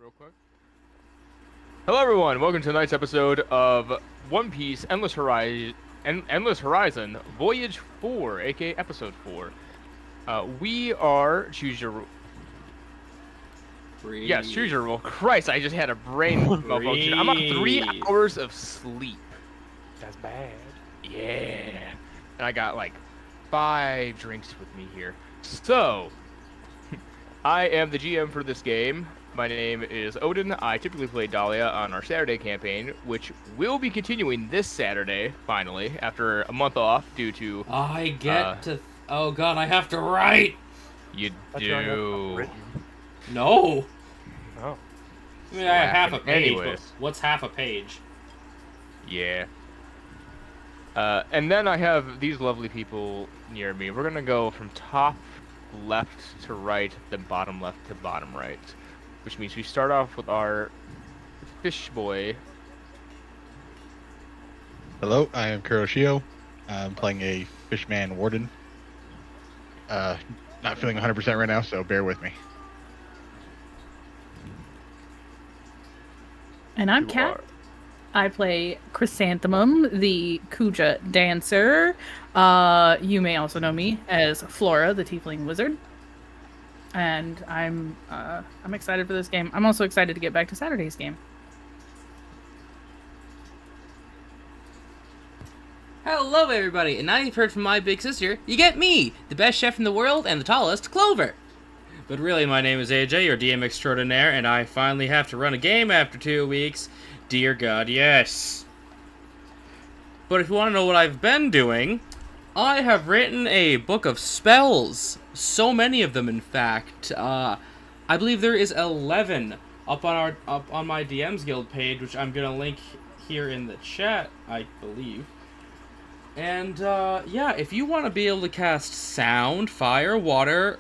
real quick. Hello, everyone. Welcome to tonight's episode of One Piece Endless Horizon Voyage 4, aka Episode 4. We are Breathe. Yes, choose your roll. Christ, I just had a brain malfunction. I'm on 3 hours of sleep. That's bad. Yeah. And I got like 5 drinks with me here. So, I am the GM for this game. My name is Odin. I typically play Dahlia on our Saturday campaign, which will be continuing this Saturday, finally, after a month off due to... I get to... Oh god, I have to write! You That's what I got do... written. No! Oh. I mean, I have half a page, Anyways. but what's half a page? Yeah. And then I have these lovely people near me. We're gonna go from top left to right, then bottom left to bottom right. Which means we start off with our fish boy. Hello, I am Kuroshio. I'm playing a fishman warden. Not feeling 100% right now, so bear with me. And I'm You Kat. are- I play Chrysanthemum, the Kuja dancer. You may also know me as Flora, the Tiefling wizard. And I'm excited for this game. I'm also excited to get back to Saturday's game. Hello everybody, and now you've heard from my big sister, you get me, the best chef in the world and the tallest, Clover! But really, my name is AJ, your DM extraordinaire, and I finally have to run a game after 2 weeks. Dear God, yes. But if you want to know what I've been doing, I have written a book of spells. So many of them, in fact. I believe there is 11 up on my DM's Guild page, which I'm gonna link here in the chat, I believe. And yeah, if you want to be able to cast sound, fire, water,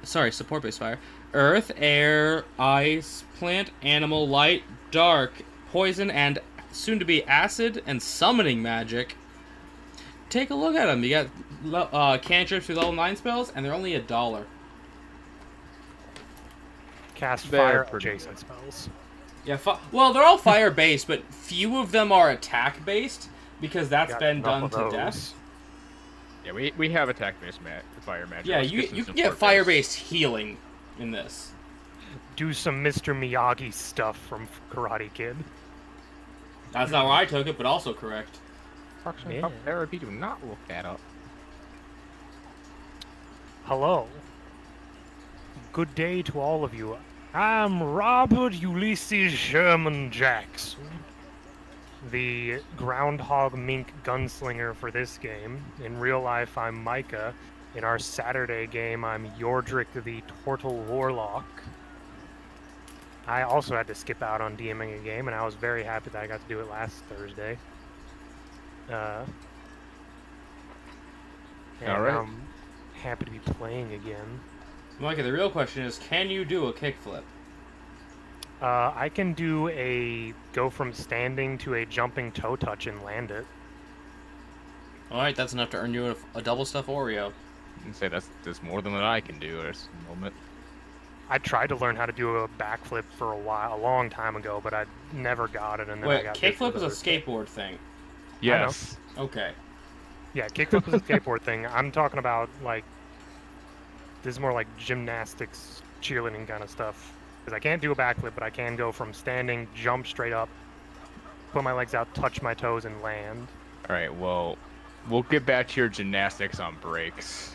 support-based fire, earth, air, ice, plant, animal, light, dark, poison, and soon-to-be acid and summoning magic, take a look at them. You got cantrips with level 9 spells, and they're only $1. Cast They're fire pretty adjacent spells. Yeah, well, they're all fire-based, but few of them are attack-based, because that's Got been enough done of to those. death. Yeah, we have attack-based fire magic. Yeah, Let's you some can get support-based. fire-based healing in this. Do some Mr. Miyagi stuff from Karate Kid. That's not where I took it, but also correct. Approximately Yeah. therapy. Do not look that up. Hello. Good day to all of you. I'm Robert Ulysses Sherman Jackson, the groundhog mink gunslinger for this game. In real life, I'm Micah. In our Saturday game, I'm Yordrick the Turtle Warlock. I also had to skip out on DMing a game, and I was very happy that I got to do it last Thursday. And Alright. I'm happy to be playing again. Micah, the real question is, can you do a kickflip? I can do a go from standing to a jumping toe touch and land it. Alright, that's enough to earn you a double stuff Oreo. I can say that's more than what I can do at this moment. I tried to learn how to do a backflip for a long time ago, but I never got it. And then I Wait, got bit kickflip for is a the- skateboard thing. Yes. Okay. Yeah, kickflip is a skateboard thing. I'm talking about like this is more like gymnastics, cheerleading kind of stuff. Because I can't do a backflip, but I can go from standing, jump straight up, put my legs out, touch my toes, and land. All right. Well, we'll get back to your gymnastics on breaks.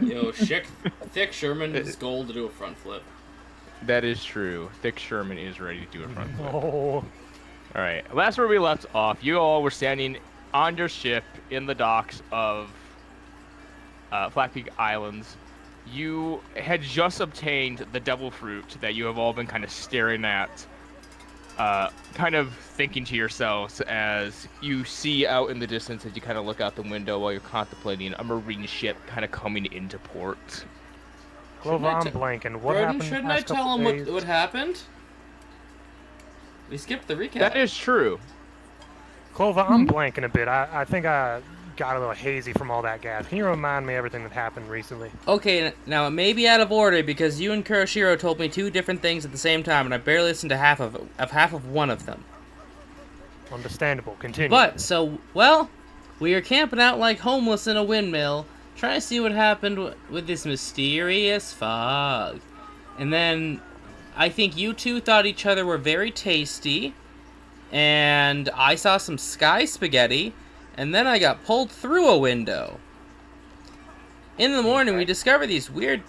Yo, Thick Sherman is gold to do a front flip. That is true. Thick Sherman is ready to do a front flip. Oh, All right. Last where we left off, you all were standing on your ship in the docks of Flat Peak Islands. You had just obtained the devil fruit that you have all been kind of staring at, kind of thinking to yourselves as you see out in the distance as you kind of look out the window while you're contemplating a marine ship kind of coming into port. Clover, I I'm t- blanking. What Broden, happened? shouldn't last I tell couple him days? what happened? We skipped the recap. That is true. Clover, I'm blanking a bit. I think I got a little hazy from all that gas. Can you remind me everything that happened recently? Okay, now it may be out of order because you and Kuroshiro told me two different things at the same time, and I barely listened to half of one of them. Understandable. Continue. But well, we are camping out like homeless in a windmill, trying to see what happened with this mysterious fog. And then I think you two thought each other were very tasty, and I saw some sky spaghetti, and then I got pulled through a window. In the morning, we discovered these weird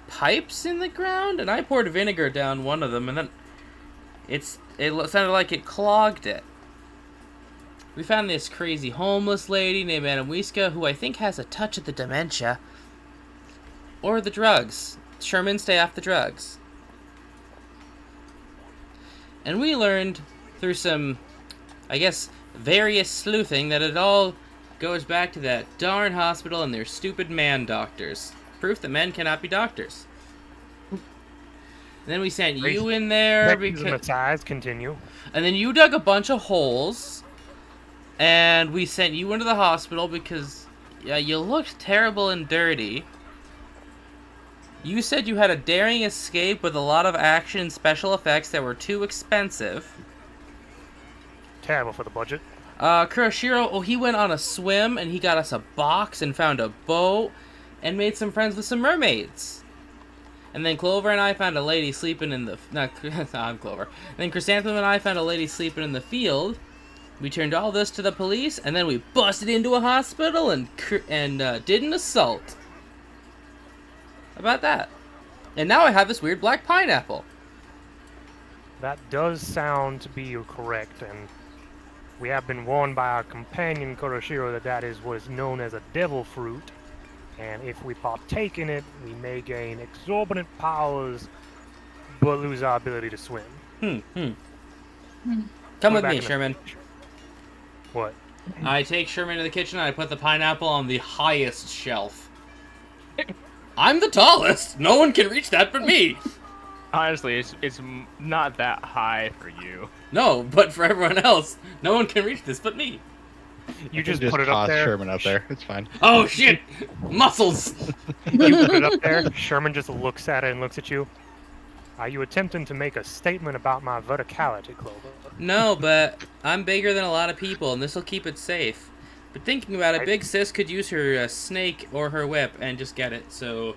pipes in the ground, and I poured vinegar down one of them, and then it sounded like it clogged it. We found this crazy homeless lady named Anawiska, who I think has a touch of the dementia. Or the drugs. Sherman, stay off the drugs. And we learned through some, I guess, various sleuthing that it all goes back to that darn hospital and their stupid man doctors. Proof that men cannot be doctors. And then we sent you in there because... Continue. And then you dug a bunch of holes, and we sent you into the hospital because you looked terrible and dirty. You said you had a daring escape with a lot of action and special effects that were too expensive. Terrible for the budget. Kuroshiro, he went on a swim, and he got us a box and found a boat and made some friends with some mermaids. And then Clover and I found a lady sleeping in the... I'm Clover. And then Chrysanthemum and I found a lady sleeping in the field. We turned all this to the police, and then we busted into a hospital and did an assault. How about that? And now I have this weird black pineapple. That does sound to be correct, and we have been warned by our companion Kuroshiro that is what is known as a devil fruit, and if we partake in it, we may gain exorbitant powers, but lose our ability to swim. Come with me, Sherman. What? I take Sherman to the kitchen, and I put the pineapple on the highest shelf. I'm the tallest! No one can reach that but me! Honestly, it's not that high for you. No, but for everyone else, no one can reach this but me. You just put it up there. Sherman up there. It's fine. Oh shit! Muscles! You put it up there. Sherman just looks at it and looks at you. Are you attempting to make a statement about my verticality, Clover? No, but I'm bigger than a lot of people, and this will keep it safe. But thinking about it, Big Sis could use her snake or her whip and just get it, so...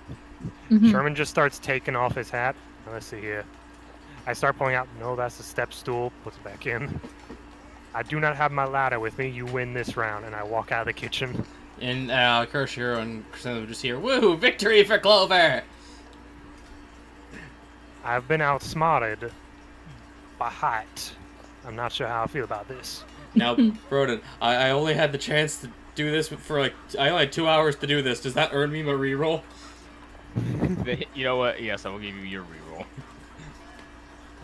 Sherman just starts taking off his hat. Let's see here. I start pulling out, no, that's a step stool. Puts it back in. I do not have my ladder with me. You win this round, and I walk out of the kitchen. And Kuroshiro and Chrysanthemum just hear, woo, victory for Clover! I've been outsmarted by height. I'm not sure how I feel about this. Now, Broden, I only had the chance to do this for I only had 2 hours to do this. Does that earn me my reroll? You know what? Yes, I will give you your reroll.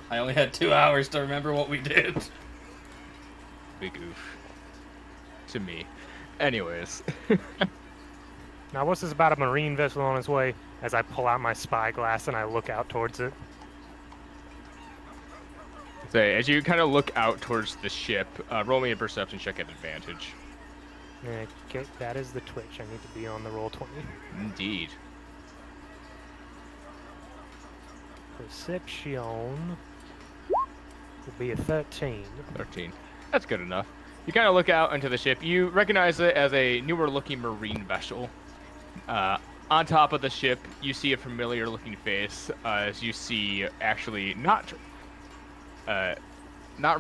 I only had 2 hours to remember what we did. Big oof. To me. Anyways. Now, what's this about a marine vessel on its way? As I pull out my spyglass and I look out towards it. So, as you kind of look out towards the ship, roll me a perception check at advantage. Okay, that is the twitch. I need to be on the roll 20. Indeed. Perception will be a 13. 13. That's good enough. You kind of look out into the ship. You recognize it as a newer-looking marine vessel. On top of the ship, you see a familiar-looking face. As you see, actually, not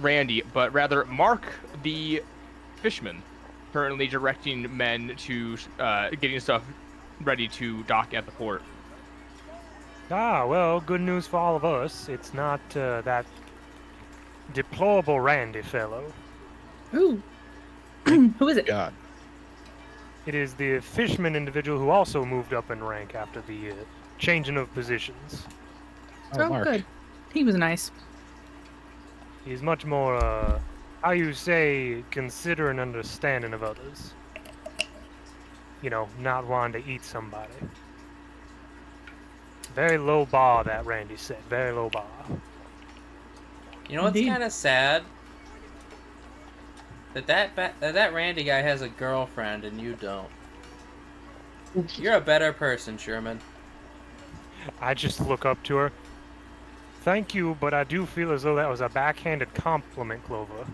Randy, but rather Mark, the fishman, currently directing men to getting stuff ready to dock at the port. Ah, well, good news for all of us. It's not that deplorable Randy fellow. Ooh. Who is it? God. It is the fishman individual who also moved up in rank after the changing of positions. Oh, Mark. good. He was nice. He's much more, how you say, consider and understanding of others. You know, not wanting to eat somebody. Very low bar, that Randy said. Very low bar. You know what's Indeed. kind of sad? that Randy guy has a girlfriend and you don't. You're a better person, Sherman. I just look up to her. Thank you, but I do feel as though that was a backhanded compliment, Clover.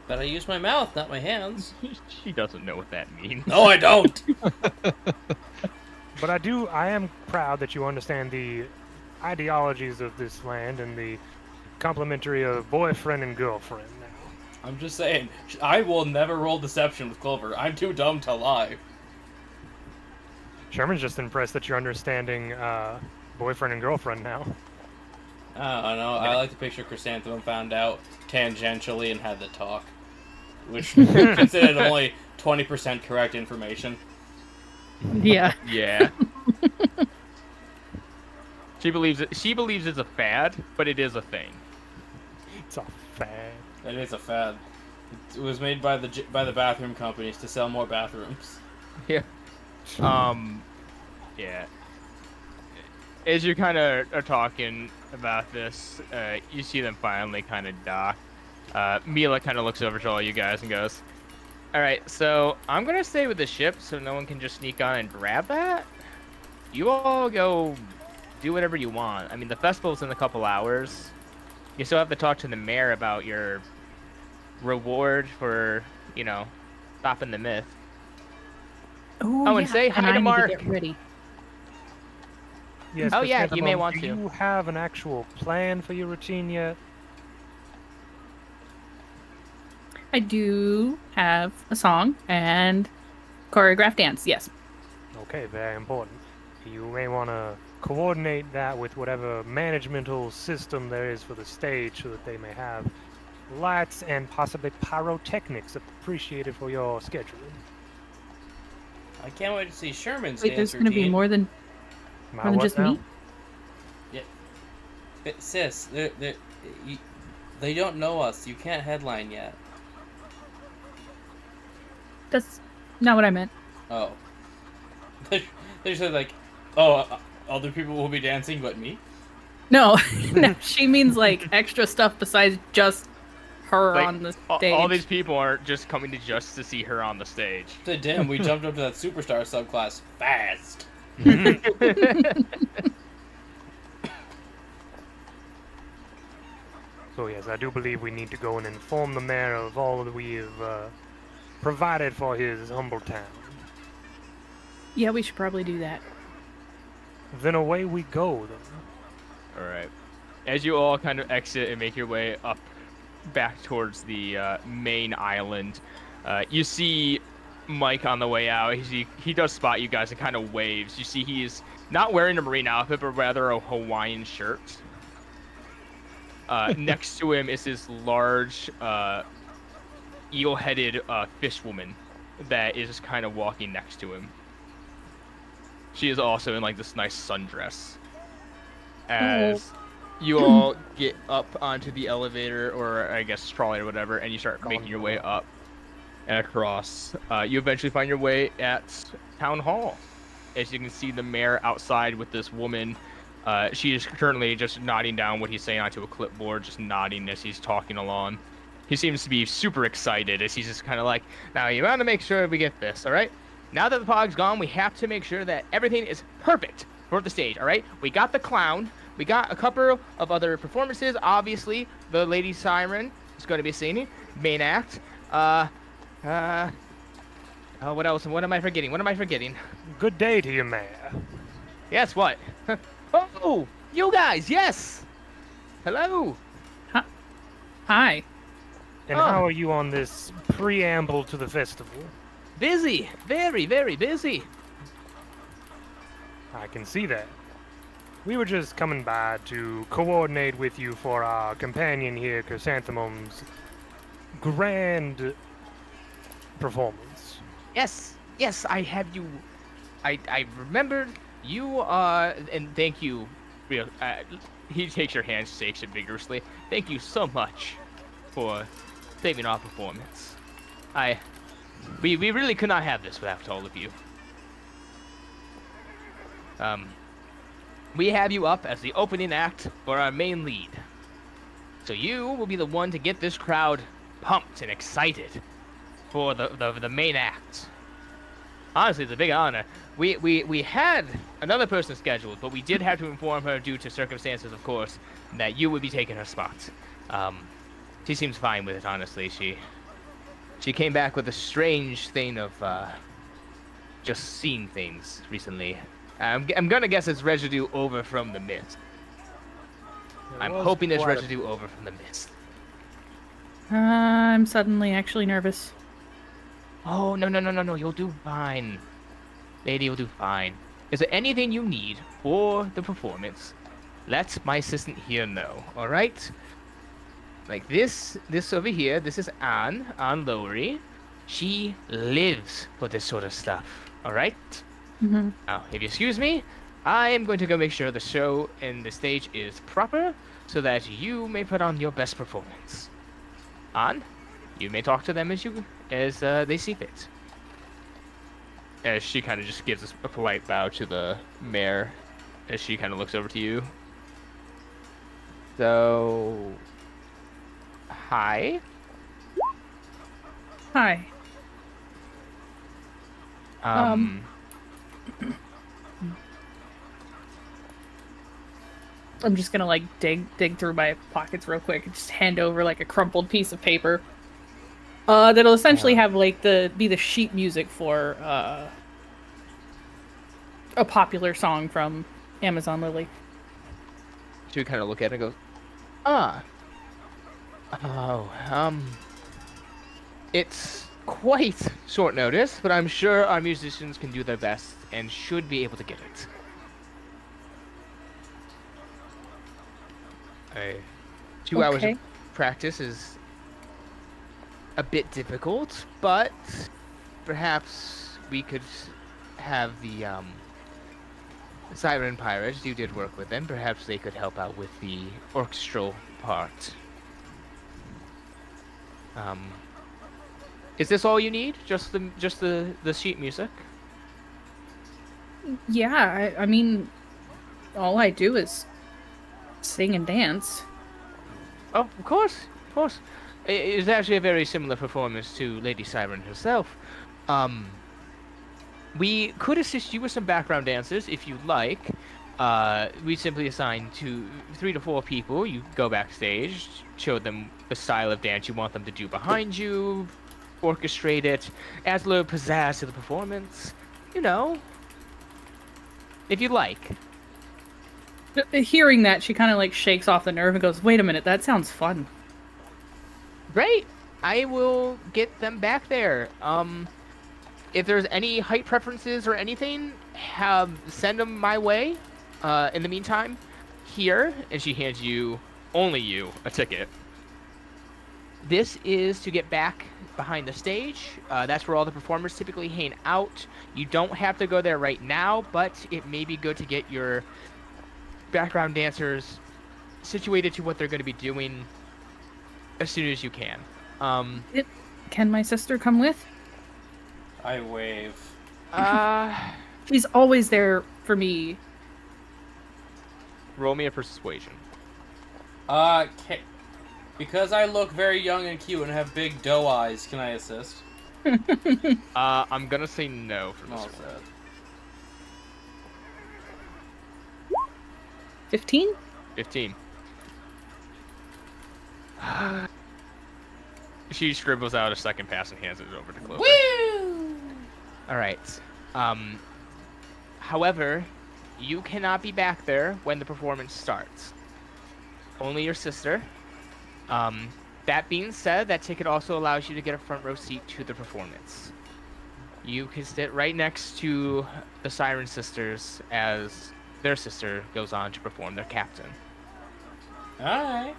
But I use my mouth, not my hands. She doesn't know what that means. No, I don't. But I am proud that you understand the ideologies of this land and the complimentary of boyfriend and girlfriend now. I'm just saying, I will never roll deception with Clover. I'm too dumb to lie. Sherman's just impressed that you're understanding boyfriend and girlfriend now. I don't know. I like to picture Chrysanthemum found out tangentially and had the talk. Which considered only 20% correct information. Yeah. Yeah. She believes it's a fad, but it is a thing. It's a fad. It is a fad. It was made by the bathroom companies to sell more bathrooms. Yeah. Yeah. As you kind of are talking about this, you see them finally kind of dock. Mila kind of looks over to all you guys and goes, "All right, so I'm gonna stay with the ship so no one can just sneak on and grab that. You all go do whatever you want. I mean, the festival's in a couple hours. You still have to talk to the mayor about your reward for, stopping the myth. Ooh, And say hi to I need Mark. get ready. Yes, Oh, but yeah, you Chrysanthemum, may want do to. you have an actual plan for your routine yet? I do have a song and choreographed dance. Yes. Okay, very important. You may want to coordinate that with whatever managemental system there is for the stage so that they may have lights and possibly pyrotechnics appreciated for your scheduling. I can't wait to see Sherman's Wait, dance there's going to be routine. more than My what just now? me? Sis, they don't know us. You can't headline yet. That's not what I meant. Oh. They said like, oh, other people will be dancing but me? No, no, she means like extra stuff besides just her Like, on the stage. all these people aren't just coming to see her on the stage. So damn, we jumped up to that superstar subclass fast. So yes, I do believe we need to go and inform the mayor of all that we have provided for his humble town. Yeah, we should probably do that. Then away we go, then. All right. As you all kind of exit and make your way up back towards the main island, you see Mike on the way out. He does spot you guys and kind of waves. You see he's not wearing a marine outfit, but rather a Hawaiian shirt. Next to him is this large eel-headed fish woman that is just kind of walking next to him. She is also in like this nice sundress. As you all get up onto the elevator, or I guess trolley or whatever, and you start making your way up and across. You eventually find your way at Town Hall. As you can see the mayor outside with this woman. She is currently just nodding down what he's saying onto a clipboard, just nodding as he's talking along. He seems to be super excited as he's just kind of like, now you want to make sure we get this, all right? Now that the fog's gone, we have to make sure that everything is perfect for the stage, all right? We got the clown. We got a couple of other performances. Obviously, the Lady Siren is going to be singing, main act. What else? What am I forgetting? Good day to you, mayor. Yes, what? Oh, you guys, yes! Hello! Hi. And Oh. how are you on this preamble to the festival? Busy! Very, very busy! I can see that. We were just coming by to coordinate with you for our companion here, Chrysanthemum's grand performance. Yes, I have you. I remembered you, and thank you. He takes your hand, shakes it vigorously. Thank you so much for saving our performance. We really could not have this without all of you. We have you up as the opening act for our main lead. So you will be the one to get this crowd pumped and excited for the main act. Honestly, it's a big honor. We had another person scheduled, but we did have to inform her due to circumstances, of course, that you would be taking her spot. She seems fine with it, honestly. She came back with a strange thing of just seeing things recently. I'm gonna guess it's residue over from the mist. I'm hoping it's residue over from the mist. I'm suddenly actually nervous. Oh, no, you'll do fine. Lady, you'll do fine. Is there anything you need for the performance? Let my assistant here know, alright? Like this over here, this is Anne Lowry. She lives for this sort of stuff, alright? Mm-hmm. Now, if you excuse me, I am going to go make sure the show and the stage is proper so that you may put on your best performance. Anne, you may talk to them as they see fit. As she kind of just gives a polite bow to the mayor as she kind of looks over to you. So, hi. Hi. I'm just gonna like dig through my pockets real quick and just hand over like a crumpled piece of paper. That'll essentially have like be the sheet music for a popular song from Amazon Lily. She would kind of look at it and go, it's quite short notice, but I'm sure our musicians can do their best and should be able to get it. 2 hours Okay. of practice is a bit difficult, but perhaps we could have the Siren Pirates. You did work with them. Perhaps they could help out with the orchestral part. Is this all you need? Just the sheet music? Yeah, I mean, all I do is sing and dance. Oh, of course. It's actually a very similar performance to Lady Siren herself. We could assist you with some background dancers if you'd like. We simply assign 3 to 4 people. You go backstage, show them the style of dance you want them to do behind you, orchestrate it, adds a little pizzazz to the performance. You know, if you'd like. Hearing that, she kind of like shakes off the nerve and goes, "Wait a minute, that sounds fun." Great. I will get them back there. If there's any height preferences or anything, send them my way. In the meantime, here, and she hands only you, a ticket. This is to get back behind the stage. That's where all the performers typically hang out. You don't have to go there right now, but it may be good to get your background dancers situated to what they're going to be doing as soon as you can. Can my sister come with? I wave. She's always there for me. Roll me a persuasion. Because I look very young and cute and have big doe eyes, can I assist? I'm gonna say no for this Oh, one. sad. 15? 15. She scribbles out a second pass and hands it over to Clover. Woo! Alright. However, you cannot be back there when the performance starts. Only your sister. That being said, that ticket also allows you to get a front row seat to the performance. You can sit right next to the Siren Sisters as their sister goes on to perform their captain. Alright.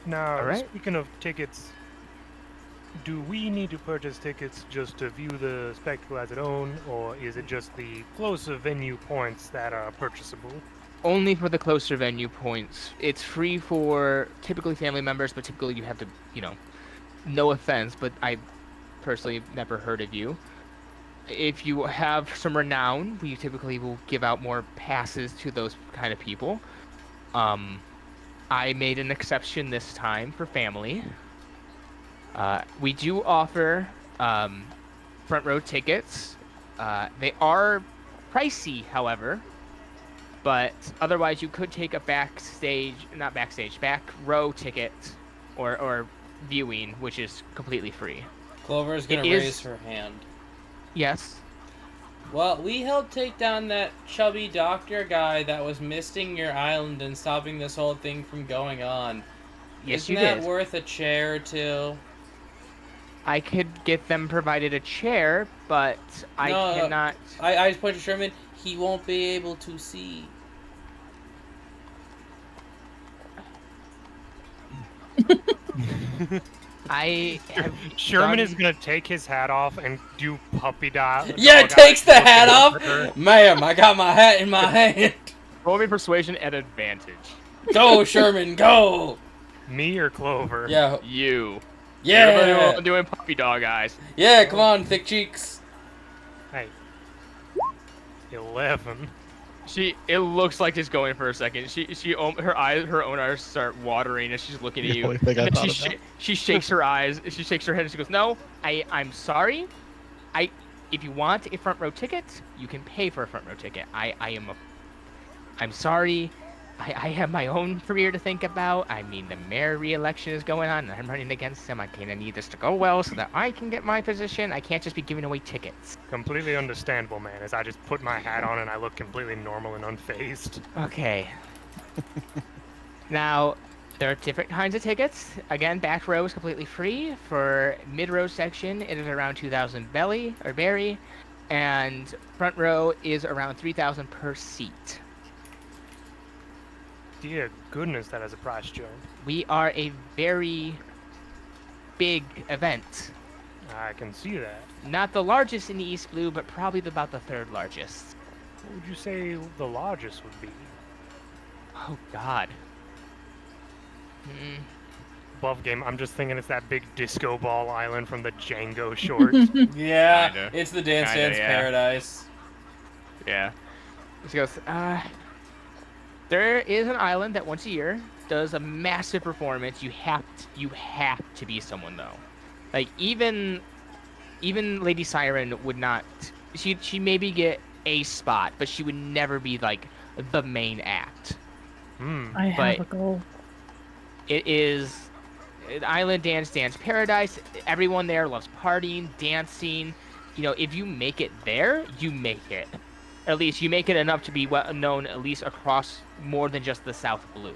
Now, Alright. speaking of tickets, do we need to purchase tickets just to view the spectacle as its own, or is it just the closer venue points that are purchasable? Only for the closer venue points. It's free for typically family members, but typically you have to, no offense, but I personally never heard of you. If you have some renown, we typically will give out more passes to those kind of people. I made an exception this time for family. We do offer front row tickets. They are pricey, however, but otherwise you could take a back row ticket or viewing, which is completely free. Clover is gonna It is- raise her hand. Yes. Well, we helped take down that chubby doctor guy that was misting your island and stopping this whole thing from going on. Yes, Isn't you that did. worth a chair or two? I could get them provided a chair, but I No, cannot. I just pointed to Sherman. He won't be able to see. I have Sherman done- is gonna take his hat off and do puppy dog. Yeah, dog takes the eyes hat looking off. at her. Ma'am, I got my hat in my hand. roll me persuasion at advantage. Go, Sherman, go. Me or Clover? Yeah, You. Everybody yeah, roll doing puppy dog eyes. yeah. Come on, thick cheeks. Hey. 11. It looks like it's going for a second. Her own eyes start watering as she's looking at The you. only thing I And thought she, about. she shakes her eyes. She shakes her head and she goes, "No, I'm sorry. If you want a front row ticket, you can pay for a front row ticket. I'm sorry. I have my own career to think about. I mean, the mayor re-election is going on, and I'm running against him. I kind of need this to go well so that I can get my position. I can't just be giving away tickets." Completely understandable, man, as I just put my hat on and I look completely normal and unfazed. Okay. Now, there are different kinds of tickets. Again, back row is completely free. For mid-row section, it is around 2,000 berry, and front row is around 3,000 per seat. Dear goodness, that is a price jump. We are a very big event. I can see that. Not the largest in the East Blue, but probably about the third largest. What would you say the largest would be? Oh, God. Hmm. Above game, I'm just thinking it's that big disco ball island from the Django short. Yeah, Kinda. it's the Dance Kinda, Dance yeah. Paradise. Yeah. She goes, there is an island that once a year does a massive performance. You have to be someone though. Like even Lady Siren would not. She maybe get a spot, but she would never be like the main act. I have But- a goal. It is an island dance paradise. Everyone there loves partying, dancing. You know, if you make it there, you make it. At least you make it enough to be well known, at least across more than just the South Blue.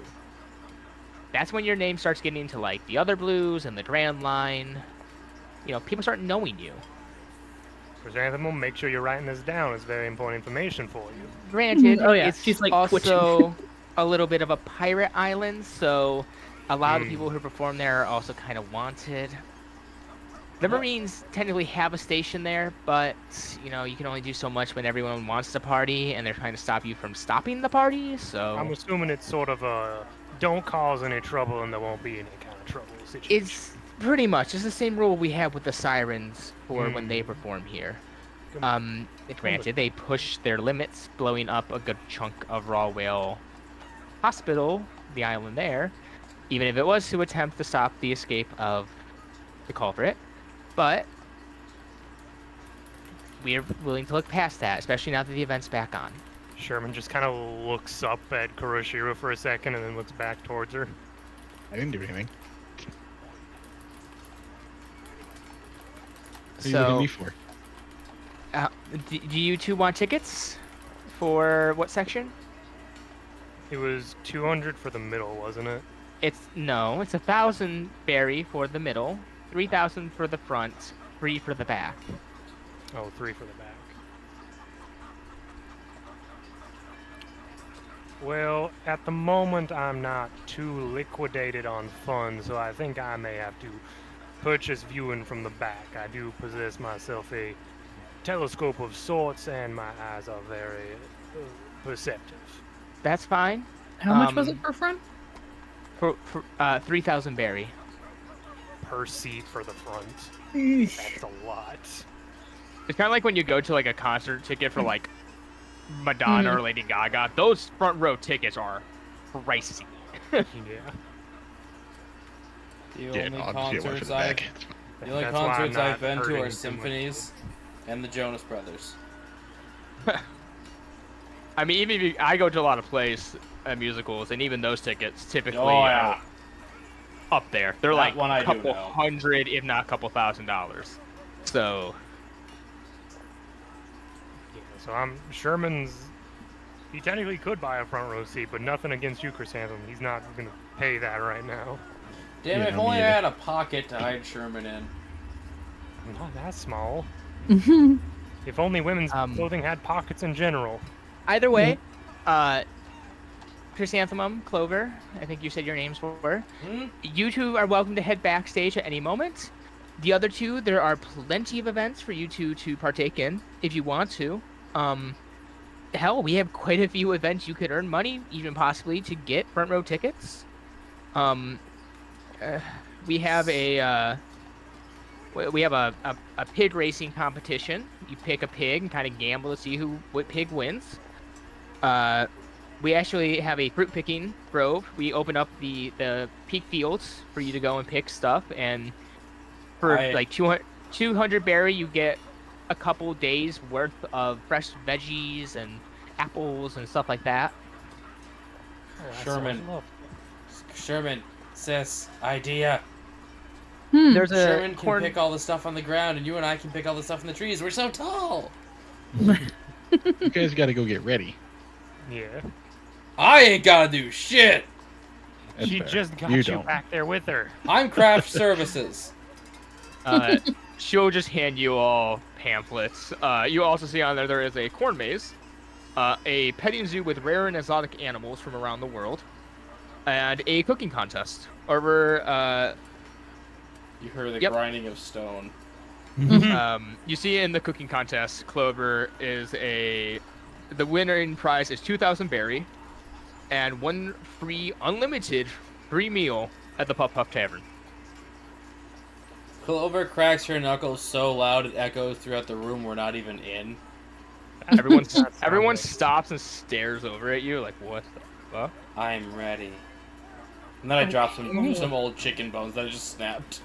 That's when your name starts getting into like the other blues and the Grand Line. You know, people start knowing you. Chrysanthemum, make sure you're writing this down. It's very important information for you. Granted, Oh, yeah, it's she's, like, also a little bit of a pirate island, so a lot of Mm. people who perform there are also kind of wanted. The Marines technically have a station there, but you know you can only do so much when everyone wants to party, and they're trying to stop you from stopping the party. So I'm assuming it's sort of a don't cause any trouble and there won't be any kind of trouble situation. it's pretty much it's the same rule we have with the sirens for when they perform here. Granted, they push their limits, blowing up a good chunk of Raw Whale Hospital, the island there, even if it was to attempt to stop the escape of the culprit. But we are willing to look past that, especially now that the event's back on. Sherman just kind of looks up at Kuroshiro for a second and then looks back towards her. I didn't do anything. What are you looking at So, me for? do you two want tickets for what section? It was 200 for the middle, wasn't it? It's 1,000 berry for the middle, 3,000 for the front, 3 for the back. Oh, 3 for the back. Well, at the moment I'm not too liquidated on funds, so I think I may have to purchase viewing from the back. I do possess myself a telescope of sorts, and my eyes are very perceptive. That's fine. How much was it per front? For 3,000 berry. Per seat for the front. That's a lot. It's kind of like when you go to like a concert ticket for like Madonna or Lady Gaga. Those front row tickets are pricey. Yeah. The Yeah, only no, I'm just getting one for concerts the I've bag. the only That's why I'm concerts not I've been to hurting are too much. symphonies and the Jonas Brothers. I mean, even if I go to a lot of plays, musicals, and even those tickets typically Oh yeah. are up there. They're That like one I a do couple know. hundred, if not a couple $1,000s. So Yeah, so I'm Sherman's. He technically could buy a front row seat, but nothing against you, Chrysanthemum. He's not gonna pay that right now. Damn it, Yeah, if me only I either. had a pocket to hide Sherman in. Not that small. If only women's clothing had pockets in general. either way, Chrysanthemum, Clover, I think you said your names were. Hmm? You two are welcome to head backstage at any moment. The other two, there are plenty of events for you two to partake in if you want to. Hell, we have quite a few events you could earn money, even possibly to get front row tickets. We have a pig racing competition. You pick a pig and kind of gamble to see what pig wins. We actually have a fruit picking grove. We open up the peak fields for you to go and pick stuff, and for like 200 berry, you get a couple days worth of fresh veggies and apples and stuff like that. Oh, that Sherman. sounds lovely. Sherman, sis, idea. There's a Sherman can corn. pick all the stuff on the ground, and you and I can pick all the stuff in the trees. We're so tall. You guys got to go get ready. Yeah. I ain't gotta do shit. That's She fair. just got You you don't. back there with her. I'm craft services. She'll just hand you all pamphlets. You also see on there is a corn maze, a petting zoo with rare and exotic animals from around the world, and a cooking contest over. You heard the Yep. grinding of stone. You see in the cooking contest, Clover is the winning prize is 2,000 berry, and one unlimited free meal at the Puff Puff Tavern. Clover cracks her knuckles so loud it echoes throughout the room we're not even in. Everyone That sounds stops and stares over at you like, what the fuck? I'm ready. And then I drop some old chicken bones that I just snapped.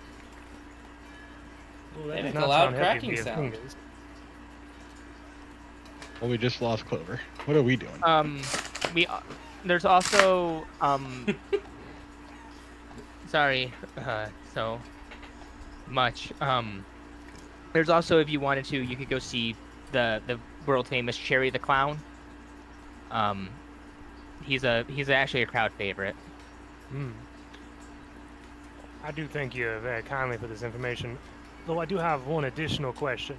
Well, that They does make a not loud sound heavy cracking via sound. fingers. Well, we just lost Clover. What are we doing? There's also sorry, so much. There's also, if you wanted to, you could go see the world famous Cherry the Clown. He's actually a crowd favorite. I do thank you very kindly for this information, though I do have one additional question.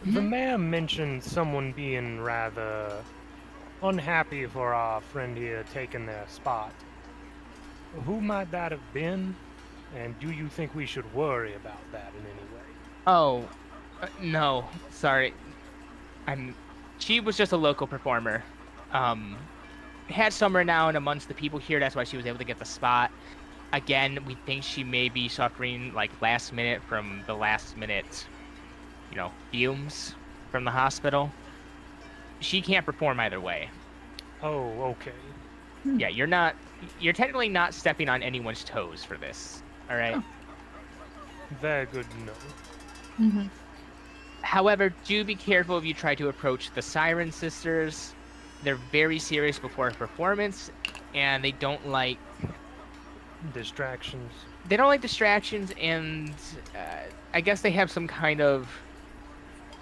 The ma'am mentioned someone being rather unhappy for our friend here taking their spot. Who might that have been? And do you think we should worry about that in any way? Oh, no, sorry. She was just a local performer. Had some renown amongst the people here. That's why she was able to get the spot. Again, we think she may be suffering like last minute fumes from the hospital. She can't perform either way. Oh, okay. Yeah, you're technically not stepping on anyone's toes for this. All right. Very good to know. However, do be careful if you try to approach the Siren Sisters. They're very serious before a performance, and they don't like Distractions. distractions, and I guess they have some kind of.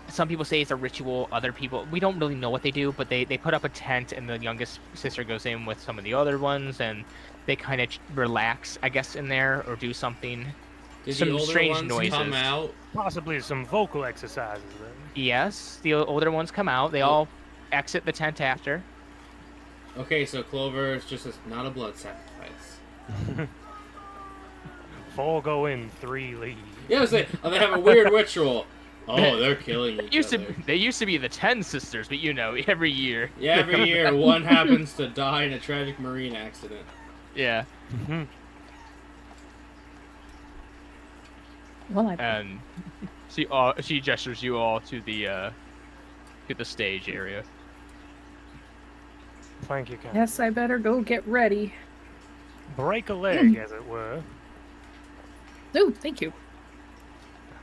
Some people say it's a ritual. Other people, we don't really know what they do, but they put up a tent, and the youngest sister goes in with some of the other ones, and they kind of relax, I guess, in there or do something. Did Some the older strange ones noises. come out? Possibly some vocal exercises then. Yes, the older ones come out. They all exit the tent after. Okay, so Clover is just not a blood sacrifice. 4 go in, 3 leave. Yeah, they have a weird ritual. Oh, they're killing each other. They used to be the 10 sisters, but every year. Yeah, every year one happens to die in a tragic marine accident. Yeah. Well, I And she gestures you all to the stage area. Thank you, Captain. guess I better go get ready. Break a leg, as it were. Oh, thank you.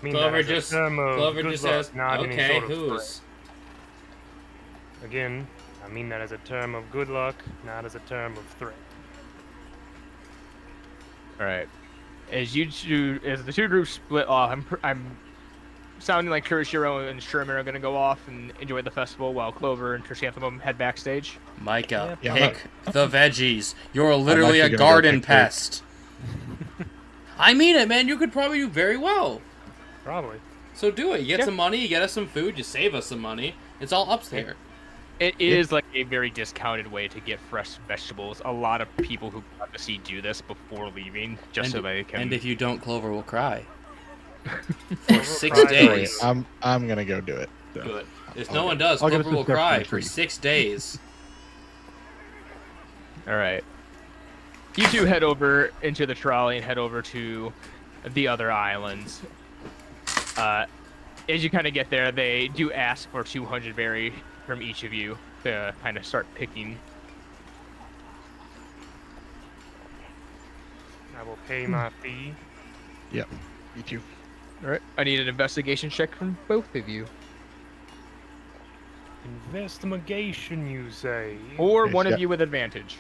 I mean Clover that as a just term of Clover good just luck, says, not any okay, sort of who's? threat. Again, I mean that as a term of good luck, not as a term of threat. All right. As the two groups split off, I'm sounding like Kurishiro and Sherman are going to go off and enjoy the festival while Clover and Chrysanthemum head backstage. Micah, Yeah, pick the veggies. You're literally a actually gonna go garden pick pest. I mean it, man. You could probably do very well. Probably. So do it. You get Yeah. some money, you get us some food, you save us some money. It's all up there. It is like a very discounted way to get fresh vegetables. A lot of people who got to see do this before leaving, just so they can. And if you don't, Clover will cry. For 6 cry. days. I'm gonna go do it. So. Good. If I'll no get- one does, I'll get a Clover will subscription cry for for free. 6 days. All right. You two head over into the trolley and head over to the other islands. As you kind of get there, they do ask for 200 berry from each of you to kind of start picking. I will pay my fee. Yep. Me too. All right. I need an investigation check from both of you, Investigation, you say? or Yes, one yeah. of you with advantage.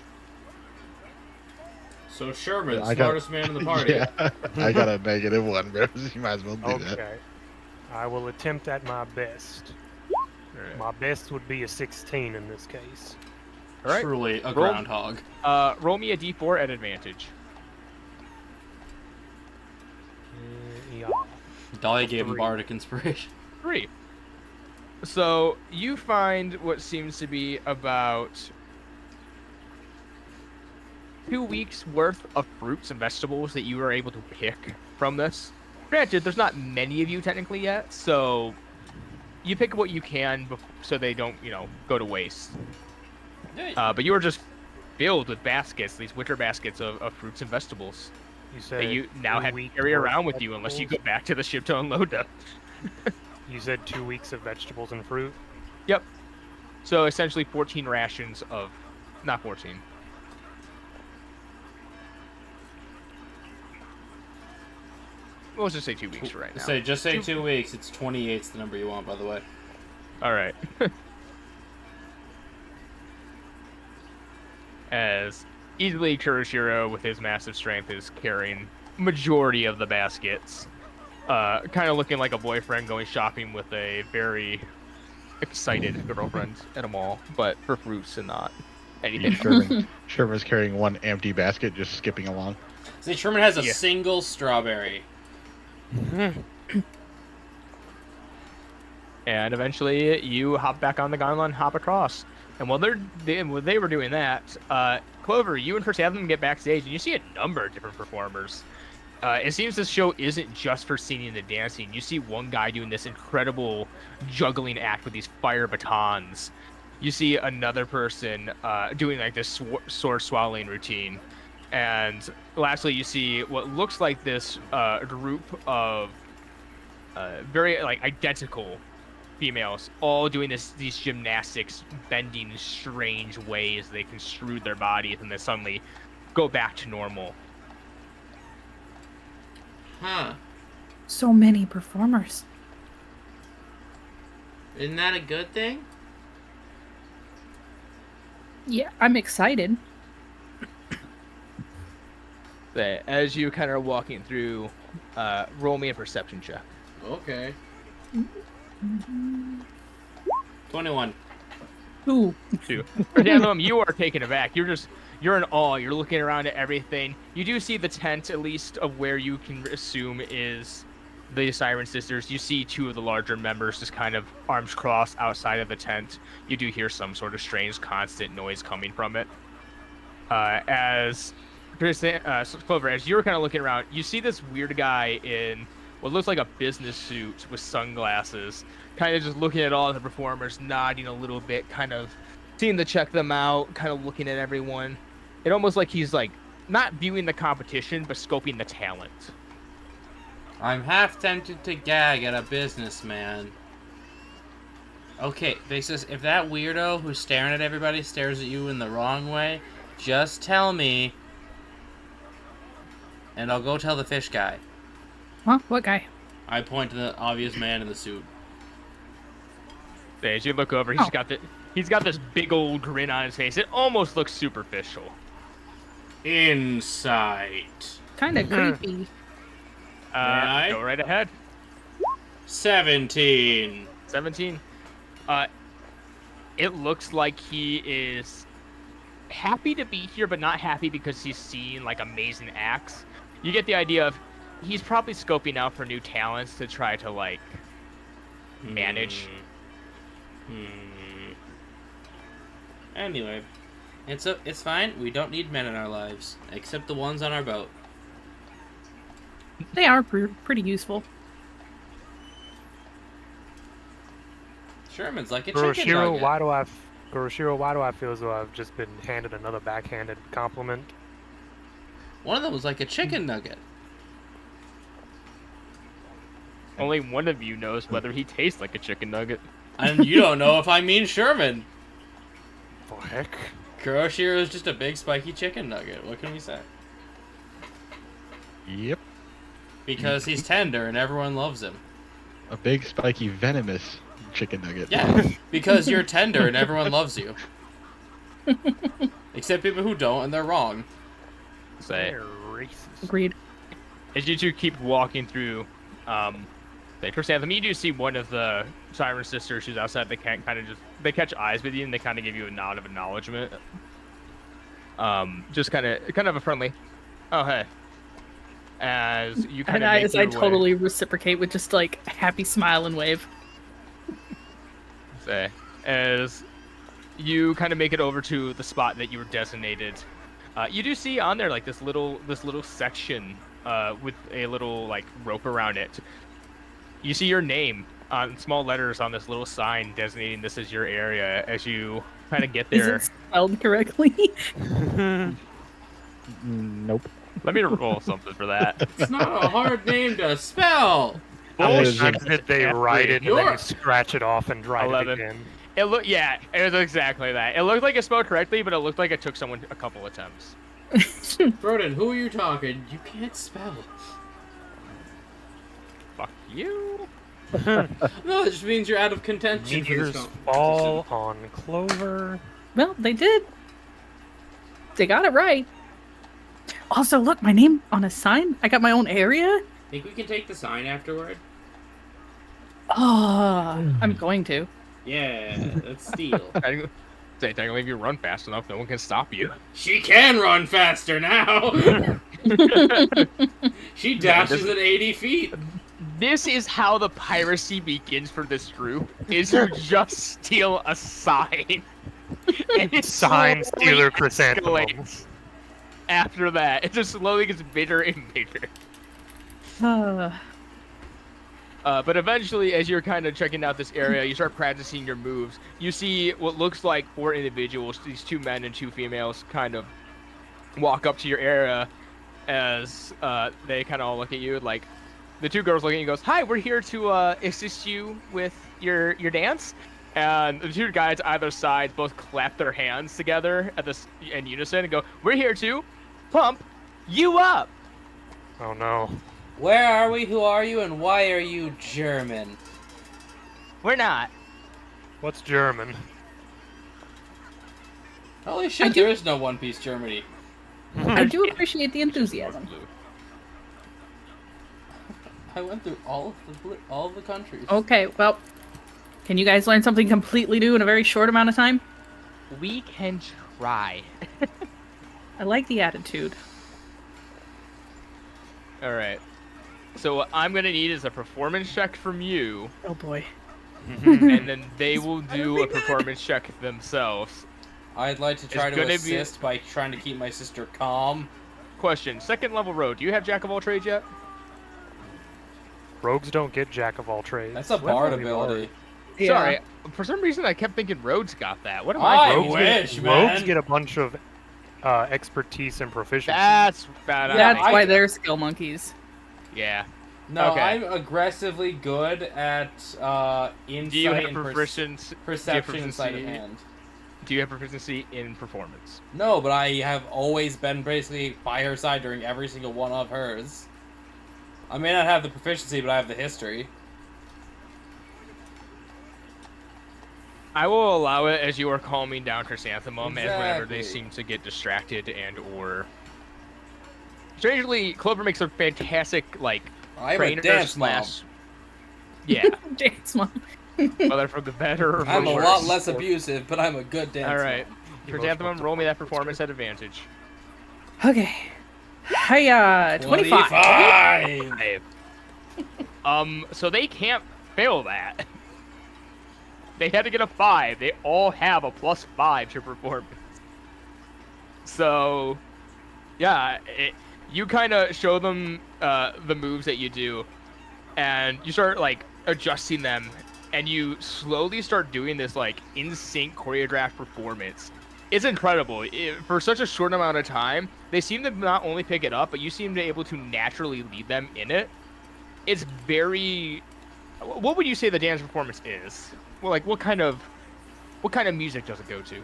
So Sherman, I got- smartest man in the party. Yeah. I got a -1, bro. You might as well do that. Okay. I will attempt at my best. All right. My best would be a 16 in this case. All right. Truly a Roll. groundhog. Roll me a d4 at advantage. Yeah. Dolly gave him Three. bardic inspiration. 3. So you find what seems to be about 2 weeks worth of fruits and vegetables that you were able to pick from this. Granted, there's not many of you technically yet, so you pick what you can so they don't, go to waste. But you are just filled with baskets, these wicker baskets of fruits and vegetables You said that you now 2 have to weeks carry worth around of with you unless you go vegetables? back to the ship to unload them. You said 2 weeks of vegetables and fruit. Yep. So essentially 14 rations of, not 14. We'll just say 2 weeks for right now. Just say 2 weeks. It's 28's the number you want, by the way. All right. As easily Kurishiro, with his massive strength, is carrying majority of the baskets. Kind of looking like a boyfriend going shopping with a very excited girlfriend at a mall, but for fruits and not anything. Sherman's carrying one empty basket, just skipping along. See, Sherman has a Yeah. single strawberry. And eventually, you hop back on the gondola and hop across. And while they were doing that, Clover, you and Chrysanthemum get backstage, and you see a number of different performers. It seems this show isn't just for singing and dancing. You see one guy doing this incredible juggling act with these fire batons. You see another person doing like this sword swallowing routine. And lastly, you see what looks like this group of very identical females, all doing these gymnastics, bending in strange ways. They construe their bodies and then suddenly go back to normal. Huh. So many performers. Isn't that a good thing? Yeah, I'm excited. But as you kind of walking through, roll me a perception check. Okay. 21. Ooh. Too. Chrysanthemum, you are taken aback. You're in awe. You're looking around at everything. You do see the tent, at least of where you can assume is the Siren Sisters. You see two of the larger members just kind of arms crossed outside of the tent. You do hear some sort of strange, constant noise coming from it. As Clover, as you're kind of looking around, you see this weird guy in what looks like a business suit with sunglasses, kind of just looking at all the performers, nodding a little bit, kind of seeming to check them out, kind of looking at everyone. It almost like he's like not viewing the competition, but scoping the talent. I'm half tempted to gag at a businessman. Okay, Vixus, if that weirdo who's staring at everybody stares at you in the wrong way, just tell me, and I'll go tell the fish guy. Huh? What guy? I point to the obvious man in the suit. As you look over, Oh. he's got this big old grin on his face. It almost looks superficial. Insight. Kind of creepy. I? Go right ahead. 17. 17. It looks like he is happy to be here, but not happy because he's seen like amazing acts. You get the idea of he's probably scoping out for new talents to try to like manage. Anyway, it's fine. We don't need men in our lives, except the ones on our boat. They are pretty useful. Sherman's like a chicken Kuroshiro, nugget. why do I feel as though I've just been handed another backhanded compliment? One of them was like a chicken nugget. Only one of you knows whether he tastes like a chicken nugget. And you don't know if I mean Sherman. The heck? Kuroshiro is just a big spiky chicken nugget. What can we say? Yep. Because he's tender and everyone loves him. A big, spiky, venomous chicken nugget. Yeah, because you're tender and everyone loves you. Except people who don't, and they're wrong. Say, They're racist. Agreed. as you two keep walking through, the chrysanthem, you do see one of the Siren sisters who's outside. They can't they catch eyes with you and they kind of give you a nod of acknowledgement. Just kind of a friendly, oh hey. As you kind And of I totally reciprocate with just like a happy smile and wave. say, as you kind of make it over to the spot that you were designated, you do see on there like this little section with a little like rope around it. You see your name on small letters on this little sign designating this as your area. As you kind of get there, Is it spelled correctly? Nope. let me roll something for that. It's not a hard name to spell. How many Bullshit. times did they write it and then You're- you scratch it off and write 11. it again? It was exactly that. It looked like it spelled correctly, but it looked like it took someone a couple attempts. Broden, who are you talking? You can't spell. Fuck you. No, it just means you're out of contention. for this Meteors competition. fall on Clover. Well, they did. They got it right. Also, look, my name on a sign. I got my own area. Think we can take the sign afterward? Oh, I'm going to. Yeah, let's steal. Technically, if you run fast enough, no one can stop you. She can run faster now. She dashes at 80 feet. This is how the piracy begins for this group: is you just steal a sign. And it Sign slowly stealer chrysanthemum. escalates. After that, it just slowly gets bigger and bigger. But eventually, as you're kind of checking out this area, you start practicing your moves. You see what looks like 4 individuals, these 2 men and 2 females, kind of walk up to your area as they kind of all look at you. Like, the 2 girls look at you and goes, "Hi, we're here to assist you with your dance." And the 2 guys either side both clap their hands together at this in unison and go, "We're here to pump you up." Oh no. Where are we? Who are you? And why are you German? We're not. What's German? Holy shit, there is no One Piece Germany. I do appreciate the enthusiasm. I went through all of the countries. Okay, well, can you guys learn something completely new in a very short amount of time? We can try. I like the attitude. All right. So what I'm gonna need is a performance check from you, Oh boy. and then they will do a performance check themselves. I'd like to try It's to gonna be- assist by trying to keep my sister calm. Question: 2nd level road. Do you have Jack of all trades yet? Rogues don't get Jack of all trades. That's a Well, bard maybe ability. Yeah. Sorry. For some reason, I kept thinking roads got that. What am I I? Rogues doing? wish, get, man. Rogues get a bunch of expertise and proficiency. That's bad. That's I- why they're skill monkeys. Yeah. No, Okay. I'm aggressively good at insight Do you have and perception? perception and sleight of proficiency- hand. Do you have proficiency in performance? No, but I have always been basically by her side during every single one of hers. I may not have the proficiency, but I have the history. I will allow it as you are calming down Chrysanthemum as whenever they Exactly. seem to get distracted and or. Strangely, Clover makes a fantastic like I am a trainer dance mom. slash. Yeah, Dance mom. whether for the better or for I'm a worse. lot less abusive, but I'm a good dancer. All right, Chrysanthemum, roll me that performance at advantage. Okay. Hiya, 25. 25! So they can't fail that. They had to get a 5. They all have a +5 to performance. So, yeah, you kind of show them the moves that you do, and you start like adjusting them, and you slowly start doing this like in sync choreographed performance. It's incredible. For such a short amount of time, they seem to not only pick it up, but you seem to be able to naturally lead them in it. It's very. What would you say the dance performance is? Well, like what kind of music does it go to?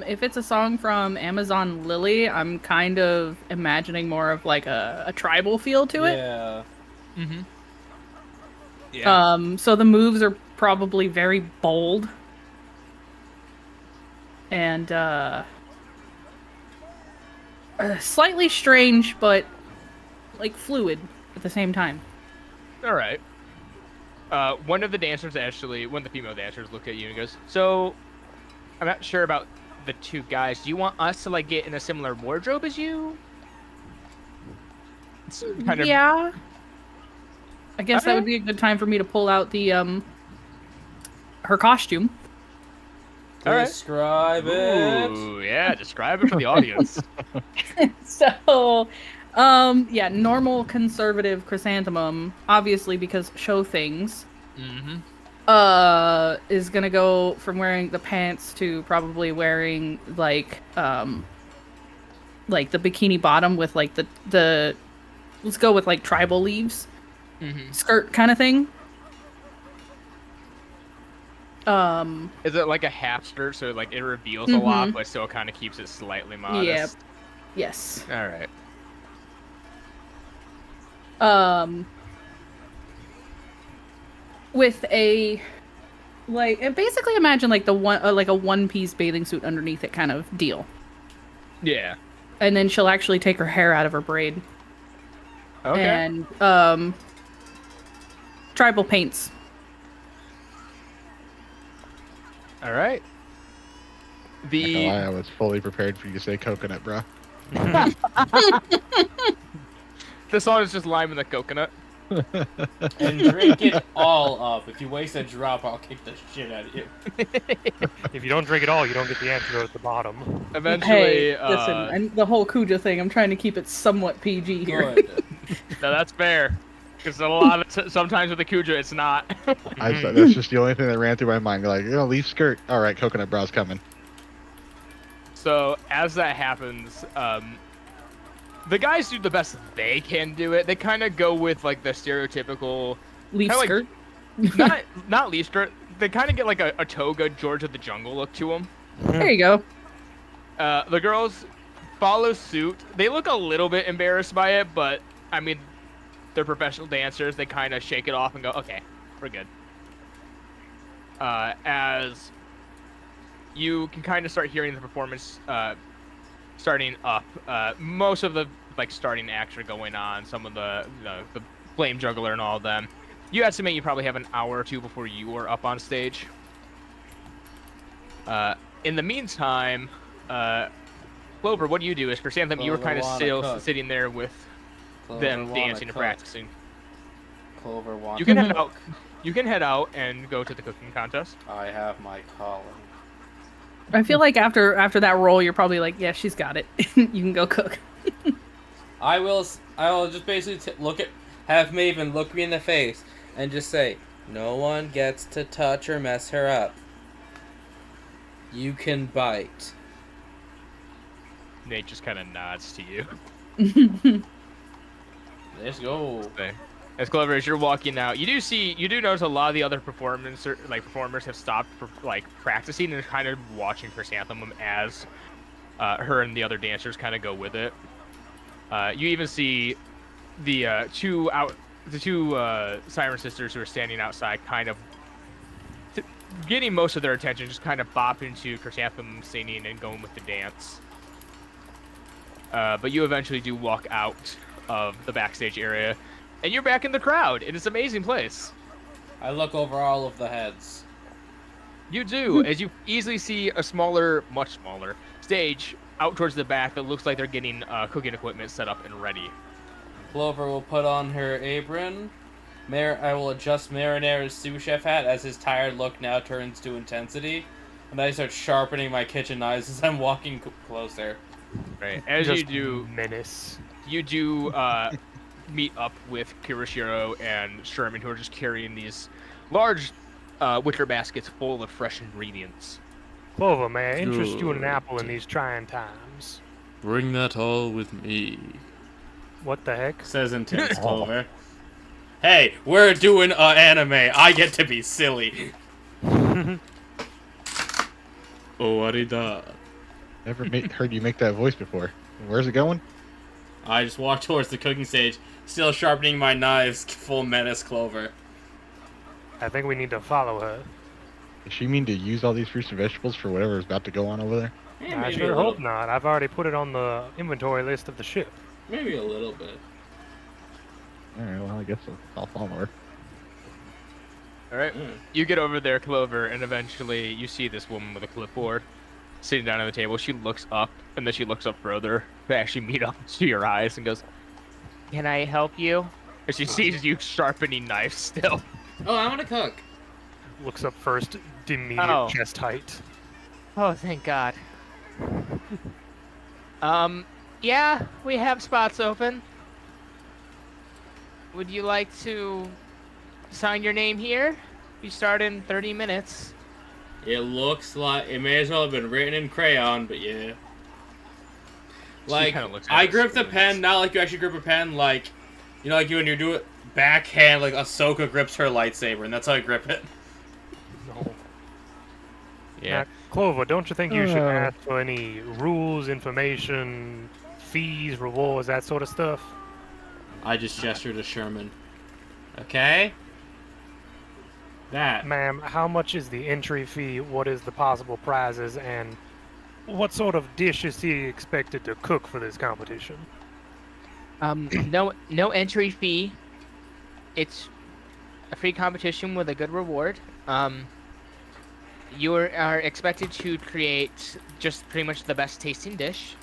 If it's a song from Amazon Lily, I'm kind of imagining more of like a tribal feel to it. Yeah. Mm-hmm. Yeah. So the moves are probably very bold. And slightly strange, but like fluid at the same time. All right. One of the dancers actually, one of the female dancers, looked at you and goes, "So, I'm not sure about the two guys. Do you want us to like get in a similar wardrobe as you?" It's kind of Yeah. I guess that Okay. would be a good time for me to pull out the her costume. All right. Describe it. Ooh, yeah. Describe it for the audience. So, yeah, normal conservative Chrysanthemum, obviously because show things, Mm-hmm. is gonna go from wearing the pants to probably wearing like the bikini bottom with like the let's go with like tribal leaves Mm-hmm. skirt kind of thing. Is it like a half skirt, so like it reveals a lot, but still kind of keeps it slightly modest? Yep. Yes. All right. With a like, and basically imagine like like a one-piece bathing suit underneath it kind of deal. Yeah. And then she'll actually take her hair out of her braid. Okay. And tribal paints. All right. Not The gonna lie, I was fully prepared for you to say coconut, bro. the song is just lime and the coconut. And drink it all up. If you waste a drop, I'll kick the shit out of you. If you don't drink it all, you don't get the antidote at the bottom. Eventually, Hey, listen, and the whole Kuja thing, I'm trying to keep it somewhat PG here. Good. no, that's fair. Because a lot of sometimes with the Kuja, it's not. That's just the only thing that ran through my mind. Like, leaf skirt. All right, coconut brow's coming. So as that happens, the guys do the best they can do it. They kind of go with like the stereotypical Leaf kinda skirt. not leaf skirt. They kind of get like a toga George of the Jungle look to them. There you go. The girls follow suit. They look a little bit embarrassed by it, but I mean, they're professional dancers. They kind of shake it off and go, "Okay, we're good." As you can kind of start hearing the performance starting up. Most of the like starting acts are going on. Some of the flame juggler and all of them. You estimate you probably have an hour or two before you are up on stage. In the meantime, Clover, what do you do? As Chrysanthemum, you were Clover kind of wanna still cook. sitting there with them Clover dancing and wanna cook. practicing. Clover wants You can to head out. cook. You can head out and go to the cooking contest. I have my calling. I feel like after that roll, you're probably like, yeah, she's got it. You can go cook. I will just basically have Maven look me in the face and just say, "No one gets to touch or mess her up. You can bite." Nate just kind of nods to you. Let's go. Okay. As Clover, as you're walking out, you do notice a lot of the other performers have stopped practicing and kind of watching Chrysanthemum as her and the other dancers kind of go with it. You even see the two Siren sisters who are standing outside, kind of getting most of their attention, just kind of bopping to Chrysanthemum singing and going with the dance. But you eventually do walk out of the backstage area, and you're back in the crowd in this amazing place. I look over all of the heads. You do, as you easily see a smaller, much smaller stage out towards the back that looks like they're getting cooking equipment set up and ready. Clover will put on her apron. I will adjust Marinare's sous chef hat as his tired look now turns to intensity. And I start sharpening my kitchen knives as I'm walking closer. Right. As Just you do, menace. you do meet up with Kirishiro and Sherman, who are just carrying these large wicker baskets full of fresh ingredients. Clover, may I interest you in an Good. apple in these trying times? Bring that all with me. What the heck? Says intense Clover. Hey, we're doing anime. I get to be silly. Owarida. Never heard you make that voice before. Where's it going? I just walk towards the cooking stage, still sharpening my knives, full menace Clover. I think we need to follow her. Does she mean to use all these fruits and vegetables for whatever is about to go on over there? Eh, I maybe sure a little, hope not. I've already put it on the inventory list of the ship. Maybe a little bit. Alright, well, I guess I'll follow her. All right. You get over there, Clover, and eventually you see this woman with a clipboard sitting down at the table. She looks up, and then she looks up further to actually meet up to your eyes and goes, "Can I help you?" And she sees you sharpening knives still. Oh, I want to cook. Looks up first, immediate Oh. chest height. Oh, thank God. Yeah, we have spots open. Would you like to sign your name here? We start in 30 minutes. It looks like it may as well have been written in crayon, but yeah. Like, kinda looks at I it, grip the squints. pen, not like you actually grip a pen, like, you know, like you when you do it backhand, like Ahsoka grips her lightsaber, and that's how I grip it. No. Yeah. Now, Clover, don't you think you should ask for any rules, information, fees, rewards, that sort of stuff? I just gesture to Sherman. Okay? That. Ma'am, how much is the entry fee? What is the possible prizes? And what sort of dish is he expected to cook for this competition? No entry fee. It's a free competition with a good reward. You are expected to create just pretty much the best tasting dish.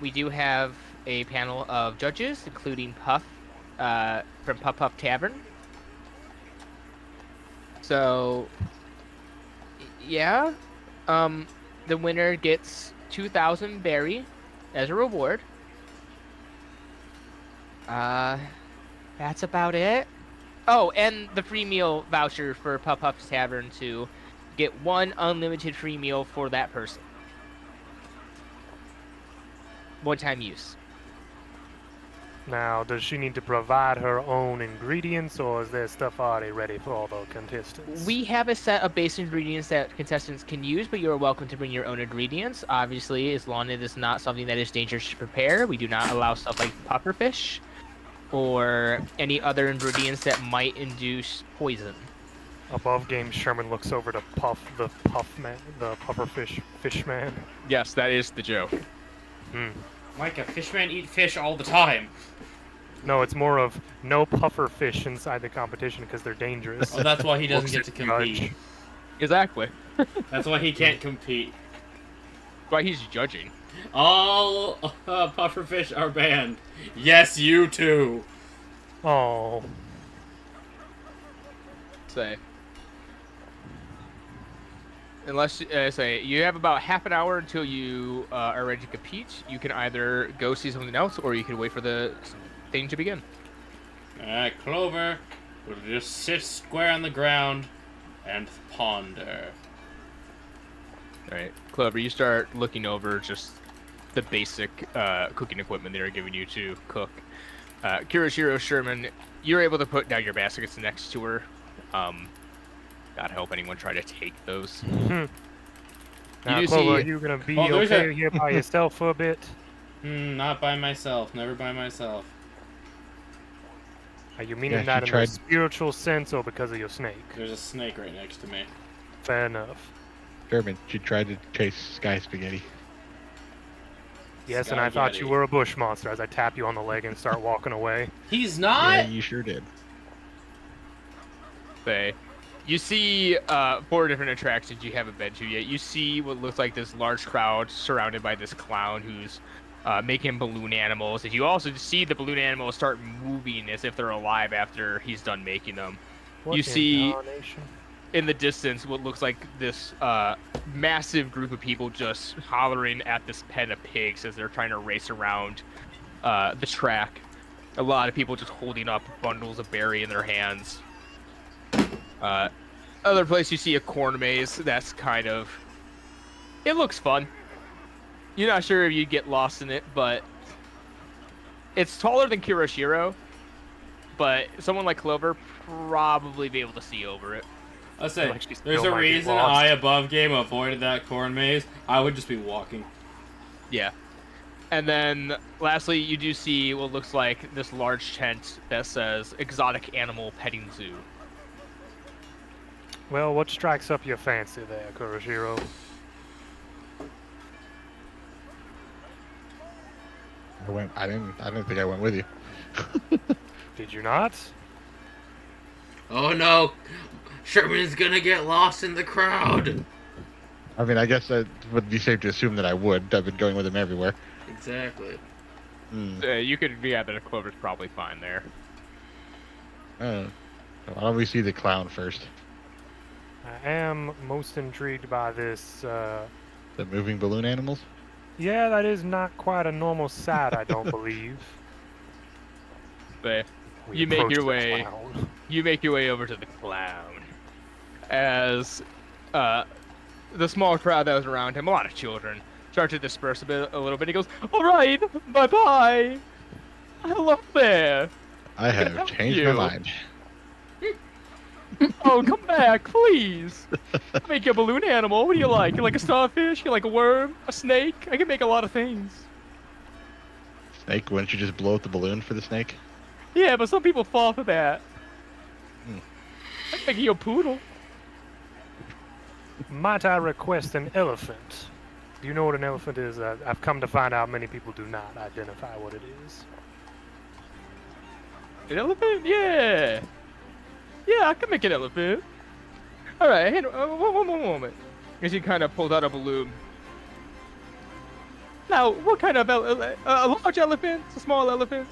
We do have a panel of judges, including Puff from Puff Puff Tavern. So, yeah, the winner gets 2,000 berry as a reward. That's about it. Oh, and the free meal voucher for Puff Puff's Tavern to get one unlimited free meal for that person. One-time use. Now, does she need to provide her own ingredients, or is there stuff already ready for all the contestants? We have a set of base ingredients that contestants can use, but you're welcome to bring your own ingredients. Obviously, as long as it's not something that is dangerous to prepare, we do not allow stuff like pufferfish or any other ingredients that might induce poison. Above game, Sherman looks over to Puff, the pufferfish fish man. Yes, that is the joke. Micah, fishmen eat fish all the time. No, it's more of no puffer fish inside the competition because they're dangerous. Oh, that's why he doesn't Looks get at to compete. judge. Exactly. That's why he can't compete. Why he's judging. All pufferfish are banned. Yes, you too. Oh, Say. Unless, say, you have about half an hour until you are ready to compete. You can either go see something else, or you can wait for the thing to begin. Alright, Clover will just sit square on the ground and ponder. Alright, Clover, you start looking over just the basic cooking equipment they are giving you to cook. Kirishiro, Sherman, you're able to put down your baskets next to her. God help anyone try to take those. now do Clover, are see- you gonna be Oh, there's okay here by yourself for a bit? Not by myself. Never by myself. Are you meaning Yeah, that she in tried- the spiritual sense or because of your snake? There's a snake right next to me. Fair enough. German, she tried to chase Sky Spaghetti. Yes, and I thought you Spaghetti. were a bush monster as I tap you on the leg and start walking away. He's Yeah, not. you sure did. Say, you see 4 different attractions you haven't been to yet. You see what looks like this large crowd surrounded by this clown who's making balloon animals. And you also see the balloon animals start moving as if they're alive after he's done making them. What You see- incarnation? In the distance, what looks like this massive group of people just hollering at this pen of pigs as they're trying to race around the track. A lot of people just holding up bundles of berry in their hands. Other place you see a corn maze that's kind of... It looks fun. You're not sure if you'd get lost in it, but... It's taller than Kiroshiro, but someone like Clover probably be able to see over it. I'll say, Like she there's still a might be reason lost. I above game avoided that corn maze. I would just be walking. Yeah. And then, lastly, you do see what looks like this large tent that says Exotic Animal Petting Zoo. Well, what strikes up your fancy there, Kuroshiro? I didn't think I went with you. Did you not? Oh no! Sherman's gonna get lost in the crowd! I mean, I guess it would be safe to assume that I would. I've been going with him everywhere. Exactly. You could gather that Clover's probably fine there. Why don't we see the clown first? I am most intrigued by this. The moving balloon animals? Yeah, that is not quite a normal sight, I don't believe. But We You make approach your the way- clown. you make your way over to the clown. As the small crowd that was around him, a lot of children, start to disperse a little bit. He goes, "Alright, bye-bye. Hello there. I can have help changed you. my mind. Oh, come back, please. I'll make you a balloon animal. What do you like? You like a starfish? You like a worm? A snake? I can make a lot of things." Snake, wouldn't you just blow up the balloon for the snake? Yeah, but some people fall for that. I can make you a poodle. Might I request an elephant? Do you know what an elephant is? I've come to find out many people do not identify what it is. An elephant? Yeah. Yeah, I can make an elephant. All right, one moment. As he kind of pulls out a balloon. Now, what kind of a large elephant? A small elephant?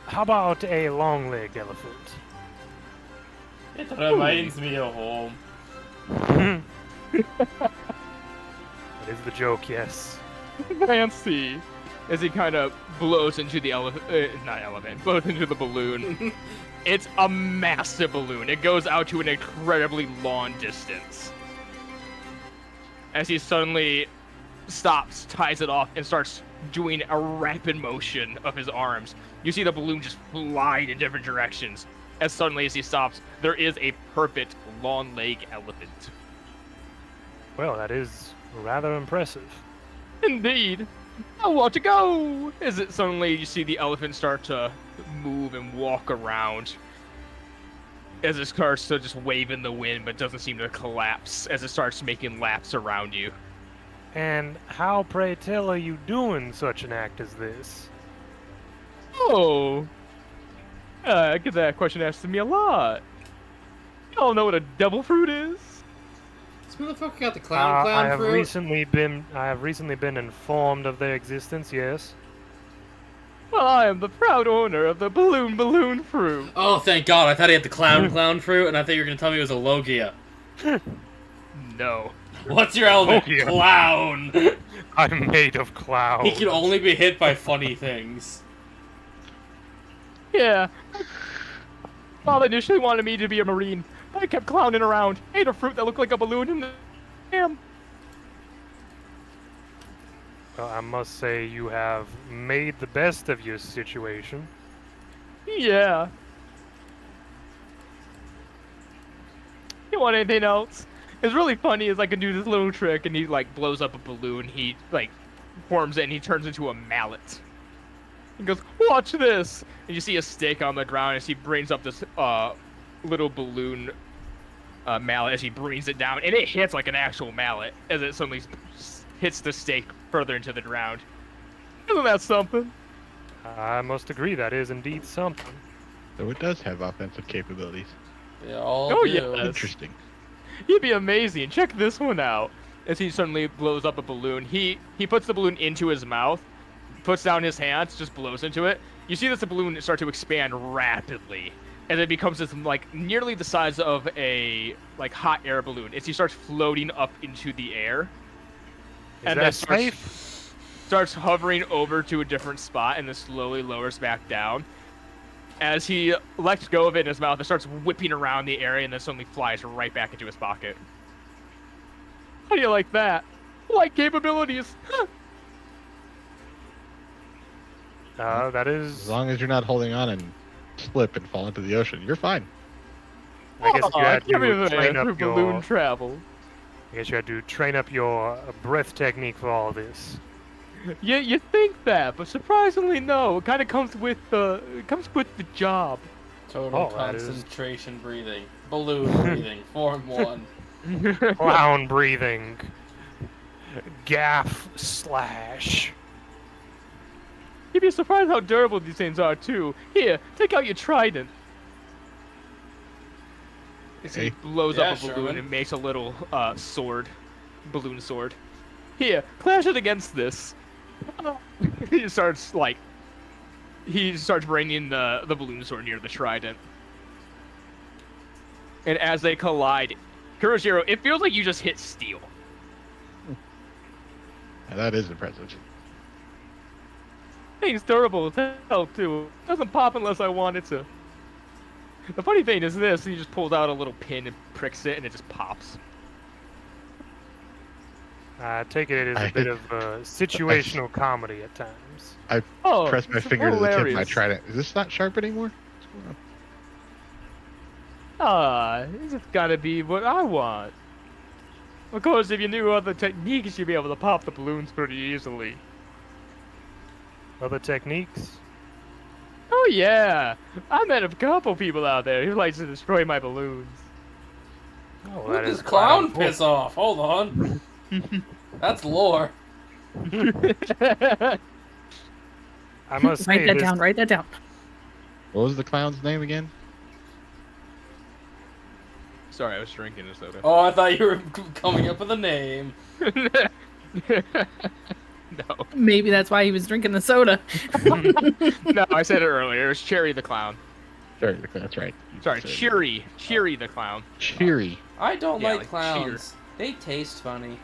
How about a long-legged elephant? It reminds me of home. That is the joke, yes. Fancy. As he kind of blows into the blows into the balloon. It's a massive balloon. It goes out to an incredibly long distance. As he suddenly stops, ties it off, and starts doing a rapid motion of his arms. You see the balloon just fly in different directions. As suddenly as he stops, there is a perfect long leg elephant. Well, that is rather impressive. Indeed. I want to go! As it suddenly you see the elephant start to move and walk around. As it starts to just wave in the wind, but doesn't seem to collapse as it starts making laps around you. And how, pray tell, are you doing such an act as this? Oh! I get that question asked to me a lot. Y'all know what a devil fruit is? This motherfucker got the I clown have fruit. recently been informed of their existence. Yes. Well, I am the proud owner of the balloon fruit. Oh, thank God. I thought he had the clown fruit, and I thought you were going to tell me it was a Logia. No. What's your element? Logia. Clown! I'm made of clouds. He can only be hit by funny things. Yeah. Father initially wanted me to be a marine. I kept clowning around. Ate a fruit that looked like a balloon and damn. Well, I must say you have made the best of your situation. Yeah. You want anything else? It's really funny. Is I can do this little trick, and he like blows up a balloon. He like forms it, and he turns into a mallet. He goes, "Watch this!" And you see a stick on the ground as he brings up this little balloon mallet as he brings it down, and it hits like an actual mallet as it suddenly hits the stake further into the ground. Isn't that something? I must agree, that is indeed something. So it does have offensive capabilities. They all Oh, do. yeah. Interesting. He'd be amazing. Check this one out. As he suddenly blows up a balloon, he puts the balloon into his mouth, puts down his hands, just blows into it. You see this balloon start to expand rapidly, and it becomes this like nearly the size of a like hot air balloon. As he starts floating up into the air, Is then that safe? starts hovering over to a different spot, and then slowly lowers back down. As he lets go of it in his mouth, it starts whipping around the area, and then suddenly flies right back into his pocket. How do you like that? Light capabilities. That As is. long as you're not holding on and slip and fall into the ocean, you're fine. I guess you had give me to train through up balloon your. travel. I guess you had to train up your breath technique for all this. Yeah, you think that, but surprisingly, no. It kind of comes with the job. Total Oh, that is- concentration breathing. Balloon breathing. Form 1. Clown breathing. Gaff slash. You'd be surprised how durable these things are too. Here, take out your trident. As he Hey. blows Yeah, up a balloon Sherman. and makes a little sword, balloon sword. Here, clash it against this. he starts bringing the balloon sword near the trident. And as they collide, Kuroshiro, it feels like you just hit steel. Now, that is impressive. Thing's durable as hell too. Doesn't pop unless I want it to. The funny thing is this: he just pulls out a little pin and pricks it, and it just pops. I take it as a bit of situational comedy at times. I Oh, pressed my it's finger to the tip of my hilarious. trident. Is this not sharp anymore? What's going on? This has gotta be what I want. Of course, if you knew other techniques, you'd be able to pop the balloons pretty easily. Other techniques? Oh yeah, I met a couple people out there who likes to destroy my balloons. Oh, Who that does is clown quite piss off? Hold on. That's lore. I must say Write that this, down. Write that down. What was the clown's name again? Sorry, I was drinking a soda. Oh, I thought you were coming up with a name. No, Maybe that's why he was drinking the soda. no, I said it earlier. It was Cherry the Clown. Sorry, that's right. Sorry, Sorry. Cheery the Clown. Cheery. I don't Yeah, like like clowns. They taste funny.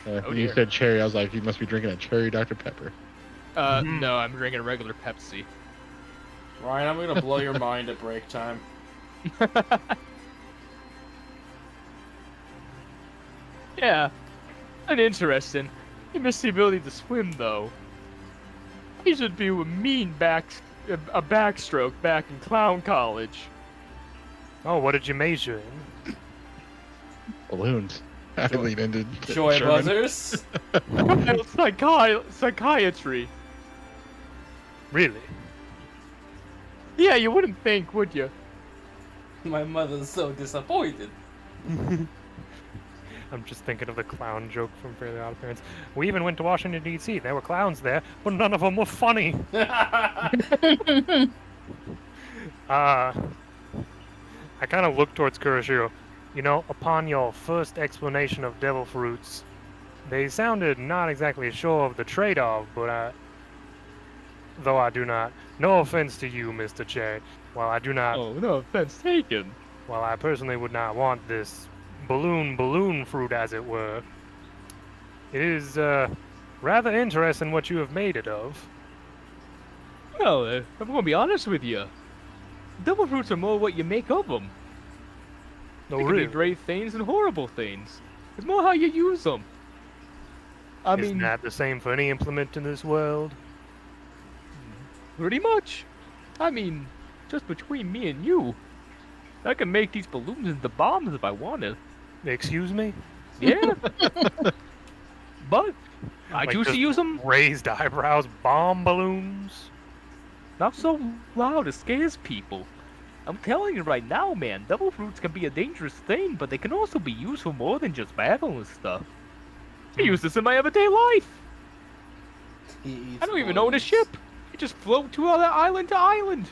Oh, You dear. said cherry. I was like, you must be drinking a cherry Dr. Pepper. No, I'm drinking a regular Pepsi. Ryan, I'm gonna blow your mind at break time. Yeah, uninteresting. He missed the ability to swim, though. He should be a backstroke back in clown college. oh, what did you major in? Balloons. I lean into Joy Sherman. buzzers. Psychiatry. Really? Yeah, you wouldn't think, would you? My mother's so disappointed. I'm just thinking of the clown joke from Fairly Odd Parents. We even went to Washington, D.C. There were clowns there, but none of them were funny. I kind of looked towards Kuroshiro. You know, upon your first explanation of devil fruits, they sounded not exactly sure of the trade-off, but though I do not, no offense to you, Mr. Cherry, while I do not, Oh, no offense taken. while I personally would not want this balloon fruit, as it were, it is rather interesting what you have made it of. Well, I'm gonna be honest with you. Devil fruits are more what you make of them. No, They can really. be great things and horrible things. It's more how you use them. I Isn't mean, that the same for any implement in this world? pretty much. I mean, just between me and you, I can make these balloons into bombs if I wanted. Excuse me? Yeah. But I Like choose to just use them. Raised eyebrows, bomb balloons. Not so loud, it scares people. I'm telling you right now, man, devil fruits can be a dangerous thing, but they can also be used for more than just battle and stuff. I use this in my everyday life. I don't even own a ship. I just float to other island to island.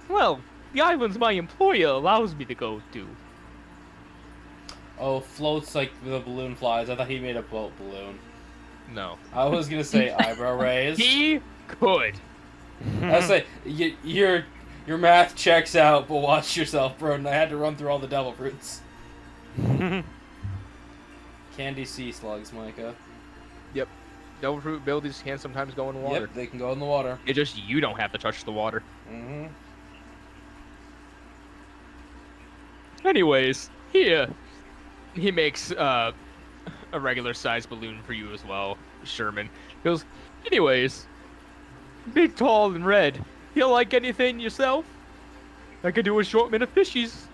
Well, the islands my employer allows me to go to. Oh, floats like the balloon flies. I thought he made a boat balloon. No. I was gonna say eyebrow raised. He could. I was say your math checks out, but watch yourself, bro. And I had to run through all the devil fruits. Candy sea slugs, Micah. Yep. Devil fruit abilities can sometimes go in the water. Yep, they can go in the water. It's just you don't have to touch the water. Mm-hmm. Anyways, here. He makes a regular sized balloon for you as well, Sherman. He goes, anyways, big, tall, and red. You like anything yourself? I could do a assortment of fishies.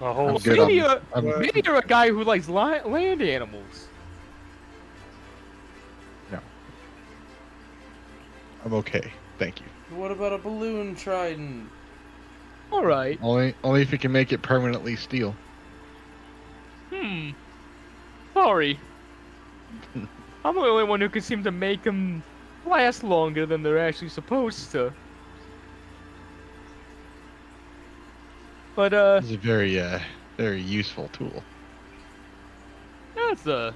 A whole I'm good Maybe, on- maybe you're a guy who likes land animals. No. I'm okay. Thank you. What about a balloon trident? All right. Only if you can make it permanently steel. Sorry. I'm the only one who can seem to make them last longer than they're actually supposed to. But, It's a very useful tool. that's a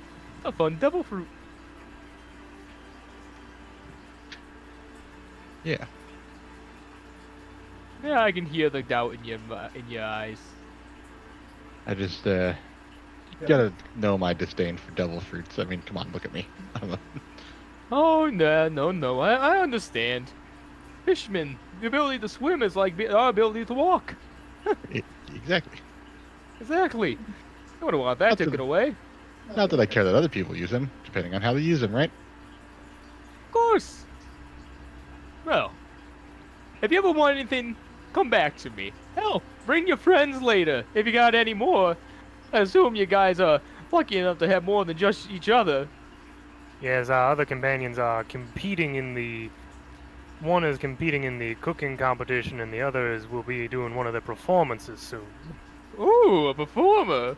fun devil fruit. Yeah. Yeah, I can hear the doubt in your eyes. I just gotta know my disdain for devil fruits. I mean, come on, look at me. Oh, no. I understand. Fishermen, the ability to swim is like our ability to walk. Exactly. Exactly. You wouldn't want that That's taken away. Not that I care that other people use them, depending on how they use them, right? Of course. Well, if you ever want anything, come back to me. Hell, bring your friends later, if you got any more. I assume you guys are lucky enough to have more than just each other. Yes, our other companions are competing in the... One is competing in the cooking competition, and the other will be doing one of the performances soon. Ooh, a performer.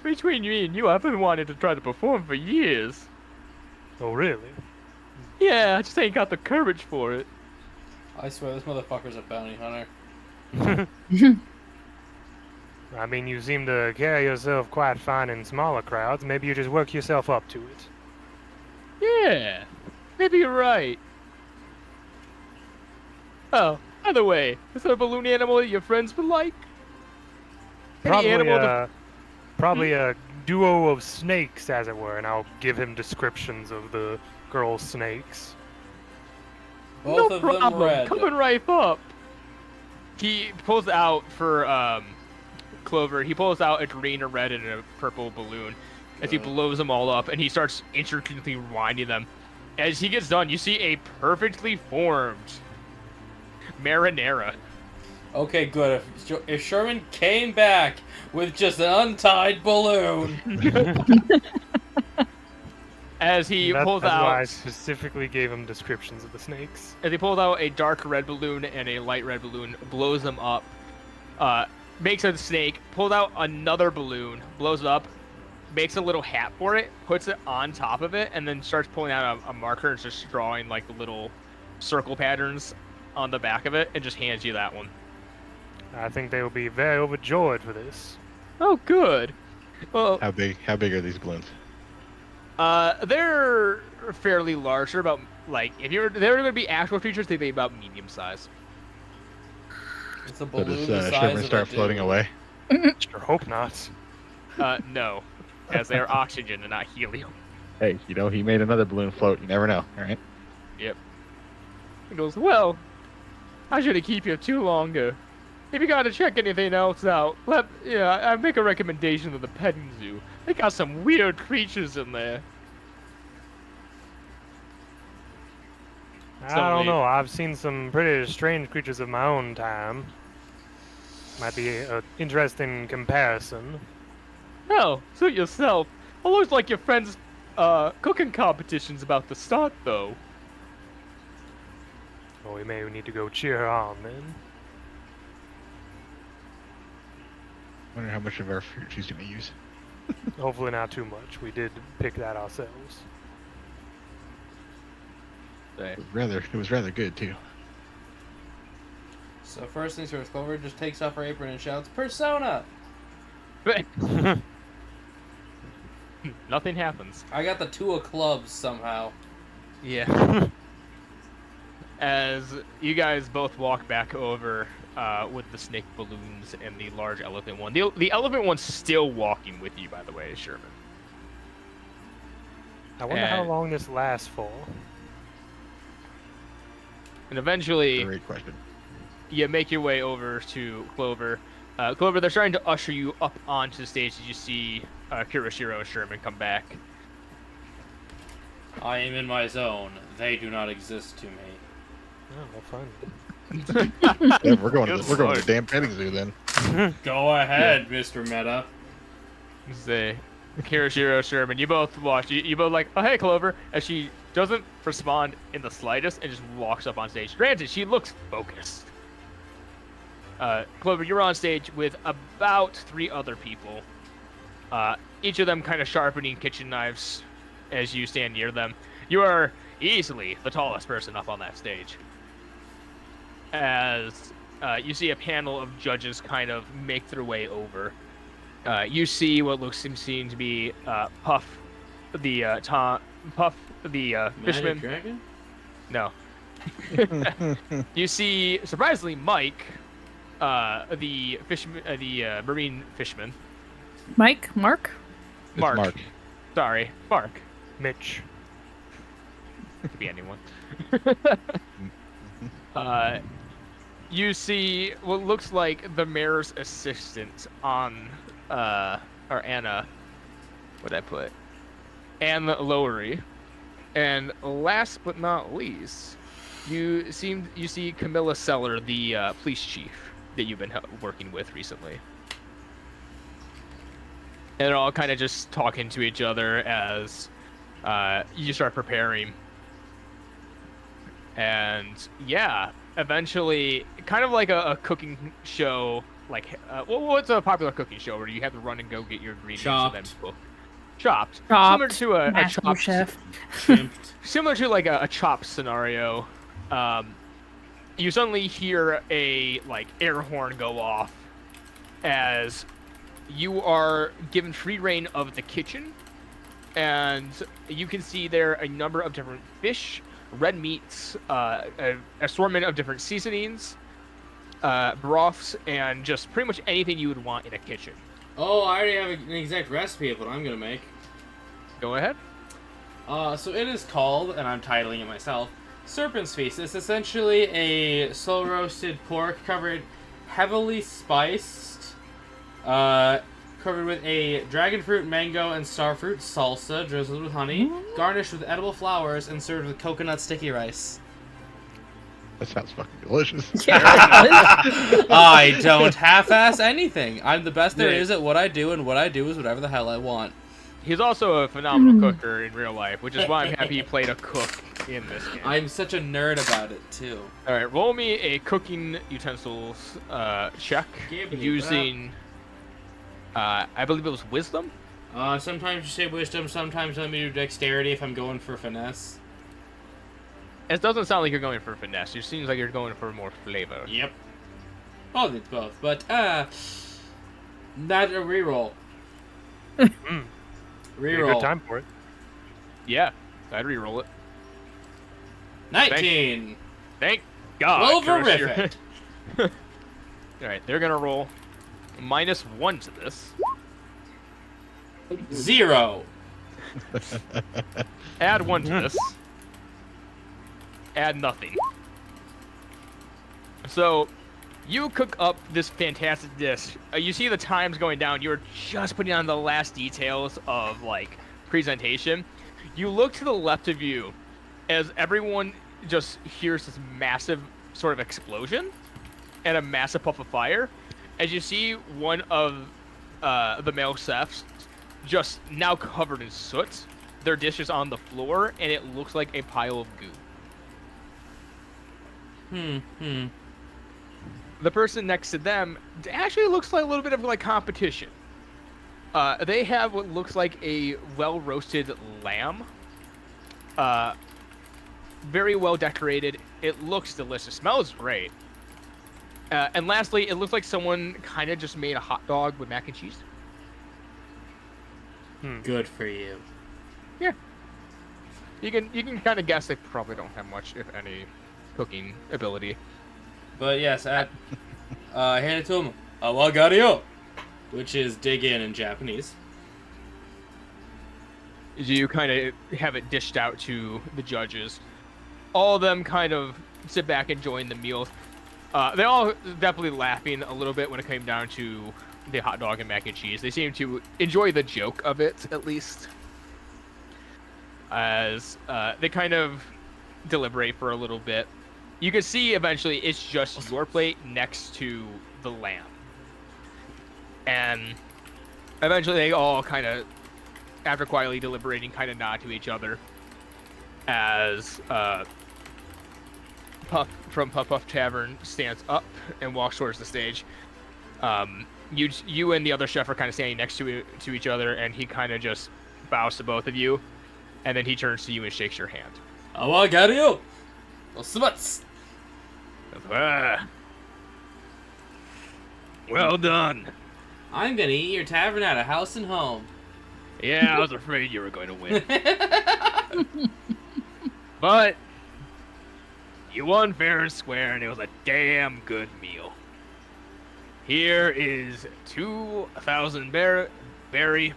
Between me and you, I've been wanting to try to perform for years. Oh, really? Yeah, I just ain't got the courage for it. I swear this motherfucker's a bounty hunter. I mean, you seem to carry yourself quite fine in smaller crowds. Maybe you just work yourself up to it. Yeah, maybe you're right. Oh, by the way, is there a balloon animal that your friends would like? Any Probably, animal to- probably a duo of snakes, as it were, and I'll give him descriptions of the girl snakes. Both no of them problem. red. Coming right up. He pulls out for Clover. He pulls out a green, a red, and a purple balloon as he blows them all up, and he starts intricately winding them. As he gets done, you see a perfectly formed marinara. Okay, good. If Sherman came back with just an untied balloon. As he pulls That's why I out, specifically gave him descriptions of the snakes. as he pulls out a dark red balloon and a light red balloon, blows them up, makes a snake, pulls out another balloon, blows it up, makes a little hat for it, puts it on top of it, and then starts pulling out a marker and just drawing like the little circle patterns on the back of it, and just hands you that one. I think they will be very overjoyed for this. Oh, good. Well, How big are these balloons? they're fairly large. They're about like they're going to be actual creatures, they'd be about medium size. It's a So balloon does the size Sherman of start a floating dude. away? Sure hope not. No, as they're oxygen and not helium. Hey, he made another balloon float. You never know, all right? Yep. He goes, well, I shouldn't keep you too longer. If you gotta check anything else out, I make a recommendation to the petting zoo. They got some weird creatures in there. I don't know. I've seen some pretty strange creatures of my own time. Might be an interesting comparison. Oh, suit yourself. I always like your friends' cooking competitions about to start, though. Well, we may need to go cheer her on then. Wonder how much of our fruit she's gonna use. Hopefully not too much. We did pick that ourselves. It was rather good too. So first things first, Clover just takes off her apron and shouts, "Persona!" Nothing happens. I got the 2 of clubs somehow. Yeah. As you guys both walk back over with the snake balloons and the large elephant one. The elephant one's still walking with you, by the way, Sherman. I wonder how long this lasts for. And eventually, Great question. you make your way over to Clover. Clover, they're starting to usher you up onto the stage as you see Kuroshiro and Sherman come back. I am in my zone. They do not exist to me. Oh, well, fun. Yeah, we're going to the damn petting zoo then. Go ahead, Mr. Meta. Say, Kuroshiro, Sherman, you both watch. You both like, oh hey, Clover, as she doesn't respond in the slightest and just walks up on stage. Granted, she looks focused. Clover, you're on stage with about 3 other people. Each of them kind of sharpening kitchen knives as you stand near them. You are easily the tallest person up on that stage. As you see a panel of judges kind of make their way over. You see what looks to be Puff, the fishman. Dragon? No. You see, surprisingly, Mike, the fishman, the marine fishman. Mike? Mark? It's Mark. Mark. Sorry, Mark. Mitch. Could be anyone. You see what looks like the mayor's assistant on, or Anna. What'd I put? Anna Lowery. And last but not least, you see Camilla Seller, the police chief that you've been working with recently. And they're all kind of just talking to each other as you start preparing. And yeah, eventually, kind of like a cooking show, like what's a popular cooking show where you have to run and go get your ingredients and then cook? Chopped. Similar to a chopped chef. Similar to like a chopped scenario. You suddenly hear a like air horn go off as you are given free reign of the kitchen, and you can see there a number of different fish, red meats, an assortment of different seasonings, broths, and just pretty much anything you would want in a kitchen. Oh, I already have an exact recipe of what I'm gonna make. Go ahead. So it is called, and I'm titling it myself, Serpent's Feast. It's essentially a slow roasted pork covered, heavily spiced, covered with a dragon fruit, mango, and starfruit salsa drizzled with honey, garnished with edible flowers, and served with coconut sticky rice. That sounds fucking delicious. I don't half-ass anything. I'm the best there Yeah. is at what I do, and what I do is whatever the hell I want. He's also a phenomenal cooker in real life, which is why I'm happy he played a cook in this game. I'm such a nerd about it, too. All right, roll me a cooking utensils check Give me using, I believe it was wisdom. Sometimes you say wisdom, sometimes let me do dexterity if I'm going for finesse. It doesn't sound like you're going for finesse. It seems like you're going for more flavor. Yep. Well, it's both, but, not a reroll. Be a Reroll. good time for it. Yeah, I'd re-roll it. 19! Thank God. Cloverific! All right, they're gonna roll -1 to this. 0! Add 1 to this. Add nothing. So, you cook up this fantastic dish. You see the times going down. You're just putting on the last details of like presentation. You look to the left of you as everyone just hears this massive sort of explosion and a massive puff of fire as you see one of the male chefs just now covered in soot. Their dish is on the floor, and it looks like a pile of goo. The person next to them actually looks like a little bit of like competition. They have what looks like a well-roasted lamb. Very well decorated. It looks delicious. Smells great. And lastly, it looks like someone kind of just made a hot dog with mac and cheese. Good for you. Yeah. You can kind of guess they probably don't have much, if any, cooking ability. But yes, I hand it to him. Awagario, which is dig in Japanese. You kind of have it dished out to the judges. All of them kind of sit back enjoying the meal. They're all definitely laughing a little bit when it came down to the hot dog and mac and cheese. They seem to enjoy the joke of it, at least. As they kind of deliberate for a little bit. You can see eventually it's just your plate next to the lamb. And eventually they all kind of, after quietly deliberating, kind of nod to each other as Puff from Puff Puff Tavern stands up and walks towards the stage. You and the other chef are kind of standing next to each other, and he kind of just bows to both of you, and then he turns to you and shakes your hand. Awagario! Osumatsu! Well done. I'm gonna eat your tavern out of house and home. Yeah, I was afraid you were going to win. But you won fair and square, and it was a damn good meal. Here is 2,000 berry.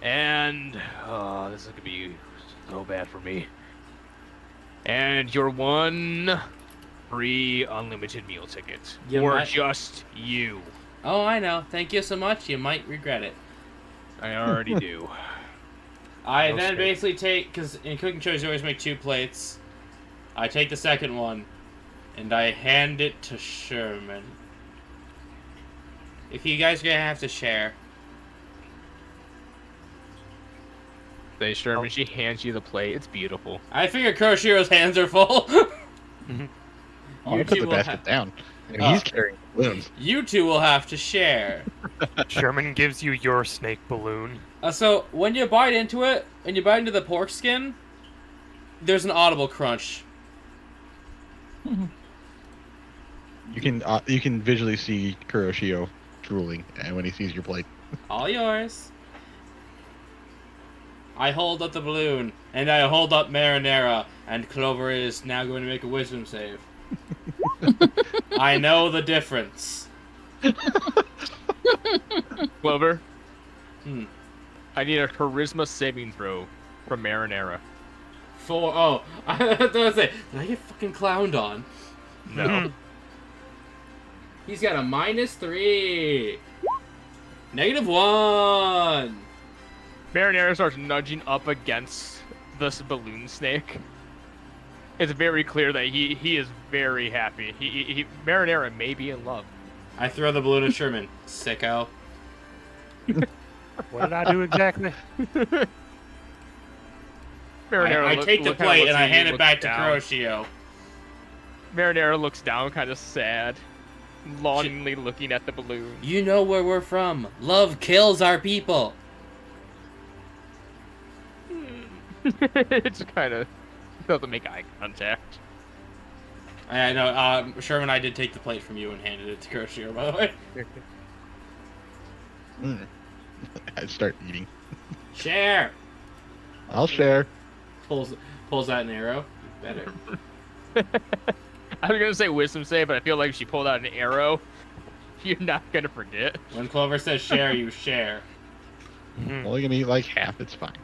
And this is gonna be so bad for me. And your one free unlimited meal ticket for just you. Oh, I know. Thank you so much. You might regret it. I already do. I then basically take, because in cooking shows you always make 2 plates. I take the second one, and I hand it to Sherman. If you guys are gonna have to share. Say, Sherman, she hands you the plate. It's beautiful. I figure Kuroshiro's hands are full. Oh, I put the basket down. And he's carrying balloons. You two will have to share. Sherman gives you your snake balloon. So, when you bite into it, and you bite into the pork skin, there's an audible crunch. You can visually see Kuroshio drooling when he sees your plate. All yours. I hold up the balloon, and I hold up Marinara, and Clover is now going to make a wisdom save. I know the difference. Clover? I need a charisma saving throw from Marinara. Oh, I was gonna say, did I get fucking clowned on? No. He's got a -3. -1. Marinara starts nudging up against this balloon snake. It's very clear that he is very happy. Marinara may be in love. I throw the balloon at Sherman. Sicko. What did I do exactly? Marinara I take the plate and I hand it back to Kuroshio. Marinara looks down, kind of sad, longingly looking at the balloon. You know where we're from. Love kills our people. It just kind of doesn't make eye contact. I know. Sherman, I did take the plate from you and handed it to Kuroshio, by the way. I start eating. Share. I'll share. Pulls out an arrow. You better. I was gonna say wisdom save, but I feel like if she pulled out an arrow, you're not gonna forget. When Clover says share, you share. I'm only gonna eat like half. It's fine.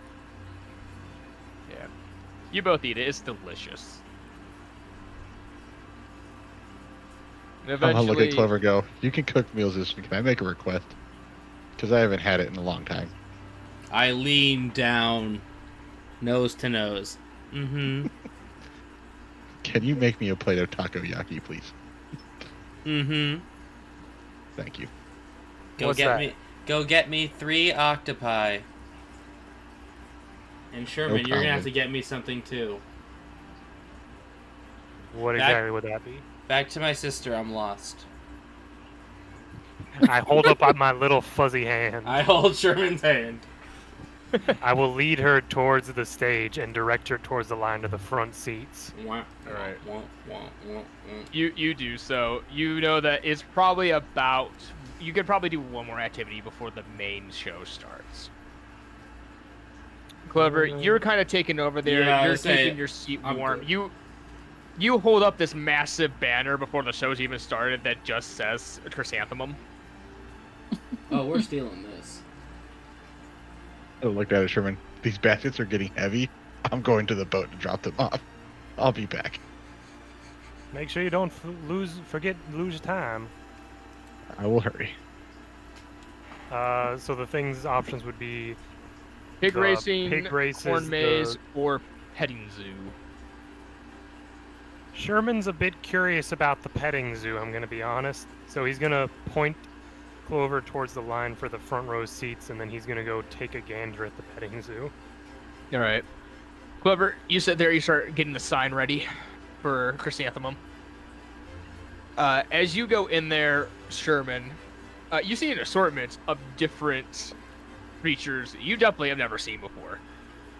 Yeah, you both eat it. It's delicious. And I'll look at Clover go. You can cook meals this week. Can I make a request? Because I haven't had it in a long time. I lean down, nose to nose. Mm-hmm. Can you make me a plate of takoyaki, please? Mm-hmm. Thank you. What's that? Go get me 3 octopi. And Sherman, No you're gonna have to problem. get me something too. What Back- exactly would that be? Back to my sister, I'm lost. I hold up my little fuzzy hand. I hold Sherman's hand. I will lead her towards the stage and direct her towards the line of the front seats. Alright. You do so. You know that it's probably about. You could probably do one more activity before the main show starts. Clover, you're kind of taking over there. Yeah, I you're was saying, keeping your seat I'm warm. good. You hold up this massive banner before the show's even started that just says Chrysanthemum. Oh, we're stealing this. I looked at it, Sherman. These baskets are getting heavy. I'm going to the boat to drop them off. I'll be back. Make sure you don't lose time. I will hurry. So the things options would be Pig the racing, pig races, corn maze, the- or petting zoo. Sherman's a bit curious about the petting zoo, I'm gonna be honest. So he's gonna point Clover towards the line for the front row seats, and then he's gonna go take a gander at the petting zoo. All right. Clover, you sit there. You start getting the sign ready for Chrysanthemum. As you go in there, Sherman, you see an assortment of different creatures you definitely have never seen before.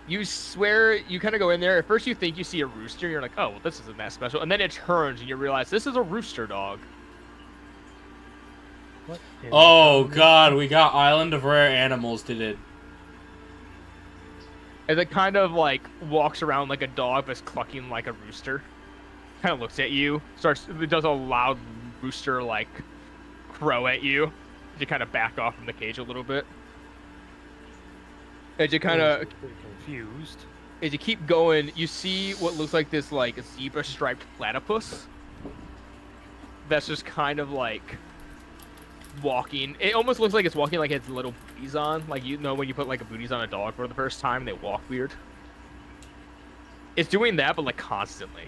You swear, you kind of go in there. At first, you think you see a rooster. You're like, oh, well, this isn't that special. And then it turns, and you realize this is a rooster dog. What? Oh god, we got Island of Rare Animals did. And it kind of like walks around like a dog, that's clucking like a rooster. Kind of looks at you, it does a loud rooster like crow at you. You kind of back off from the cage a little bit. As you kind of, confused. as you keep going, you see what looks like this like zebra striped platypus. That's just kind of like walking. It almost looks like it's walking like it's little booties on. Like, you know when you put like a booties on a dog for the first time, they walk weird. It's doing that, but like constantly.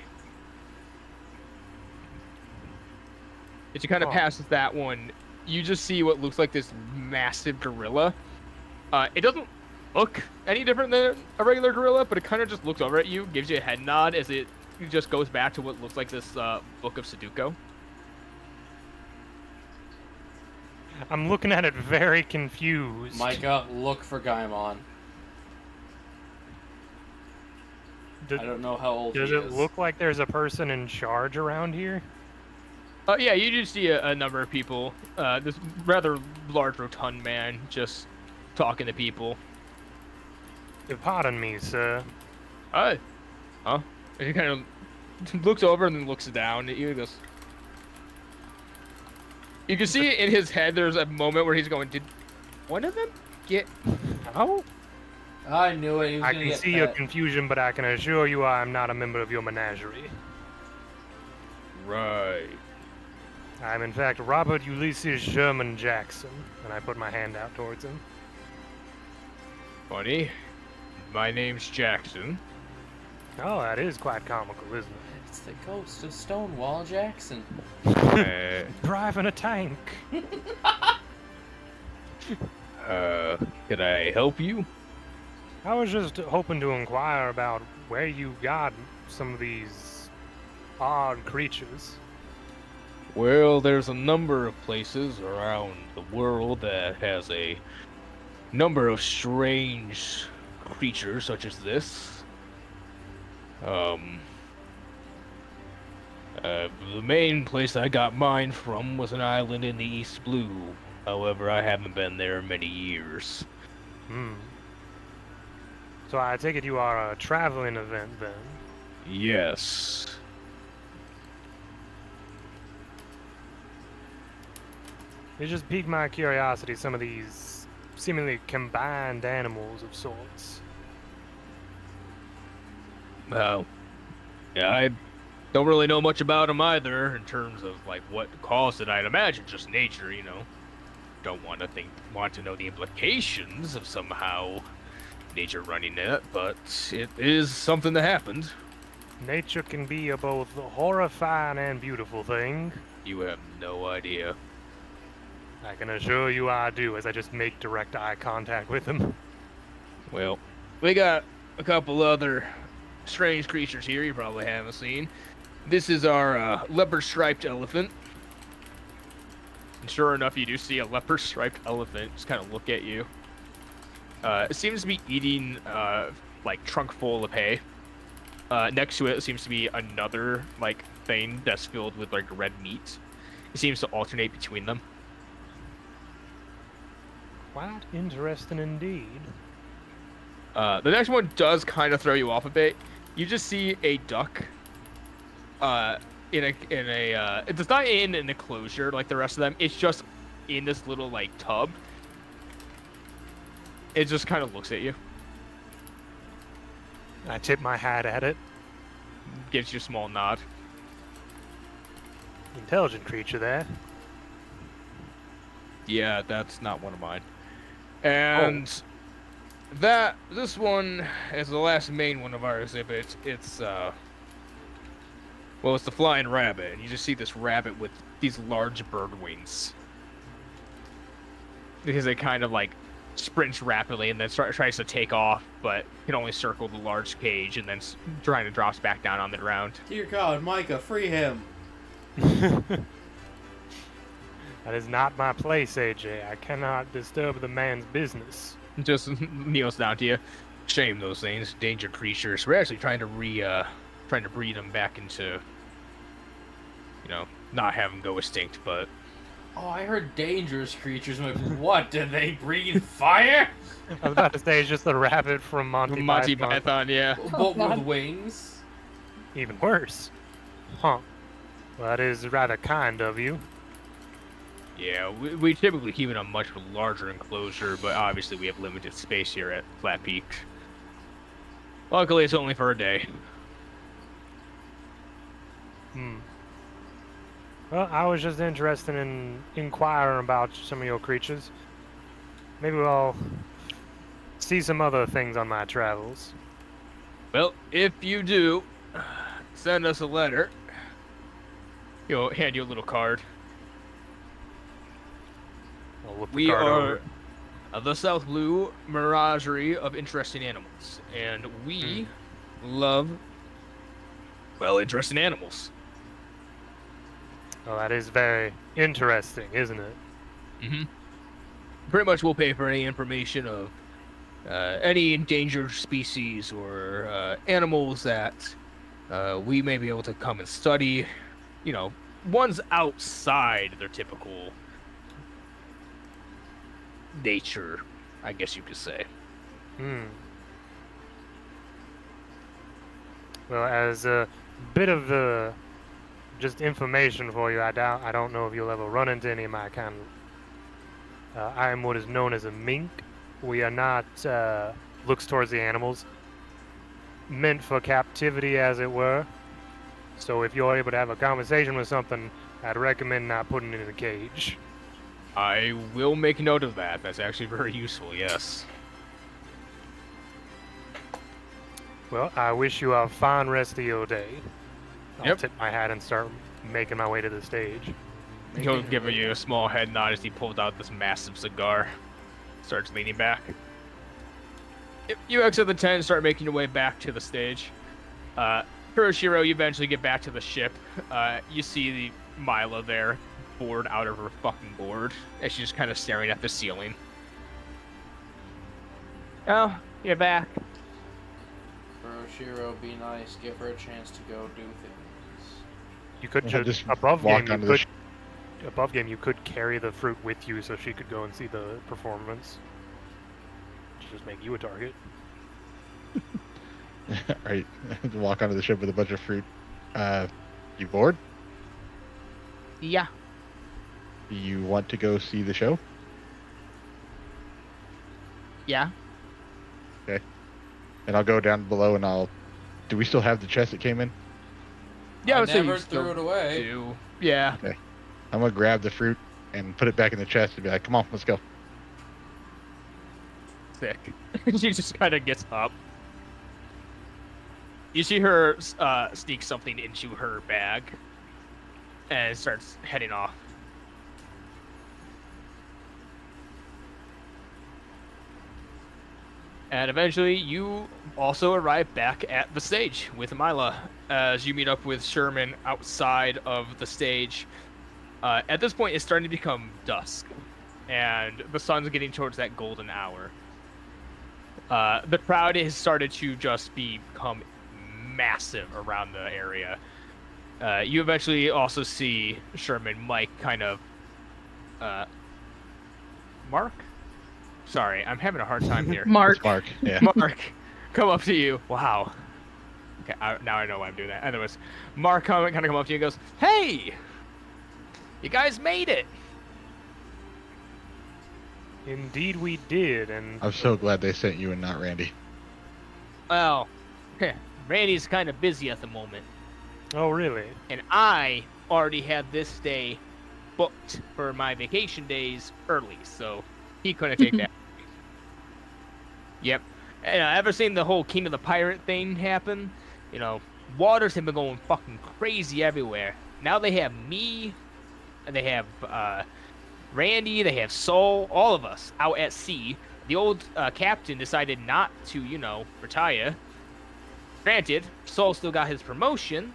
As you kind of Oh. pass that one, you just see what looks like this massive gorilla. It doesn't look any different than a regular gorilla, but it kind of just looks over at you, gives you a head nod as it just goes back to what looks like this book of Sudoku. I'm looking at it very confused. Micah, look for Gaimon. D- I don't know how old Does he it is. look like there's a person in charge around here? Yeah, you do see a number of people. This rather large, rotund man just talking to people. Pardon me, sir. Hi. Huh? And he kind of looks over and then looks down at you and goes... You can see in his head there's a moment where he's going, did one of them get out? I knew it. He was I gonna can get see your pet. confusion, but I can assure you I am not a member of your menagerie. Right. I am in fact Robert Ulysses Sherman Jackson, and I put my hand out towards him. Funny. My name's Jackson. Oh, that is quite comical, isn't it? It's the ghost of Stonewall Jackson. Driving a tank. Could I help you? I was just hoping to inquire about where you got some of these odd creatures. Well, there's a number of places around the world that has a number of strange creatures such as this. The main place I got mine from was an island in the East Blue. However, I haven't been there in many years. So I take it you are a traveling event then? Yes. It just piqued my curiosity, some of these seemingly combined animals of sorts. Well, yeah, I don't really know much about them either in terms of like what caused it. I'd imagine just nature, you know. Don't want to know the implications of somehow nature running it, but it is something that happened. Nature can be a both horrifying and beautiful thing. You have no idea. I can assure you I do, as I just make direct eye contact with him. Well, we got a couple other strange creatures here you probably haven't seen. This is our leopard-striped elephant. And sure enough, you do see a leopard-striped elephant just kind of look at you. It seems to be eating, like, trunk full of hay. Next to it seems to be another, like, thing that's filled with, like, red meat. It seems to alternate between them. Quite interesting indeed. The next one does kind of throw you off a bit. You just see a duck. It's not in an enclosure like the rest of them. It's just in this little like tub. It just kind of looks at you. I tip my hat at it. Gives you a small nod. Intelligent creature there. Yeah, that's not one of mine. And this one is the last main one of our exhibits. It's it's the flying rabbit, and you just see this rabbit with these large bird wings. Because it kind of like sprints rapidly and then tries to take off, but can only circle the large cage and then trying to drops back down on the ground. Dear God, Micah, free him. That is not my place, AJ. I cannot disturb the man's business. Just kneels down to you. Shame those things, danger creatures. We're actually trying to breed them back into, not have them go extinct, but... Oh, I heard dangerous creatures. I'm like, what? Did they breathe fire? I was about to say it's just the rabbit from Monty Python, yeah. But with wings? Even worse. Huh. Well, that is rather kind of you. Yeah, we typically keep it a much larger enclosure, but obviously we have limited space here at Flat Peak. Luckily, it's only for a day. Well, I was just interested in inquiring about some of your creatures. Maybe we'll see some other things on my travels. Well, if you do, send us a letter. He'll hand you a little card. I'll look the We card are over. the South Blue Menagerie of Interesting Animals, and we love, interesting animals. Well, that is very interesting, isn't it? Mm-hmm. Pretty much we'll pay for any information of any endangered species or animals that we may be able to come and study. Ones outside their typical nature, I guess you could say. Well, as a bit of the just information for you, I don't know if you'll ever run into any of my kind. I am what is known as a mink. We are not looks towards the animals, meant for captivity, as it were. So if you're able to have a conversation with something, I'd recommend not putting it in a cage. I will make note of that. That's actually very useful, yes. Well, I wish you a fine rest of your day. I'll Yep. tip my hat and start making my way to the stage. He'll give you a small head nod as he pulls out this massive cigar. Starts leaning back. Yep, you exit the tent and start making your way back to the stage. Kuroshiro, you eventually get back to the ship. You see the Mila there, bored out of her fucking board, and she's just kind of staring at the ceiling. Oh, you're back. Kuroshiro, be nice. Give her a chance to go do things. You could Yeah, just just above walk game. onto You the could above game. You could carry the fruit with you, so she could go and see the performance. Just make you a target. Right. Walk onto the ship with a bunch of fruit. You bored? Yeah. Do you want to go see the show? Yeah. Okay. And I'll go down below and do we still have the chest that came in? Yeah, I I would say never you still threw it away. do. Yeah. I'm gonna grab the fruit and put it back in the chest and be like, come on, let's go. sick. She just kind of gets up. You see her sneak something into her bag and starts heading off. And eventually, you also arrive back at the stage with Mila as you meet up with Sherman outside of the stage. At this point, it's starting to become dusk, and the sun's getting towards that golden hour. The crowd has started to just become massive around the area. You eventually also see Sherman, Mike, kind of... Mark? Sorry, I'm having a hard time here. Mark. It's Mark. Yeah. Mark, come up to you. Wow. Okay, now I know why I'm doing that. Anyways, Mark kind of come up to you and goes, "Hey, you guys made it." Indeed we did, and I'm so glad they sent you and not Randy. Well, Randy's kind of busy at the moment, oh really? and I already had this day booked for my vacation days early, so he couldn't take that. Yep. And ever seen the whole King of the Pirate thing happen? You know, waters have been going fucking crazy everywhere. Now they have me, and they have Randy, they have Soul, all of us out at sea. The old captain decided not to, retire. Granted, Soul still got his promotion,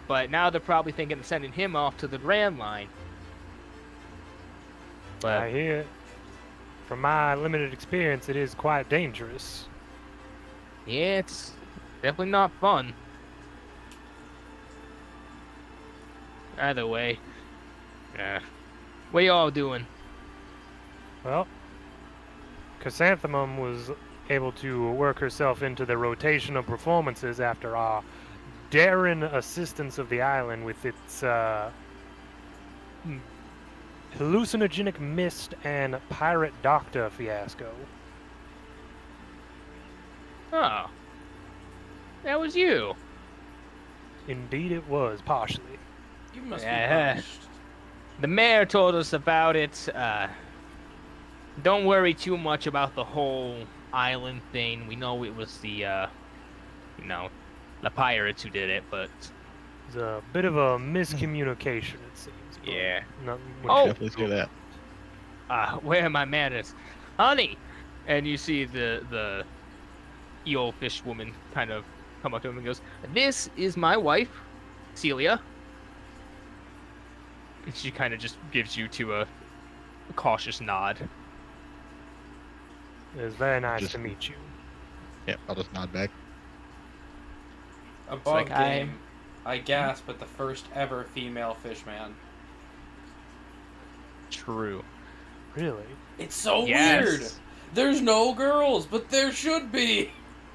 but now they're probably thinking of sending him off to the Grand Line. But I hear, from my limited experience, it is quite dangerous. yeah, it's definitely not fun. Either way, what y'all doing? Well, Chrysanthemum was able to work herself into the rotation of performances after our daring assistance of the island with its hallucinogenic mist and pirate doctor fiasco. Oh, that was you. Indeed it was, partially. You must Yeah. be crushed. The mayor told us about it. Don't worry too much about the whole island thing. We know it was the pirates who did it, but It's a bit of a miscommunication, it seems. but yeah. nothing Oh! Definitely say that. Where are my manners? Honey! And you see the eel fish woman kind of come up to him and goes, "This is my wife, Celia." And she kind of just gives you a cautious nod. It was very nice Just- to meet you. Yeah, I'll just nod back. A bug like game. I gasp at the first ever female fishman. True. Really? It's so Yes. weird. There's no girls, but there should be.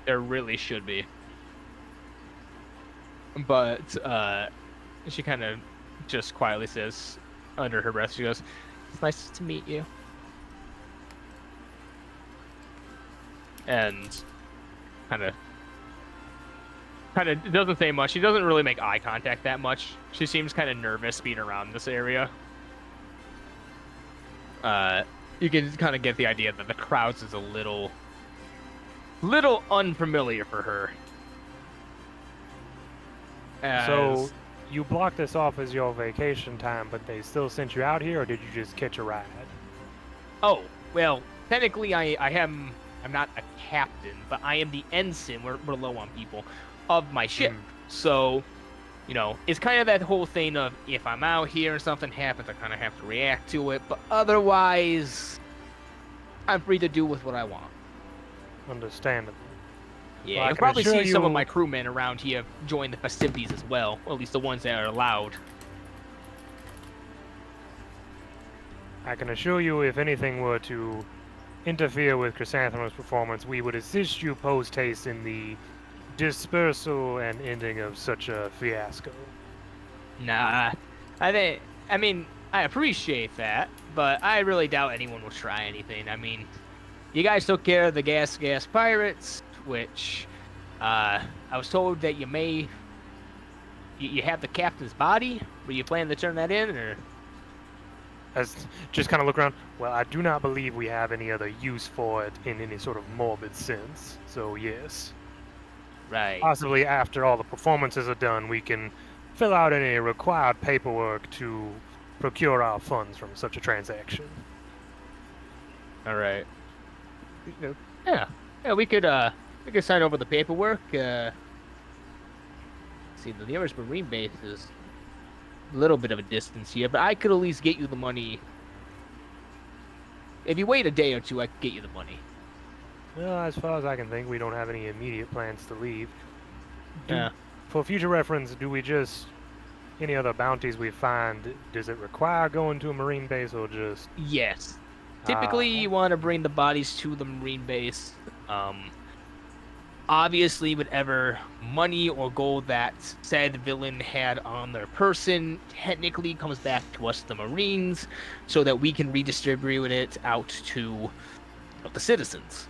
There really should be. But she kind of just quietly says, under her breath, she goes, "It's nice to meet you." And kind of doesn't say much. She doesn't really make eye contact that much. She seems kind of nervous being around this area. You can kind of get the idea that the crowds is a little unfamiliar for her. So, you blocked this off as your vacation time, but they still sent you out here, or did you just catch a ride? Oh, well, technically I'm not a captain, but I am the ensign, we're low on people, of my ship. So, it's kind of that whole thing of if I'm out here and something happens, I kind of have to react to it, but otherwise, I'm free to do with what I want. Understandable. Yeah, Well, I you'll can probably assure see some of you- my crewmen around here join the festivities as well, or at least the ones that are allowed. I can assure you, if anything were to interfere with Chrysanthemum's performance, we would assist you post-haste in the dispersal and ending of such a fiasco. Nah, I appreciate that, but I really doubt anyone will try anything. I mean, you guys took care of the gas pirates, which I was told that you have the captain's body. Were you planning to turn that in, or? as just kind of look around. Well, I do not believe we have any other use for it in any sort of morbid sense. So yes, Right. possibly after all the performances are done, we can fill out any required paperwork to procure our funds from such a transaction. All right. Yeah. Yeah, we could sign over the paperwork. See, the nearest Marine base is a little bit of a distance here, but I could at least get you the money. If you wait a day or two, I could get you the money. Well, as far as I can think, we don't have any immediate plans to leave. Yeah. For future reference, do we just any other bounties we find? Does it require going to a marine base or just? Yes. Typically, you want to bring the bodies to the Marine base. Obviously, whatever money or gold that said villain had on their person technically comes back to us, the Marines, so that we can redistribute it out to the citizens.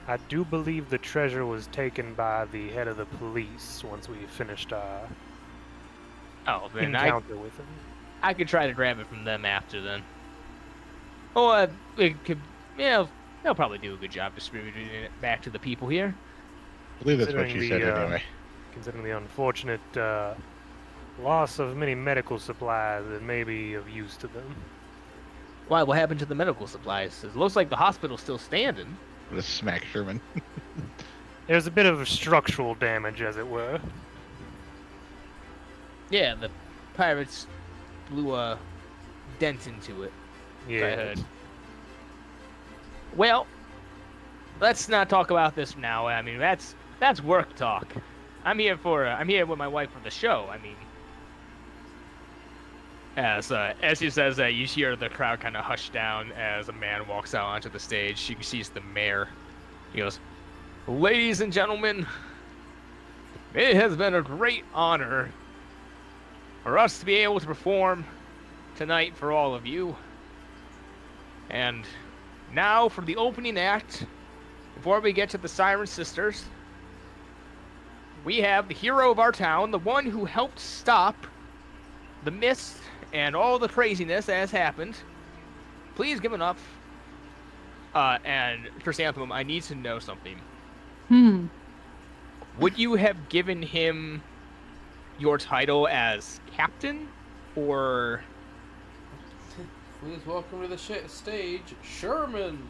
I do believe the treasure was taken by the head of the police once we finished our Oh, then encounter with him. I could try to grab it from them after then. Or it could, yeah, they'll probably do a good job distributing it back to the people here. I believe that's what Considering she said the, anyway. Considering the unfortunate loss of many medical supplies, it may be of use to them. Why? What happened to the medical supplies? It looks like the hospital's still standing. Let's smack Sherman. There's a bit of structural damage, as it were. Yeah, the pirates blew a dent into it. I heard. Well, let's not talk about this now. I mean, that's work talk. I'm here with my wife for the show. I mean, as he says that, you hear the crowd kind of hush down as a man walks out onto the stage. She sees the mayor. He goes, "Ladies and gentlemen, it has been a great honor for us to be able to perform tonight for all of you. And now for the opening act, before we get to the Siren Sisters, we have the hero of our town, the one who helped stop the mist and all the craziness that has happened. Please give it up." And Chrysanthemum, I need to know something. Would you have given him your title as captain, or? Please welcome to the stage, Sherman.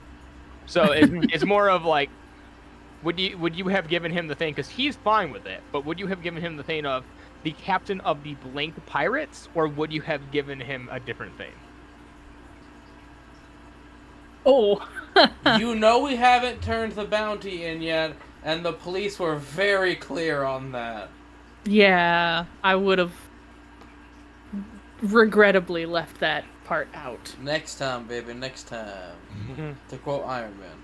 So it's more of like, would you have given him the thing, because he's fine with it, but would you have given him the thing of the captain of the blank pirates, or would you have given him a different thing? Oh. You know we haven't turned the bounty in yet, and the police were very clear on that. Yeah, I would have regrettably left that part out. Next time, baby, next time. To quote Iron Man.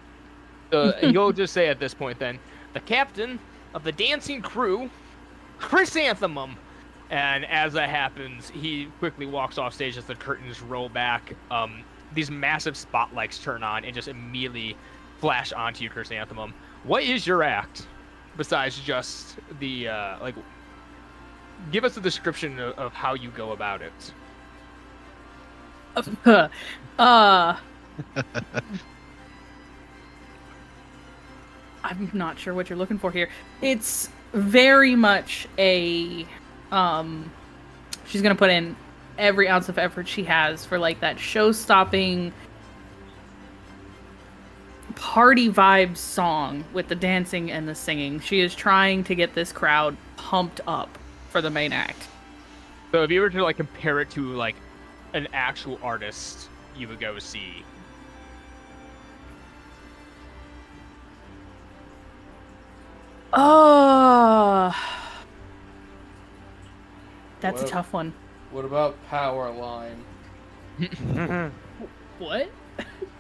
You'll just say at this point then, the captain of the dancing crew, Chrysanthemum. And as that happens, he quickly walks off stage as the curtains roll back. These massive spotlights turn on and just immediately flash onto you, Chrysanthemum. What is your act besides just the give us a description of how you go about it. I'm not sure what you're looking for here. It's very much a she's gonna put in every ounce of effort she has for like that show-stopping party vibe song with the dancing and the singing. She is trying to get this crowd pumped up for the main act. So if you were to like compare it to like an actual artist you would go see, oh, that's a tough one. What about Powerline? What?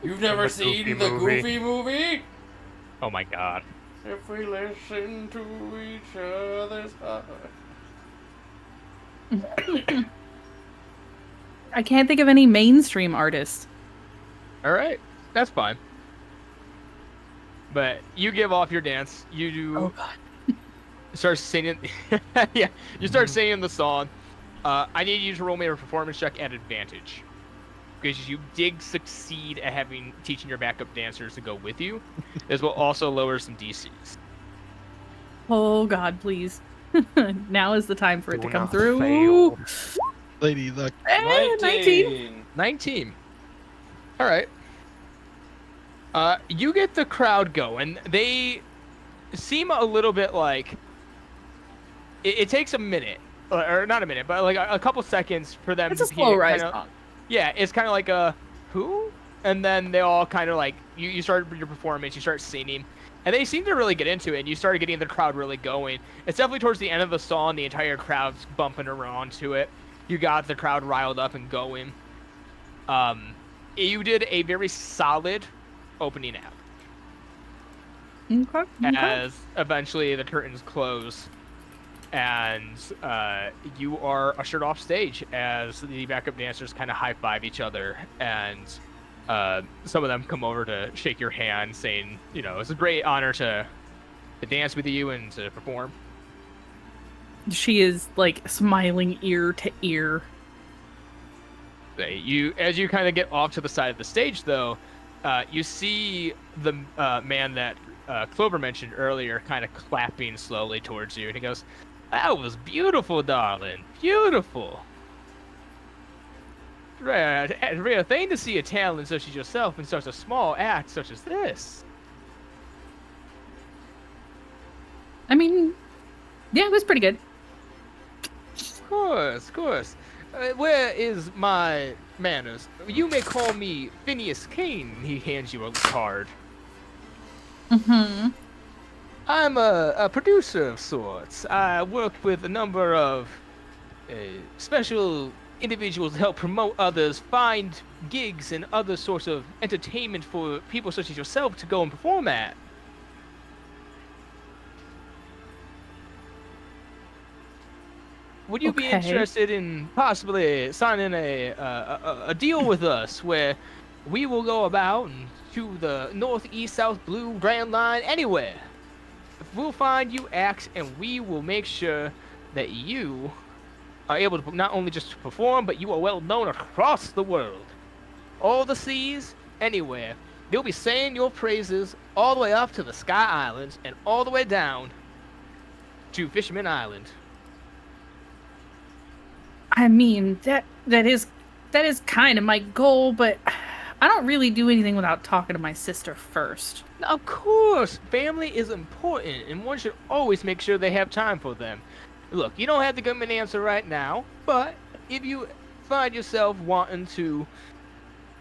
You've never seen the Goofy movie? oh my god. If we listen to each other's heart. I can't think of any mainstream artists. All right, that's fine. But you give off your dance. You do. Oh god. Start singing. Yeah, you start singing the song. I need you to roll me a performance check at advantage. because you did succeed at teaching your backup dancers to go with you. This will also lower some DCs. Oh God, please. Now is the time for it to Do come not through. fail. Lady Luck. 19. 19. All right. You get the crowd going. They seem a little bit like it takes a minute, or not a minute, but like a couple seconds for them It's to a slow rise kinda, song. yeah, it's kind of like a who, and then they all kind of like you start your performance, you start singing, and they seem to really get into it. And you started getting the crowd really going. It's definitely towards the end of the song, the entire crowd's bumping around to it. You got the crowd riled up and going. You did a very solid opening act. Okay. As eventually the curtains close, and you are ushered off stage as the backup dancers kind of high-five each other, and some of them come over to shake your hand, saying, you know, it's a great honor to dance with you and to perform. She is like smiling ear to ear. As you kind of get off to the side of the stage, though, you see the man that Clover mentioned earlier kind of clapping slowly towards you, and he goes, "That was beautiful, darling. Beautiful. Real thing to see a talent such as yourself in such a small act such as this." I mean, yeah, it was pretty good. Of course. Where is my manners? You may call me Phineas Kane. He hands you a card. Mm-hmm. I'm a producer of sorts. I work with a number of special individuals to help promote others, find gigs and other sorts of entertainment for people such as yourself to go and perform at. Would you be Okay. interested in possibly signing a deal with us where we will go about and to the north, east, south, blue, Grand Line, anywhere? We'll find you acts, and we will make sure that you are able to not only just perform, but you are well known across the world. All the seas, anywhere. They'll be saying your praises all the way up to the Sky Islands and all the way down to Fisherman Island. I mean, that is kind of my goal, but I don't really do anything without talking to my sister first. Of course, family is important, and one should always make sure they have time for them. Look, you don't have to give me an answer right now, but if you find yourself wanting to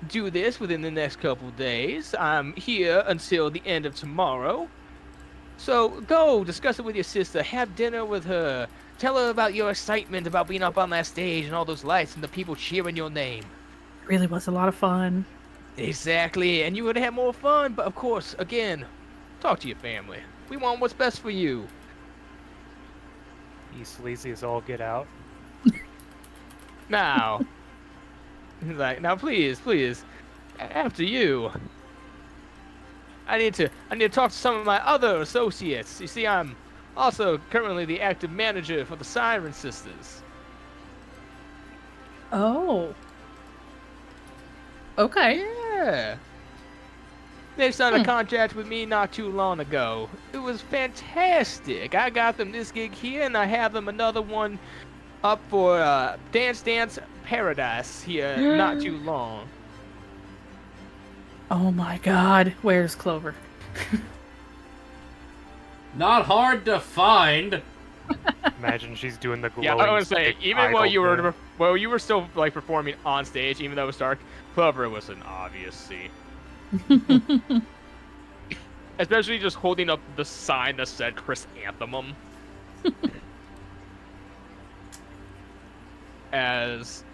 do this within the next couple days, I'm here until the end of tomorrow. So go discuss it with your sister, have dinner with her, tell her about your excitement about being up on that stage and all those lights and the people cheering your name. It really was a lot of fun. Exactly, and you would have more fun, but of course, again, talk to your family. We want what's best for you. You sleazy as all get out. Now, he's like, now please, after you. I need to talk to some of my other associates. You see, I'm also currently the active manager for the Siren Sisters. Oh. Okay. Yeah. They signed a contract with me not too long ago. It was fantastic. I got them this gig here, and I have them another one up for Dance Dance Paradise here not too long. Oh my God. Where's Clover? Not hard to find. Imagine she's doing the glowing Yeah, I was gonna say, stick even while idol you were still like performing on stage, even though it was dark, Clover was an obvious C. Especially just holding up the sign that said Chrysanthemum. as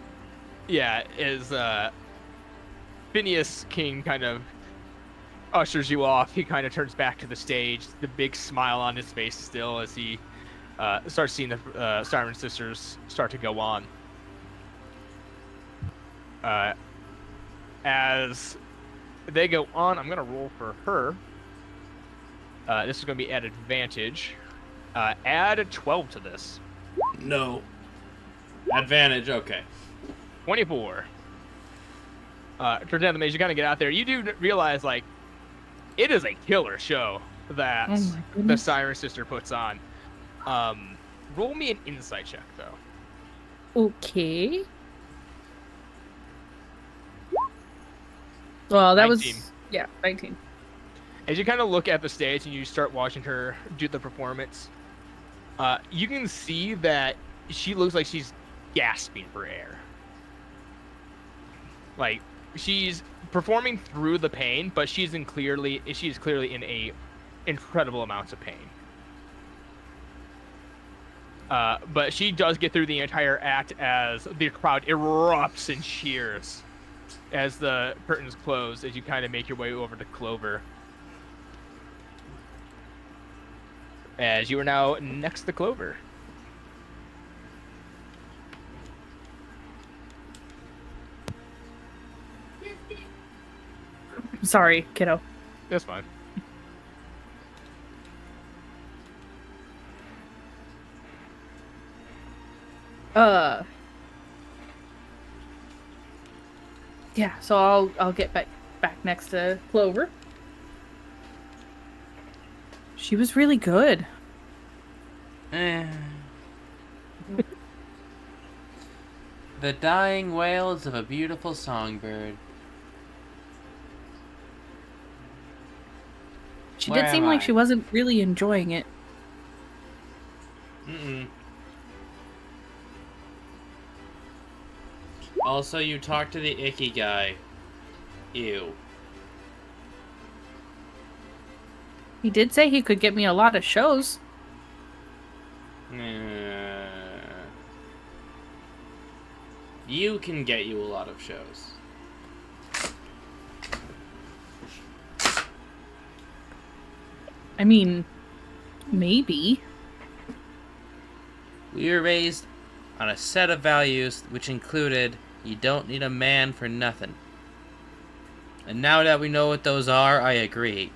Phineas King kind of ushers you off, he kind of turns back to the stage, the big smile on his face still as he starts seeing the Siren Sisters start to go on. As they go on, I'm going to roll for her. This is going to be at advantage. Add 12 to this. No. Advantage, okay. 24. Chrysanthemum, as you kind of get out there, you do realize, like, it is a killer show that Oh my the goodness. Siren Sister puts on. Roll me an insight check, though. Okay. Well, that 19. was 19. As you kind of look at the stage and you start watching her do the performance, you can see that she looks like she's gasping for air. Like, she's performing through the pain, but she's clearly in a incredible amounts of pain. But she does get through the entire act as the crowd erupts in cheers as the curtains close, as you kind of make your way over to Clover. As you are now next to Clover. Sorry, kiddo. That's fine. Yeah, so I'll get back next to Clover. She was really good. The dying wails of a beautiful songbird. She Where did seem am like I? she wasn't really enjoying it. Mm-mm. Also, you talked to the icky guy. Ew. He did say he could get me a lot of shows. You can get you a lot of shows. I mean, maybe. We were raised on a set of values which included you don't need a man for nothing. And now that we know what those are, I agree.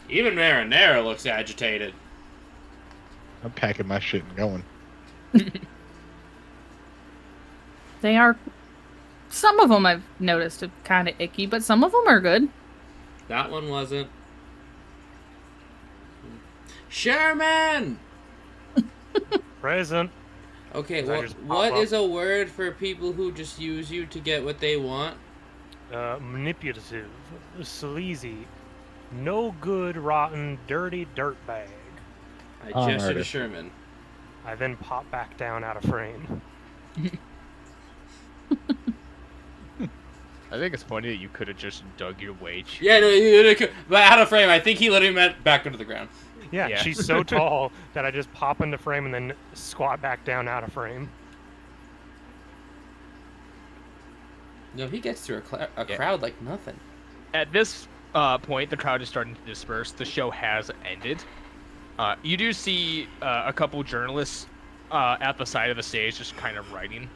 Even Marinara looks agitated. I'm packing my shit and going. They are. Some of them I've noticed are kind of icky, but some of them are good. That one wasn't. Sherman! Present. Okay, Does that just pop what up? is a word for people who just use you to get what they want? Manipulative, sleazy, no good, rotten, dirty dirtbag. I Oh, gestured to Meredith. Sherman. I then pop back down out of frame. I think it's funny that you could have just dug your wage. Yeah, no, but out of frame. I think he literally meant back into the ground. Yeah, Yeah. she's so tall that I just pop into frame and then squat back down out of frame. No, he gets through a Yeah. crowd like nothing. At this point, the crowd is starting to disperse. The show has ended. You do see a couple journalists at the side of the stage just kind of writing.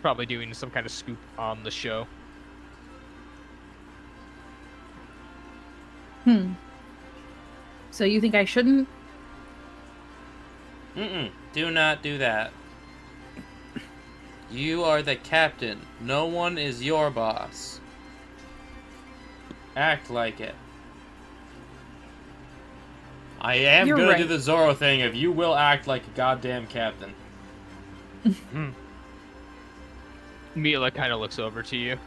Probably doing some kind of scoop on the show. So you think I shouldn't? Mm-mm. Do not do that. You are the captain. No one is your boss. Act like it. I am You're gonna right. do the Zorro thing if you will act like a goddamn captain. Mila kind of looks over to you.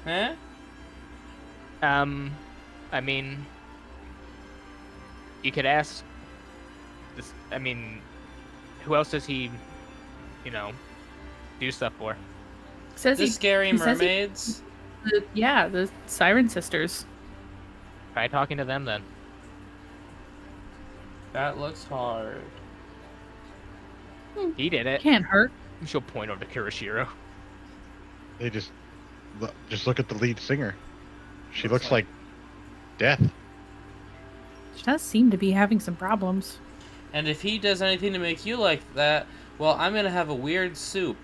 Huh? I mean, you could ask. This, I mean, who else does he, do stuff for? Says The he, scary he says he- mermaids? the Siren Sisters. Try talking to them then. That looks hard. He did it. Can't hurt. She'll point over to Kirishiro. They just look at the lead singer. She looks like death. She does seem to be having some problems. And if he does anything to make you like that, well, I'm gonna have a weird soup.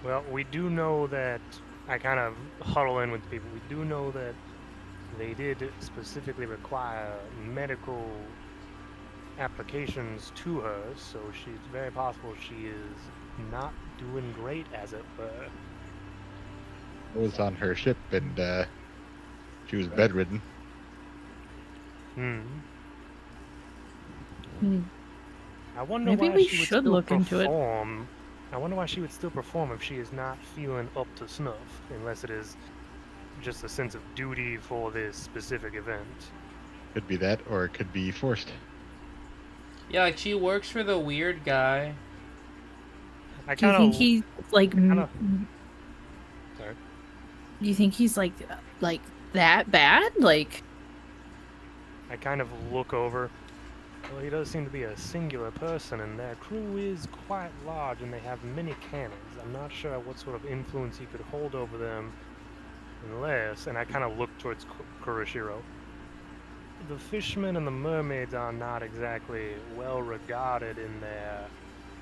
Well, we do know that I kind of huddle in with people. We do know that they did specifically require medical applications to her, so it's very possible she is not doing great, as it were. I was on her ship and she was bedridden. Hmm. Hmm. I wonder Maybe why we she would should still look into it. perform. I wonder why she would still perform if she is not feeling up to snuff, unless it is just a sense of duty for this specific event. Could be that, or it could be forced. Yeah, like she works for the weird guy. I Do you kind think of. he's like? Sorry. Do you think he's like that bad? Like, I kind of look over. Well, he does seem to be a singular person, and their crew is quite large, and they have many cannons. I'm not sure what sort of influence he could hold over them, unless. And I kind of look towards Kuroshiro. The fishermen and the mermaids are not exactly well regarded in their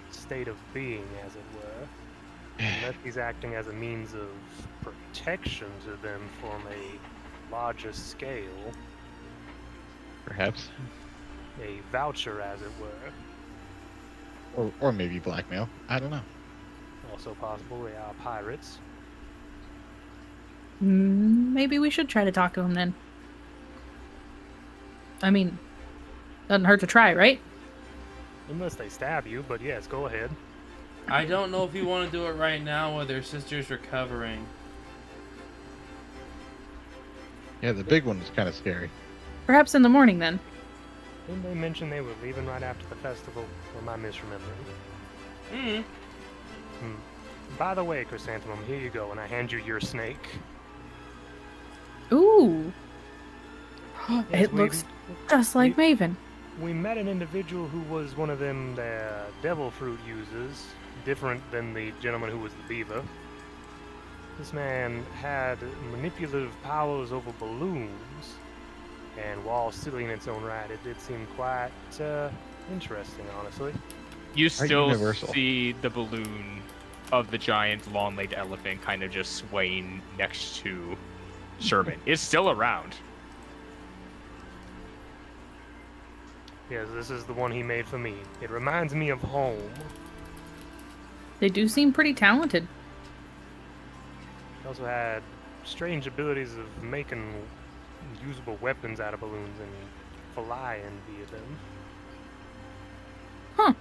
state of being, as it were. Unless he's acting as a means of protection to them from a larger scale. Perhaps. A voucher, as it were. Or maybe blackmail. I don't know. Also possible they are pirates. maybe we should try to talk to him then. I mean, doesn't hurt to try, right? Unless they stab you, but yes, go ahead. I don't know if you want to do it right now while their sister's recovering. Yeah, the big one was kind of scary. Perhaps in the morning then. Didn't they mention they were leaving right after the festival? Or am I misremembering? By the way, Chrysanthemum, here you go, and I hand you your snake. Ooh. Yes, It looks just like Maven. We met an individual who was one of them their devil fruit users, different than the gentleman who was the beaver. This man had manipulative powers over balloons, and while silly in its own right, it did seem quite interesting, honestly. You still universal. see the balloon of the giant long-legged elephant kind of just swaying next to Sherman. It's still around. Yes, this is the one he made for me. It reminds me of home. They do seem pretty talented. He also had strange abilities of making usable weapons out of balloons and flying via them. Huh.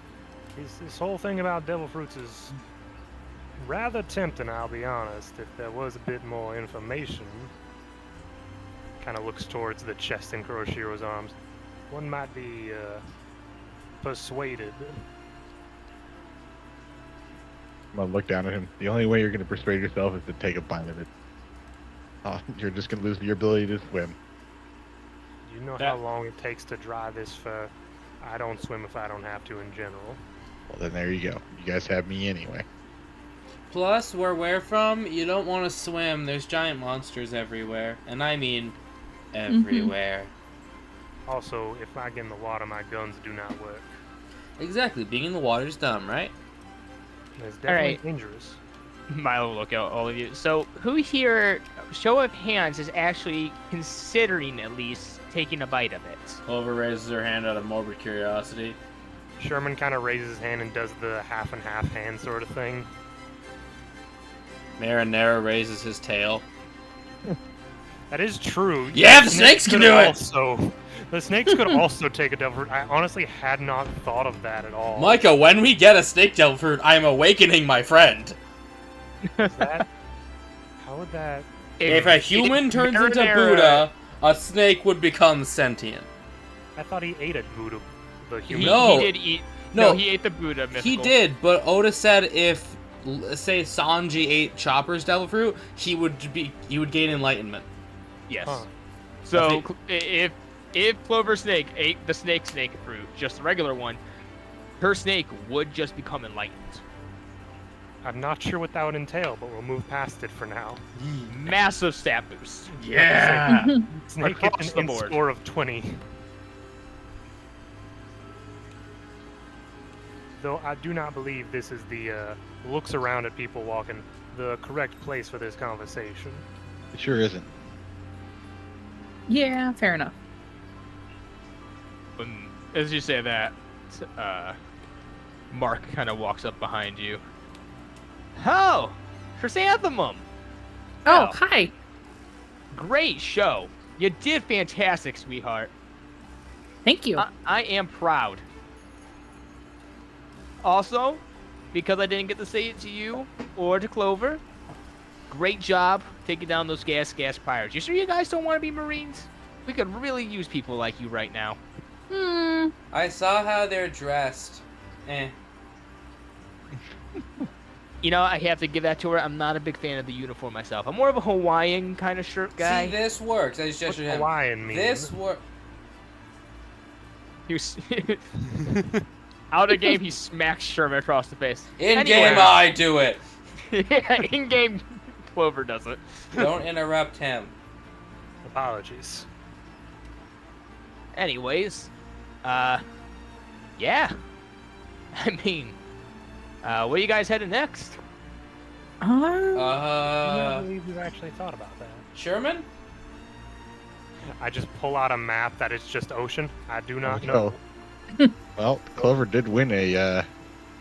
This whole thing about devil fruits is rather tempting, I'll be honest. If there was a bit more information, kind of looks towards the chest in Kuroshiro's arms, one might be persuaded. I'm gonna look down at him. The only way you're gonna persuade yourself is to take a bite of it. You're just gonna lose your ability to swim. Do you know how long it takes to dry this fur? I don't swim if I don't have to in general. Well, then there you go. You guys have me anyway. Plus, where we're from, you don't want to swim. There's giant monsters everywhere. And I mean everywhere. Also, if I get in the water, my guns do not work. Exactly. Being in the water's dumb, right? It's definitely right. dangerous. Milo, look at all of you. So, who here, show of hands, is actually considering at least taking a bite of it? Clover raises her hand out of morbid curiosity. Sherman kind of raises his hand and does the half and half hand sort of thing. Marinara raises his tail. That is true. Yeah, the snakes can do it! The snakes could also take a devil fruit. I honestly had not thought of that at all. Micah, when we get a snake devil fruit, I am awakening my friend. Is that... How would that... If a human turns into Buddha, a snake would become sentient. I thought he ate a Buddha, the He, human. No. he did eat. No. No, he ate the Buddha. Mythical. He did, but Oda said if, say, Sanji ate Chopper's devil fruit, he would gain enlightenment. Yes. Huh. So if Clover Snake ate the snake fruit, just the regular one, her snake would just become enlightened. I'm not sure what that would entail, but we'll move past it for now. Massive stat boost. Yeah. Snake Across gets the an board. score of 20. Though I do not believe this is the looks around at people walking the correct place for this conversation. It sure isn't. Yeah, fair enough. As you say that, Mark kind of walks up behind you. Oh, Chrysanthemum! Oh, hi. Great show. You did fantastic, sweetheart. Thank you. I am proud. Also, because I didn't get to say it to you or to Clover, great job taking down those gas pirates. You sure you guys don't want to be Marines? We could really use people like you right now. I saw how they're dressed. You know, I have to give that to her. I'm not a big fan of the uniform myself. I'm more of a Hawaiian kind of shirt guy. See, this works. I just What's gestured him. Hawaiian mean? This works. He was out of game. He smacks Sherman across the face. In Anyway. game, I do it. Yeah, in game, Clover does it. Don't interrupt him. Apologies. Anyways, yeah. I mean, where are you guys headed next? I can't believe you actually thought about that. Sherman? I just pull out a map that is just ocean. I do not know. Oh. Well, Clover did win a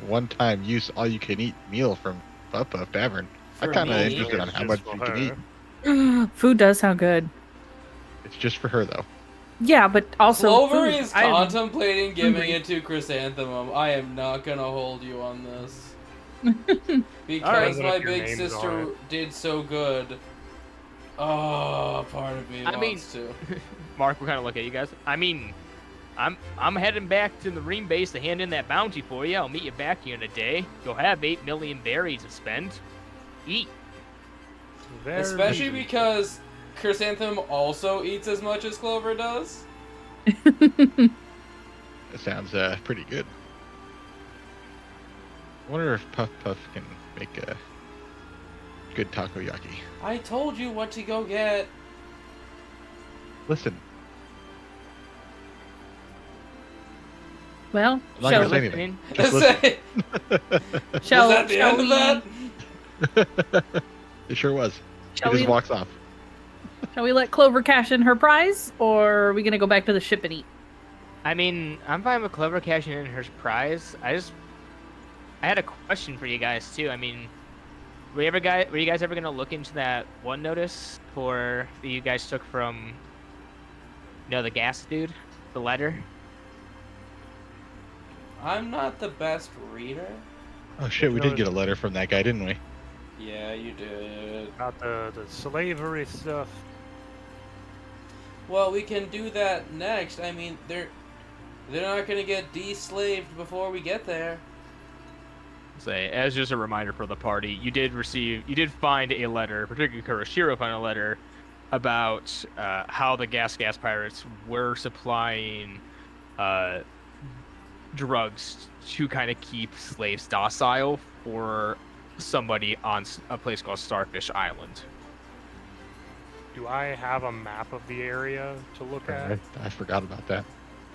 one-time use all-you-can-eat meal from Puff Puff Tavern. I'm For kind of me? interested on It's how just much for you her. can eat. Food does sound good. It's just for her, though. Yeah, but also Clover food. is I'm contemplating giving hungry. it to Chrysanthemum. I am not gonna hold you on this. Because Alright. my If your big name's sister on it. did so good. Oh, part of me I mean- wants to. Mark will kind of look at you guys. I mean, I'm heading back to the Marine base to hand in that bounty for you. I'll meet you back here in a day. You'll have 8 million berries to spend. Eat. Very Especially easy. because Chrysanthemum also eats as much as Clover does. That sounds pretty good. I wonder if Puff Puff can make a good takoyaki. I told you what to go get. Listen, Well, I'm not shall, gonna say anything. Just Was listen. shall, that the shall end we, of that? It sure was. Shall He just we, walks off. shall we let Clover cash in her prize, or are we gonna go back to the ship and eat? I mean, I'm fine with Clover cashing in her prize. I had a question for you guys too. I mean, were you guys ever gonna look into that one notice that you guys took from, the gas dude, the letter? I'm not the best reader. Oh shit, we did get a letter from that guy, didn't we? Yeah, you did. About the slavery stuff. Well, we can do that next. I mean, they're not gonna get de-slaved before we get there. Say, as just a reminder for the party, you did find a letter, particularly Kuroshiro found a letter about how the gas pirates were supplying drugs to kind of keep slaves docile for somebody on a place called Starfish Island. Do I have a map of the area to look at? I forgot about that.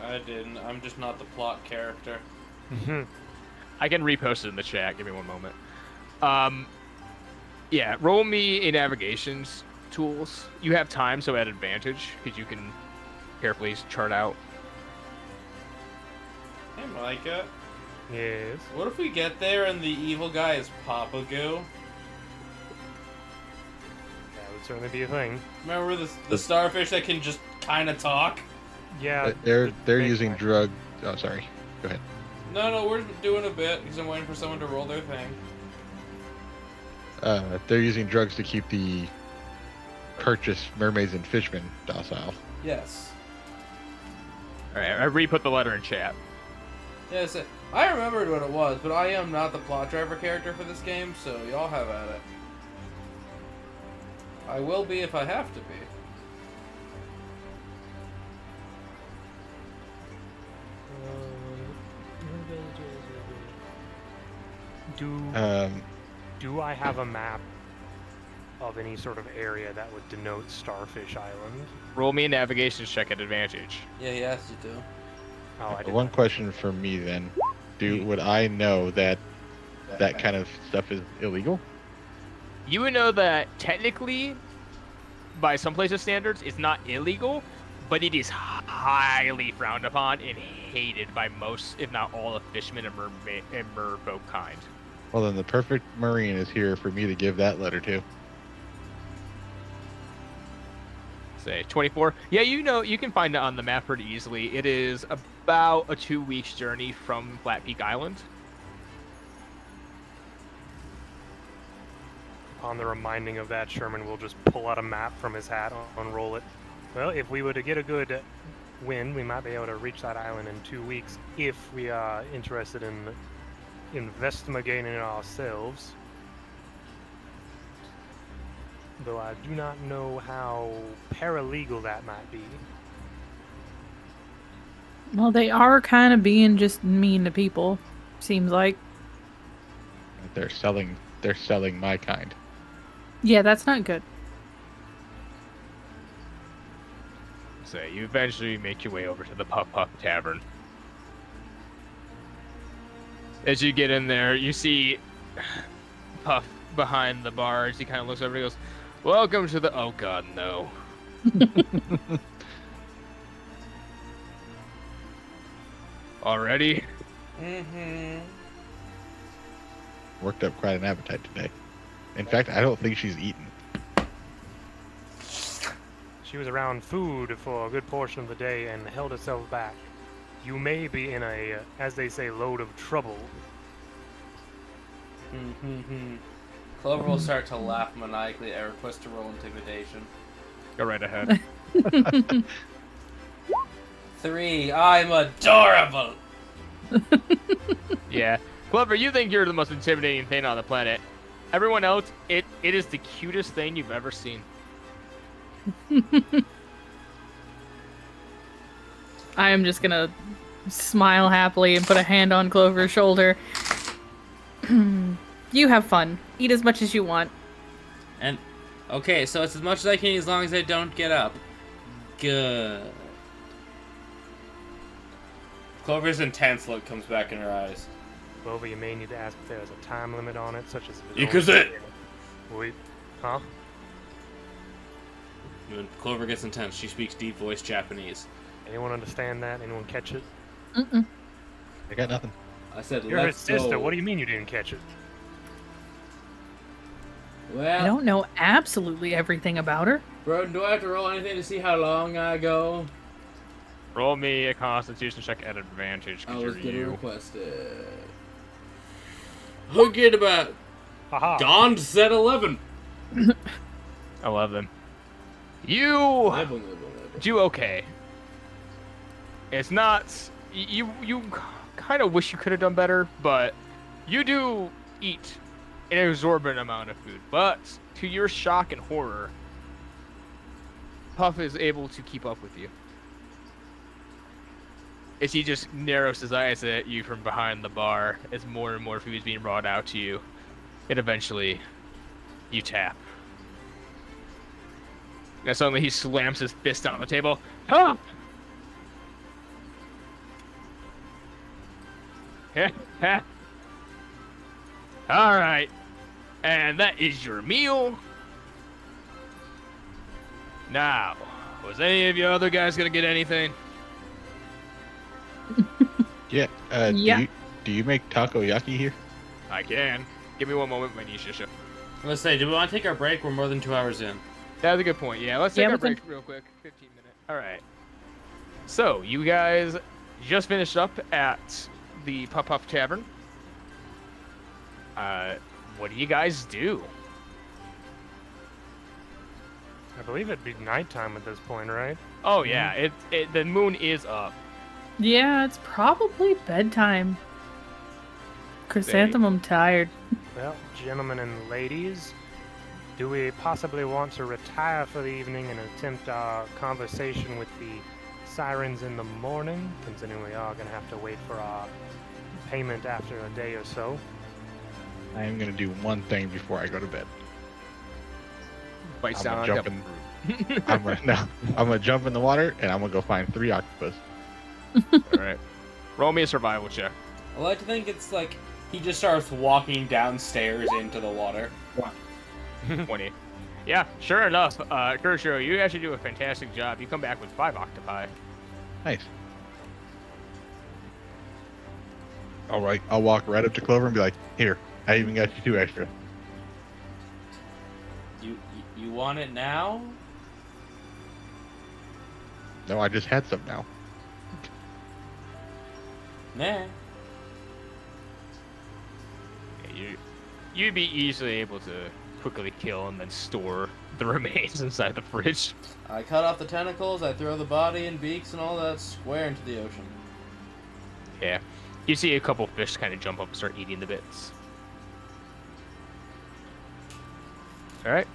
I didn't. I'm just not the plot character. I can repost it in the chat. Give me one moment. Yeah, roll me a navigations tools. You have time, so at advantage, because you can carefully chart out. Hey, Micah. Yes. What if we get there and the evil guy is Papa Goo? That would certainly be a thing. Remember the starfish that can just kind of talk? Yeah. They're the big using guy. drug. Oh, sorry. Go ahead. No, we're doing a bit because I'm waiting for someone to roll their thing. They're using drugs to keep the purchased mermaids and fishmen docile. Yes. All right, I re-put the letter in chat. Yes, I remembered what it was, but I am not the plot driver character for this game, so y'all have at it. I will be if I have to be. Do I have a map of any sort of area that would denote Starfish Island? Roll me a navigations check at advantage. Yeah, yes, you do. Oh, I did One not. question for me then: would I know that kind of stuff is illegal? You would know that technically, by some places' standards, it's not illegal, but it is highly frowned upon and hated by most, if not all, of fishermen and merfolk kind. Well, then the perfect marine is here for me to give that letter to. Say 24. Yeah, you can find it on the map pretty easily. It is about a 2 weeks journey from Flat Peak Island. Upon the reminding of that, Sherman will just pull out a map from his hat, unroll it. Well, if we were to get a good wind, we might be able to reach that island in 2 weeks if we are interested in investigating it ourselves. Though I do not know how paralegal that might be. Well, they are kind of being just mean to people, seems like. They're selling my kind. Yeah, that's not good. Say you eventually make your way over to the Puff Puff Tavern. As you get in there, you see Puff behind the bar. As he kind of looks over and goes, "Welcome to the..." Oh God, no. Already? Mm-hmm. Worked up quite an appetite today. In fact, I don't think she's eaten. She was around food for a good portion of the day and held herself back. You may be in a, as they say, load of trouble. Mm-hmm. Clover will start to laugh maniacally at request to roll intimidation. Go right ahead. 3. I'm adorable. Yeah. Clover, you think you're the most intimidating thing on the planet. Everyone else, it is the cutest thing you've ever seen. I am just gonna smile happily and put a hand on Clover's shoulder. You have fun. Eat as much as you want. And okay, so it's as much as I can eat as long as I don't get up. Good. Clover's intense look comes back in her eyes. Clover, you may need to ask if there's a time limit on it, such as... Ikuze! Wait, huh? When Clover gets intense, she speaks deep voice Japanese. Anyone understand that? Anyone catch it? Mm-mm. I got nothing. I said, You're his let's sister. go. What do you mean you didn't catch it? I Well, don't know absolutely everything about her. bro, do I have to roll anything to see how long I go? Roll me a Constitution check at advantage, I because was you're getting you. requested. Who get about Haha. Gone said 11. 11. You do okay. It's not... You kind of wish you could have done better, but you do eat an exorbitant amount of food. But to your shock and horror, Puff is able to keep up with you. As he just narrows his eyes at you from behind the bar as more and more food is being brought out to you. And eventually, you tap. And suddenly he slams his fist on the table. Puff! Alright. And that is your meal. Now, was any of you other guys gonna get anything? Yeah. Yeah. Do you make takoyaki here? I can. Give me one moment, my niche issue. Let's say, do we want to take our break? We're more than 2 hours in. That's a good point. Yeah, let's take Yeah, our we can- break real quick. 15 minutes. Alright. So, you guys just finished up at the Puff Puff Tavern. What do you guys do? I believe it'd be nighttime at this point, right? Oh yeah, the moon is up. Yeah, it's probably bedtime. Chrysanthemum tired. Well, gentlemen and ladies, do we possibly want to retire for the evening and attempt our conversation with the sirens in the morning, considering we are going to have to wait for our payment after a day or so? I am gonna do one thing before I go to bed. Bites I'm down gonna on jump the- I'm gonna jump in the water and I'm gonna go find 3 octopus. Alright. Roll me a survival check. I like to think it's like he just starts walking downstairs into the water. 20. Yeah, sure enough, Kurshiro, you actually do a fantastic job. You come back with 5 octopi. Nice. All right, I'll walk right up to Clover and be like, "Here, I even got you 2 extra." You want it now? No, I just had some now. Nah. Yeah, you'd be easily able to quickly kill and then store the remains inside the fridge. I cut off the tentacles, I throw the body and beaks and all that square into the ocean. Yeah. You see a couple fish kind of jump up and start eating the bits. Alright.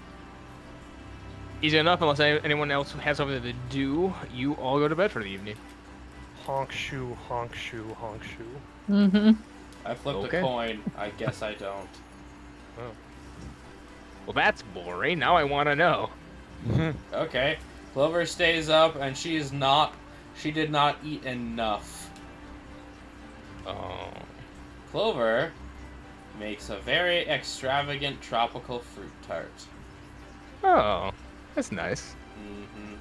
Easy enough, unless anyone else has something to do, you all go to bed for the evening. Honk shoe, honk shoe, honk shoe. Mm-hmm. I flipped Okay. a coin. I guess I don't. Oh. Well, that's boring. Now I want to know. Okay. Clover stays up and she did not eat enough. Oh. Clover makes a very extravagant tropical fruit tart. Oh. That's nice. Mm-hmm.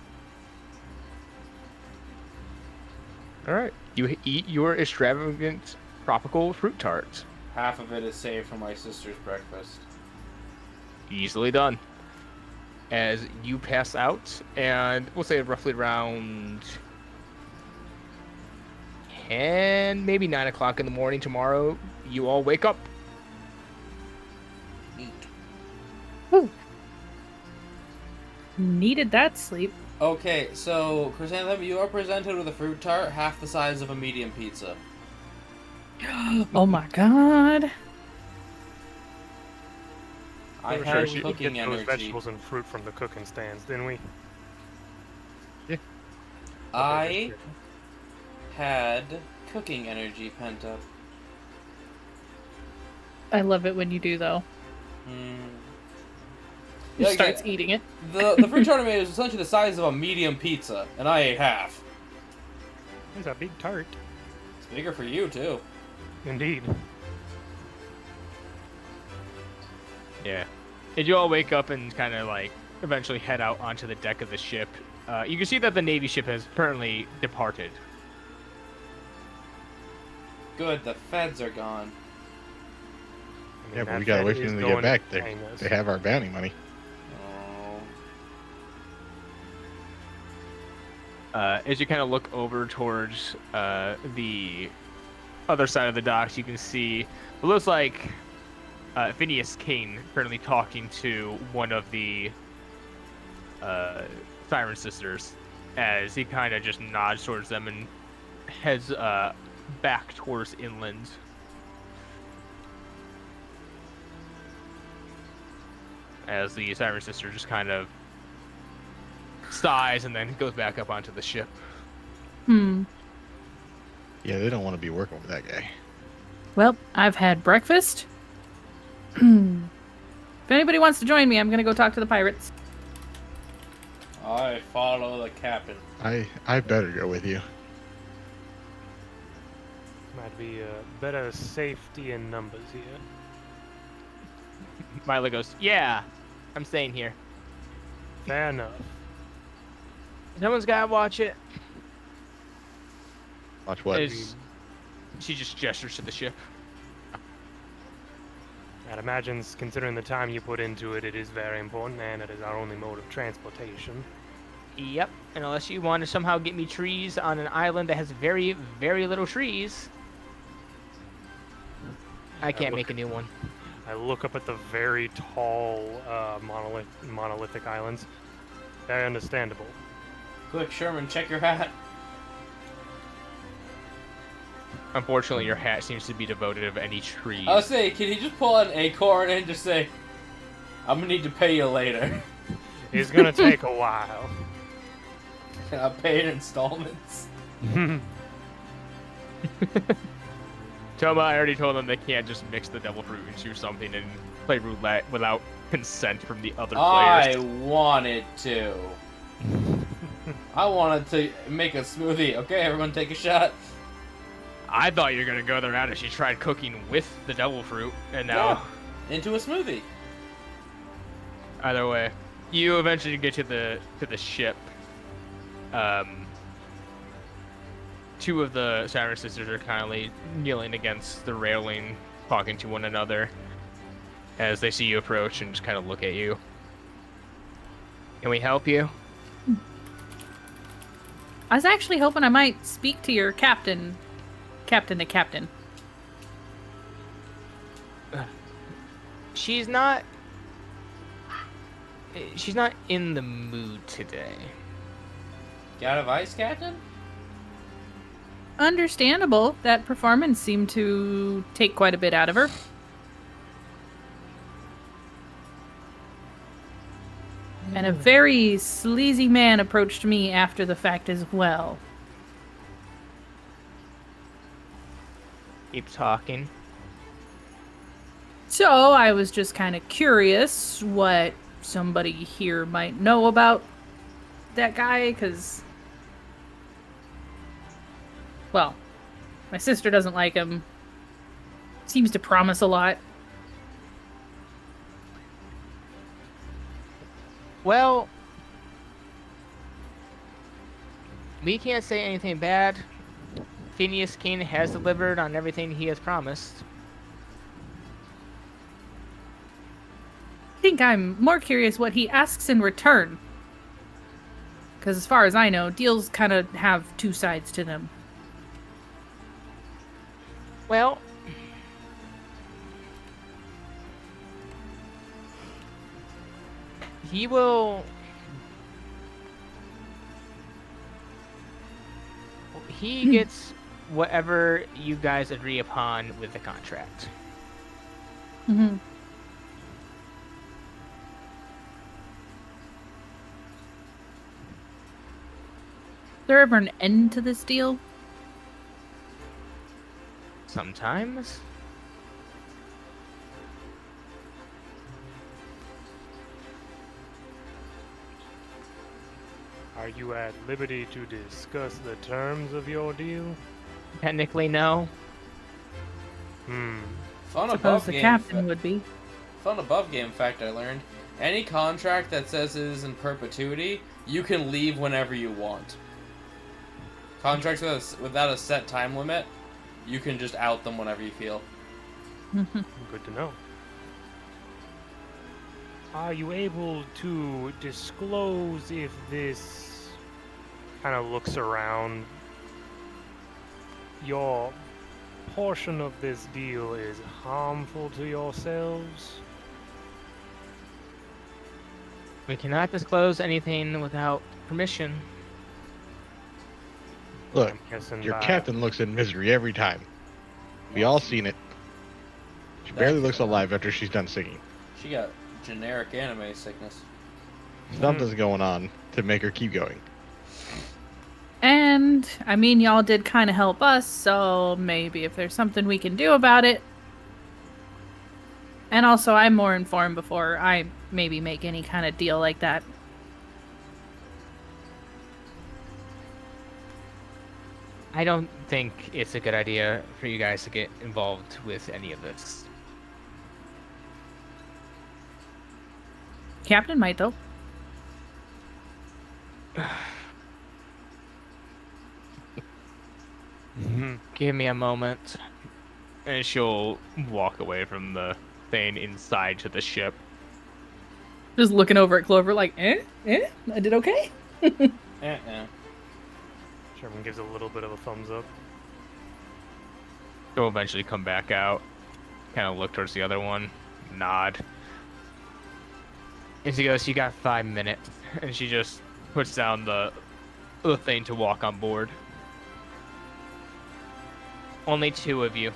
Alright. You eat your extravagant tropical fruit tart. Half of it is saved for my sister's breakfast. Easily done. As you pass out, and we'll say roughly around 10, maybe 9 o'clock in the morning tomorrow, you all wake up. Eat. Woo. Needed that sleep. Okay, so Chrysanthemum, you are presented with a fruit tart half the size of a medium pizza. Oh my god. I Sure, had we cooking get those energy. vegetables and fruit from the cooking stands, didn't we? I had cooking energy pent up. I love it when you do, though. Hmm. He Yeah, starts eating it. The fruit tart I made was essentially the size of a medium pizza, and I ate half. It's a big tart. It's bigger for you, too. Indeed. Yeah. And you all wake up and kind of like eventually head out onto the deck of the ship. You can see that the Navy ship has currently departed. Good, the feds are gone. I mean, Yeah, but that we gotta fed wait for is them to going get back. hang us. They have our bounty money. Oh. As you kind of look over towards the other side of the docks, you can see it looks like Phineas Kane currently talking to one of the Siren Sisters as he kind of just nods towards them and heads back towards inland. As the Siren Sister just kind of sighs and then goes back up onto the ship. Hmm. Yeah, they don't want to be working with that guy. Well, I've had breakfast. If anybody wants to join me, I'm gonna go talk to the pirates. I follow the captain. I better go with you. Might be better safety in numbers here. Milo goes, "Yeah, I'm staying here. Fair enough. Someone's gotta watch it." Watch what? She just gestures to the ship. I'd imagine, considering the time you put into it, it is very important, and it is our only mode of transportation. Yep, and unless you want to somehow get me trees on an island that has very, very little trees, I can't make a new one. I look up at the very tall monolithic islands. Very understandable. Quick, Sherman, check your hat. Unfortunately, your hat seems to be devoid of any trees. I was saying, can he just pull out an acorn and just say, I'm gonna need to pay you later. It's gonna take a while. I'll pay in installments. Toma, I already told them they can't just mix the devil fruit into something and play roulette without consent from the other I players. wanted to. I wanted to make a smoothie. Okay, everyone take a shot. I thought you were gonna go there now that she tried cooking with the devil fruit, and now Yeah, into a smoothie. either way. You eventually get to the ship. Two of the Siren Sisters are kindly kneeling against the railing, talking to one another as they see you approach and just kind of look at you. Can we help you? I was actually hoping I might speak to your captain. Captain to captain. She's not in the mood today. Got a vice captain? Understandable. That performance seemed to take quite a bit out of her. And a very sleazy man approached me after the fact as well. Keep talking. So I was just kind of curious what somebody here might know about that guy, because, well, my sister doesn't like him. Seems to promise a lot. Well, we can't say anything bad. Phineas King has delivered on everything he has promised. I think I'm more curious what he asks in return. Because as far as I know, deals kind of have two sides to them. Well, he will... He gets whatever you guys agree upon with the contract. Mm-hmm. Is there ever an end to this deal? Sometimes. Are you at liberty to discuss the terms of your deal? Technically, no. Fun Suppose above the game. captain would be. Fun above game fact I learned. Any contract that says it is in perpetuity, you can leave whenever you want. Contracts without a set time limit, you can just out them whenever you feel. Good to know. Are you able to disclose if this kind of looks around? Your portion of this deal is harmful to yourselves? We cannot disclose anything without permission. Look, I'm guessing your by- captain looks in misery every time. We all seen it. She barely looks alive after she's done singing. She got generic anime sickness. Something's going on to make her keep going. And, I mean, y'all did kind of help us, so maybe if there's something we can do about it. And also, I'm more informed before I maybe make any kind of deal like that. I don't think it's a good idea for you guys to get involved with any of this. Captain might, though. Give me a moment. And she'll walk away from the thing inside to the ship. Just looking over at Clover like, I did okay? Sherman gives a little bit of a thumbs up. She'll eventually come back out. Kind of look towards the other one. Nod. And she goes, you got 5 minutes. And she just puts down the thing to walk on board. Only 2 of you.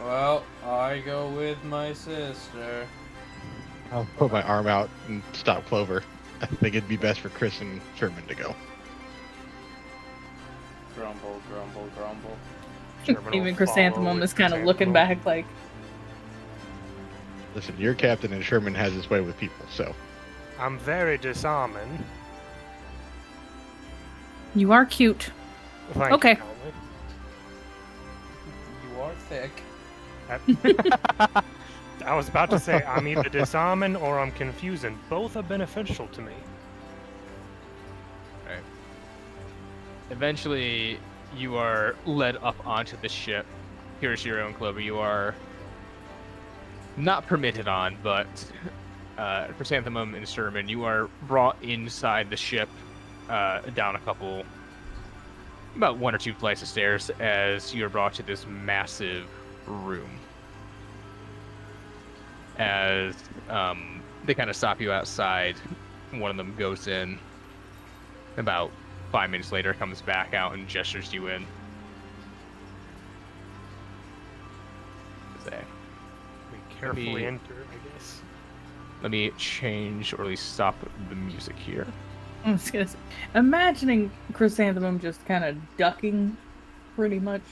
Well, I go with my sister. I'll put my arm out and stop Clover. I think it'd be best for Chris and Sherman to go. Grumble, grumble, grumble. Sherman will Even follow Chrysanthemum with is kind of Chrysanthemum. looking back like, Listen, you're captain and Sherman has his way with people, so. I'm very disarming. you are cute. Thank Okay. you, Conley. You are thick. I was about to say, I'm either disarming or I'm confusing. Both are beneficial to me. Right. Eventually, you are led up onto the ship. Here's your own Clover. You are not permitted on, but Chrysanthemum and Sherman, you are brought inside the ship, down about 1 or 2 flights of stairs, as you are brought to this massive room. As they kind of stop you outside, one of them goes in. About 5 minutes later, comes back out and gestures you in. Say, We carefully me- enter, I guess. let me change, or at least stop the music here. I was gonna say, imagining Chrysanthemum just kind of ducking, pretty much.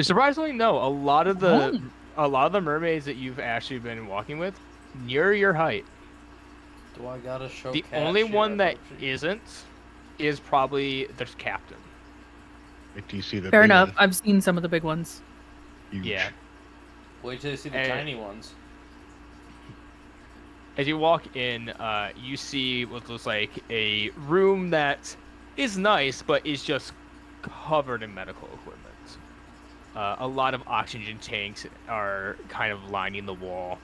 Surprisingly, no. A lot of the mermaids that you've actually been walking with, near your height. Do I gotta show The Cat only shit one that emoji? isn't is probably the captain. Wait till you see the Fair big enough. one. I've seen some of the big ones. Huge. Yeah. Wait till you see the Eh. tiny ones. As you walk in, you see what looks like a room that is nice, but is just covered in medical equipment. A lot of oxygen tanks are kind of lining the wall.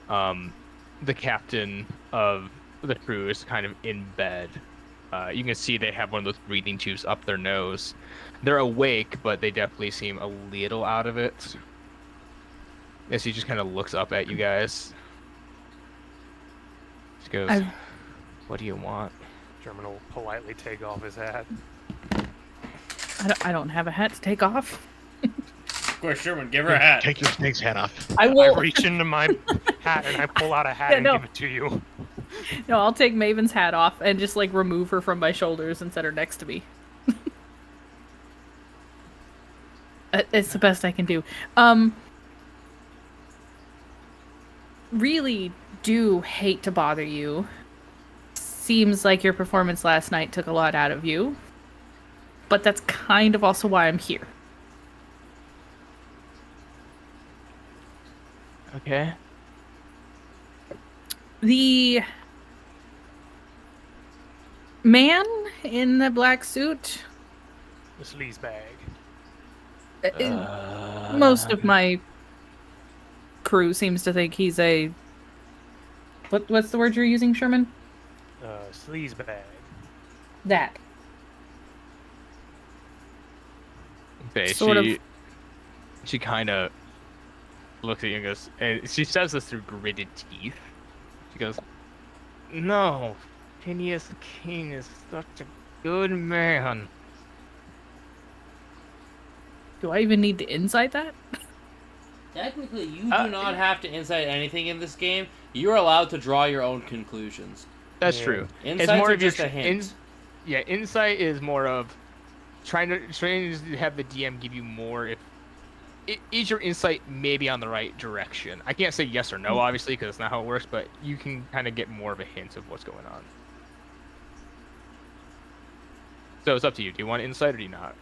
The captain of the crew is kind of in bed. You can see they have one of those breathing tubes up their nose. They're awake, but they definitely seem a little out of it. As he just kind of looks up at you guys. Just goes, I've- "What do you want?" German will politely take off his hat. I don't have a hat to take off. Of course, Sherman, give her a hat. Take your snake's head off. I I will. reach into my hat and I pull out a hat Yeah, and no. give it to you. No, I'll take Maven's hat off and just like remove her from my shoulders and set her next to me. It's the best I can do. Really do hate to bother you. Seems like your performance last night took a lot out of you. But that's kind of also why I'm here. Okay. The man in the black suit, The sleaze bag. most of my crew seems to think he's a... What's the word you're using, Sherman? Sleaze bag. That. Okay, Sort of. she kind of looks at you and goes, and she says this through gritted teeth. She goes, "No, Phineas King is such a good man." Do I even need to insight that? Technically, you do not have to insight anything in this game. You're allowed to draw your own conclusions. That's Yeah. true. Insights more are of your just a hint. Yeah, insight is more of trying to have the DM give you more. Is your insight maybe on the right direction? I can't say yes or no, obviously, because that's not how it works. But you can kind of get more of a hint of what's going on. So it's up to you. Do you want insight or do you not?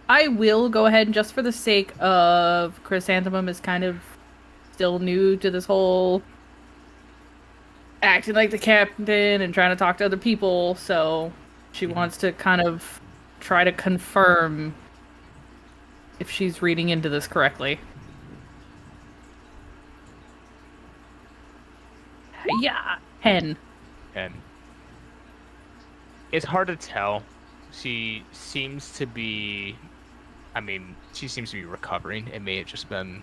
I will go ahead, just for the sake of Chrysanthemum is kind of still new to this whole acting like the captain and trying to talk to other people, so she wants to kind of try to confirm if she's reading into this correctly. Yeah, 10. And it's hard to tell. She seems to be, she seems to be recovering. It may have just been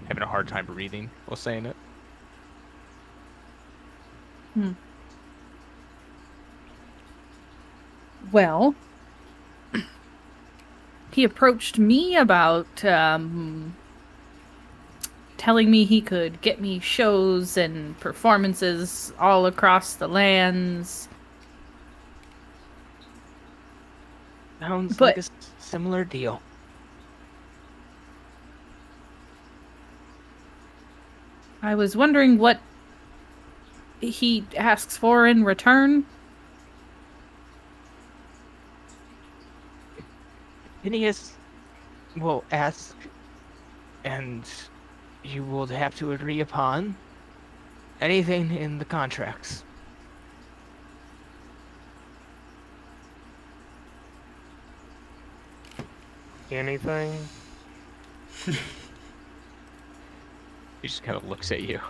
having a hard time breathing while saying it. Well, he approached me about telling me he could get me shows and performances all across the lands. Sounds But- like a similar deal. I was wondering what he asks for in return. Phineas will ask and you will have to agree upon anything in the contracts. Anything? He just kind of looks at you.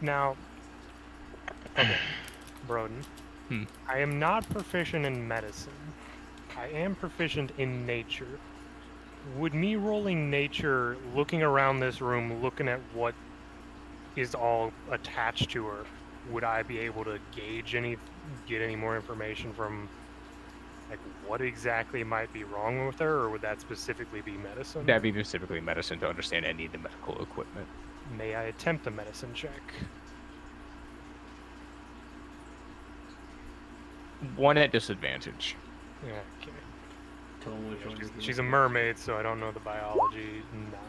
Now, okay, Broden. Hmm. I am not proficient in medicine. I am proficient in nature. Would me rolling nature, looking around this room, looking at what is all attached to her, would I be able to get any more information from, like, what exactly might be wrong with her, or would that specifically be medicine? That'd be specifically medicine to understand any of the medical equipment. May I attempt a medicine check? 1 at disadvantage. Yeah, okay. Tell him which one. She's a mermaid, so I don't know the biology.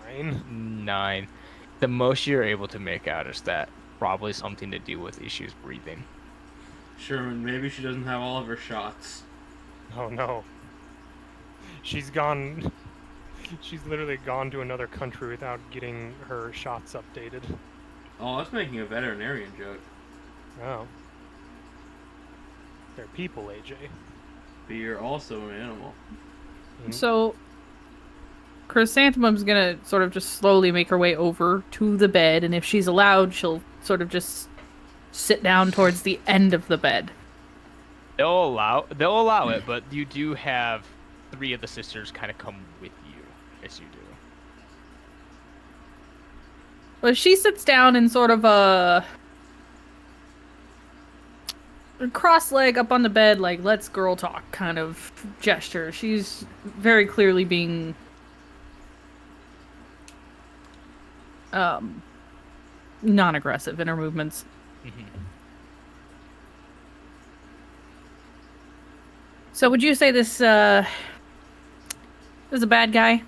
9. 9. The most you're able to make out is that probably something to do with issues breathing. Sherman, maybe she doesn't have all of her shots. Oh no. She's gone. She's literally gone to another country without getting her shots updated. Oh, that's making a veterinarian joke. Oh. They're people, AJ. But you're also an animal. So, Chrysanthemum's gonna sort of just slowly make her way over to the bed, and if she's allowed, she'll sort of just sit down towards the end of the bed. They'll allow it, but you do have 3 of the sisters kind of come with you as you do. Well, she sits down in sort of a cross leg up on the bed, like, let's girl talk kind of gesture. She's very clearly being non-aggressive in her movements. Mm-hmm. So would you say this is a bad guy?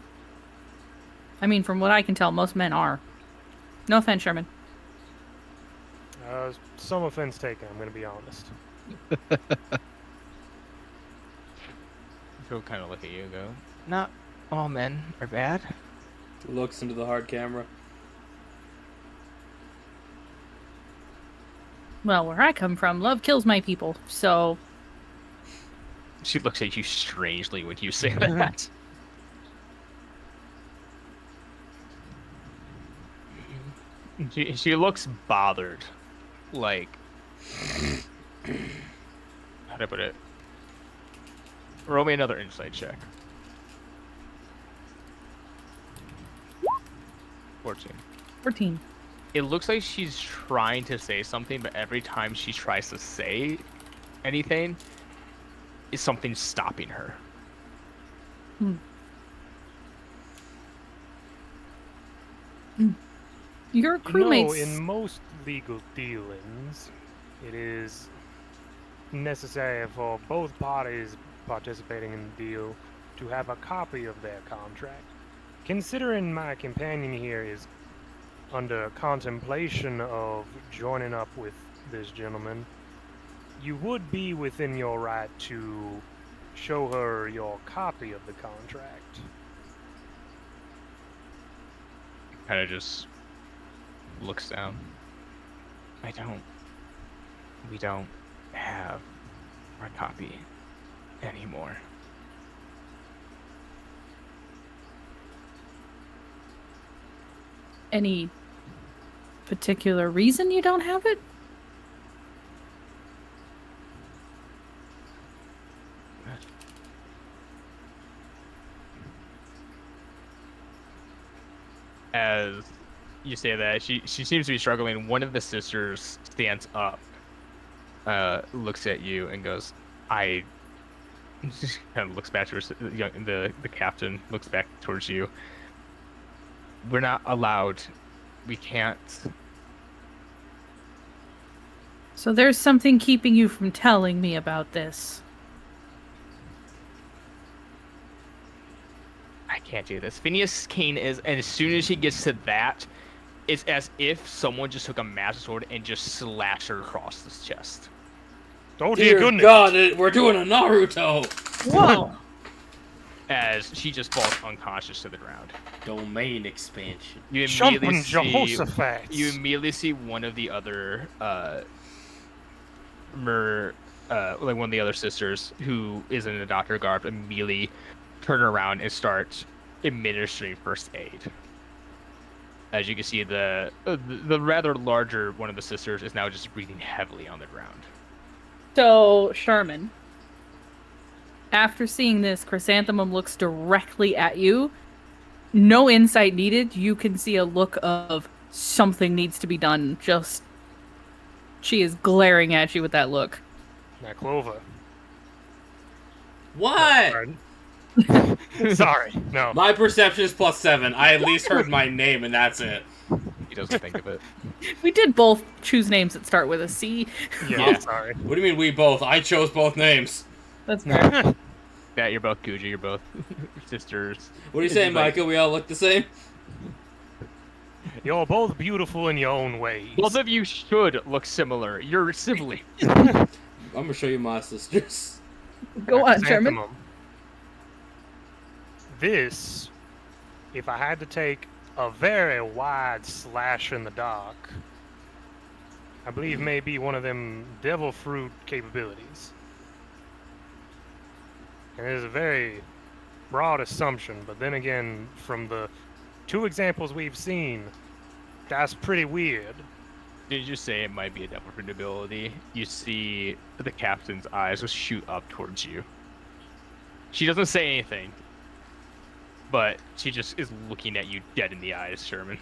I mean, from what I can tell, most men are. No offense, Sherman. Some offense taken, I'm gonna be honest. She'll kind of look at you and go, not all men are bad. Looks into the hard camera. Well, where I come from, love kills my people, so... She looks at you strangely when you say that. She looks bothered. Like... How do I put it? Roll me another insight check. 14. 14. It looks like she's trying to say something, but every time she tries to say anything, is something stopping her. Your crewmates... in most legal dealings, it is necessary for both parties participating in the deal to have a copy of their contract. Considering my companion here is under contemplation of joining up with this gentleman, you would be within your right to show her your copy of the contract. Kind of just looks down. We don't have our copy anymore. Any particular reason you don't have it? As you say that, she seems to be struggling. One of the sisters stands up, looks at you, and goes, "I." Just kind of looks back to her. The captain looks back towards you. We're not allowed. We can't. So there's something keeping you from telling me about this. I can't do this. Phineas Kane is, and as soon as he gets to that, it's as if someone just took a massive sword and just slashed her across his chest. Oh Dear dear goodness! God, we're doing a Naruto! Whoa! as she just falls unconscious to the ground. Domain expansion. You Jumping Jehoshaphat. you immediately see one of the other like one of the other sisters who is in a doctor garb immediately turn around and start administering first aid. As you can see, the rather larger one of the sisters is now just breathing heavily on the ground. So, Sherman, after seeing this, Chrysanthemum looks directly at you. No insight needed. You can see a look of something needs to be done. Just, she is glaring at you with that look. Now, Clover. What? Sorry, no. My perception is +7. I at least heard my name, and that's it. He doesn't think of it. We did both choose names that start with a C. Yeah, sorry. What do you mean we both? I chose both names. That's fair. Yeah, you're both Guja, you're both sisters. What are you saying, Micah? We all look the same? You're both beautiful in your own ways. Both of you should look similar. You're siblings. I'm gonna show you my sisters. Go on, Sherman. Chrysanthemum. This, if I had to take a very wide slash in the dark, I believe may be one of them devil fruit capabilities. And it is a very broad assumption, but then again, from the 2 examples we've seen, that's pretty weird. Did you say it might be a devil fruit ability? You see the captain's eyes just shoot up towards you. She doesn't say anything, but she just is looking at you dead in the eyes, Sherman.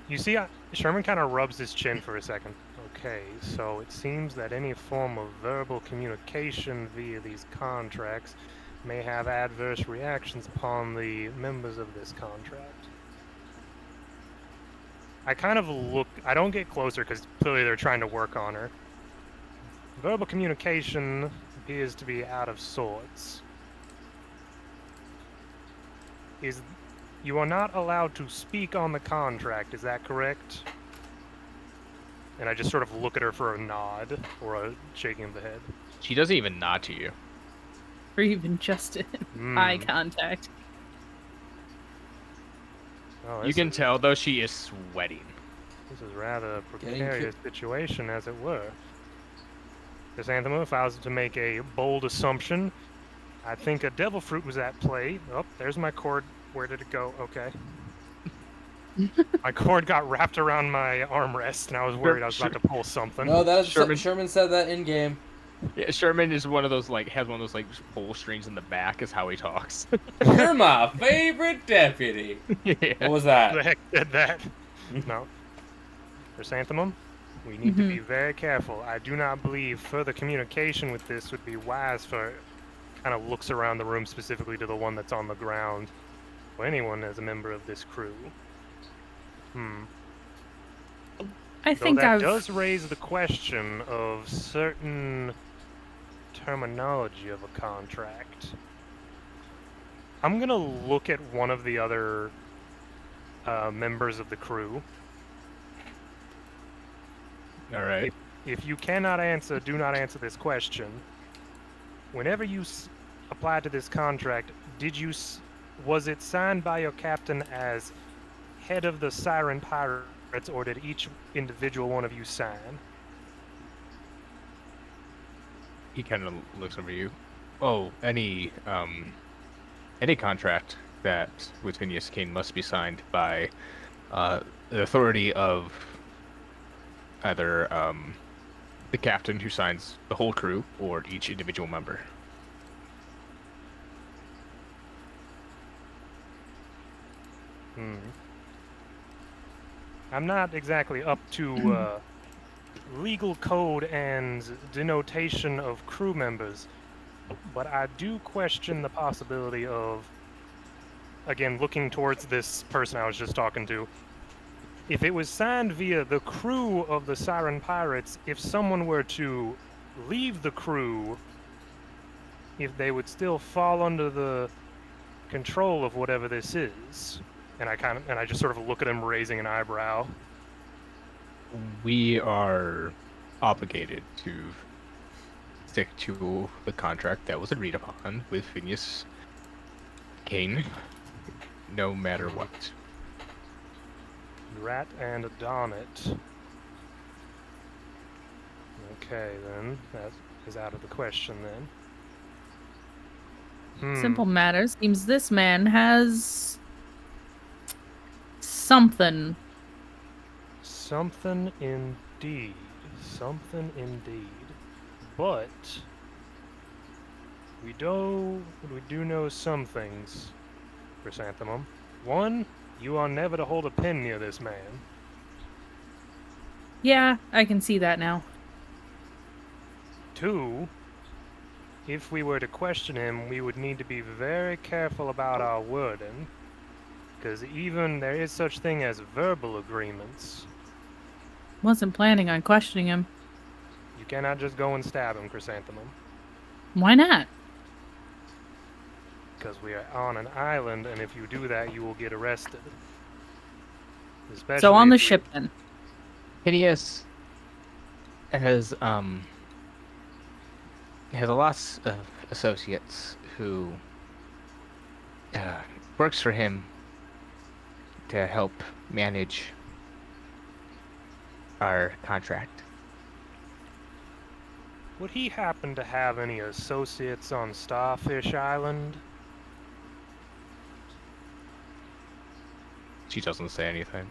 You see, Sherman kind of rubs his chin for a second. Okay, so it seems that any form of verbal communication via these contracts may have adverse reactions upon the members of this contract. I kind of look, I don't get closer because clearly they're trying to work on her. Verbal communication appears to be out of sorts. You are not allowed to speak on the contract, is that correct? And I just sort of look at her for a nod or a shaking of the head. She doesn't even nod to you. Or even just eye contact. Oh, You can tell, though, she is sweating. This is rather a precarious situation, as it were. Chrysanthemum, if I was to make a bold assumption, I think a devil fruit was at play. Oh, there's my cord. Where did it go? Okay. My cord got wrapped around my armrest, and I was worried I was about to pull something. No, that is Sherman said that in game. Yeah, Sherman is one of those, like, has one of those, like, pull strings in the back is how he talks. You're my favorite deputy. Yeah. What was Who the that? heck did that? No. Chrysanthemum, we need to be very careful. I do not believe further communication with this would be wise for... Kind of looks around the room specifically to the one that's on the ground. Or anyone as a member of this crew. I think that I've... does raise the question of certain terminology of a contract. I'm gonna look at one of the other members of the crew. All right. If you cannot answer, do not answer this question. Whenever you applied to this contract, was it signed by your captain as head of the Siren Pirates, or did each individual one of you sign? He kind of looks over you. Oh, any contract that with Phineas Kane must be signed by the authority of either the captain, who signs the whole crew, or each individual member. I'm not exactly up to legal code and denotation of crew members, but I do question the possibility of, again, looking towards this person I was just talking to. If it was signed via the crew of the Siren Pirates, if someone were to leave the crew, if they would still fall under the control of whatever this is. And I just sort of look at him raising an eyebrow. We are obligated to stick to the contract that was agreed upon with Phineas king, no matter what. Rat and Donnet. Okay, then. That is out of the question, then. Simple matter. Seems this man has something. Something indeed. Something indeed. But we do know some things, Chrysanthemum. One, you are never to hold a pen near this man. Yeah, I can see that now. Two, if we were to question him, we would need to be very careful about our wording, because even there is such thing as verbal agreements. Wasn't planning on questioning him. You cannot just go and stab him, Chrysanthemum, Why not? because we are on an island, and if you do that, you will get arrested. Especially So on the if we- ship then. Phineas has a lot of associates who works for him to help manage our contract. Would he happen to have any associates on Starfish Island? She doesn't say anything.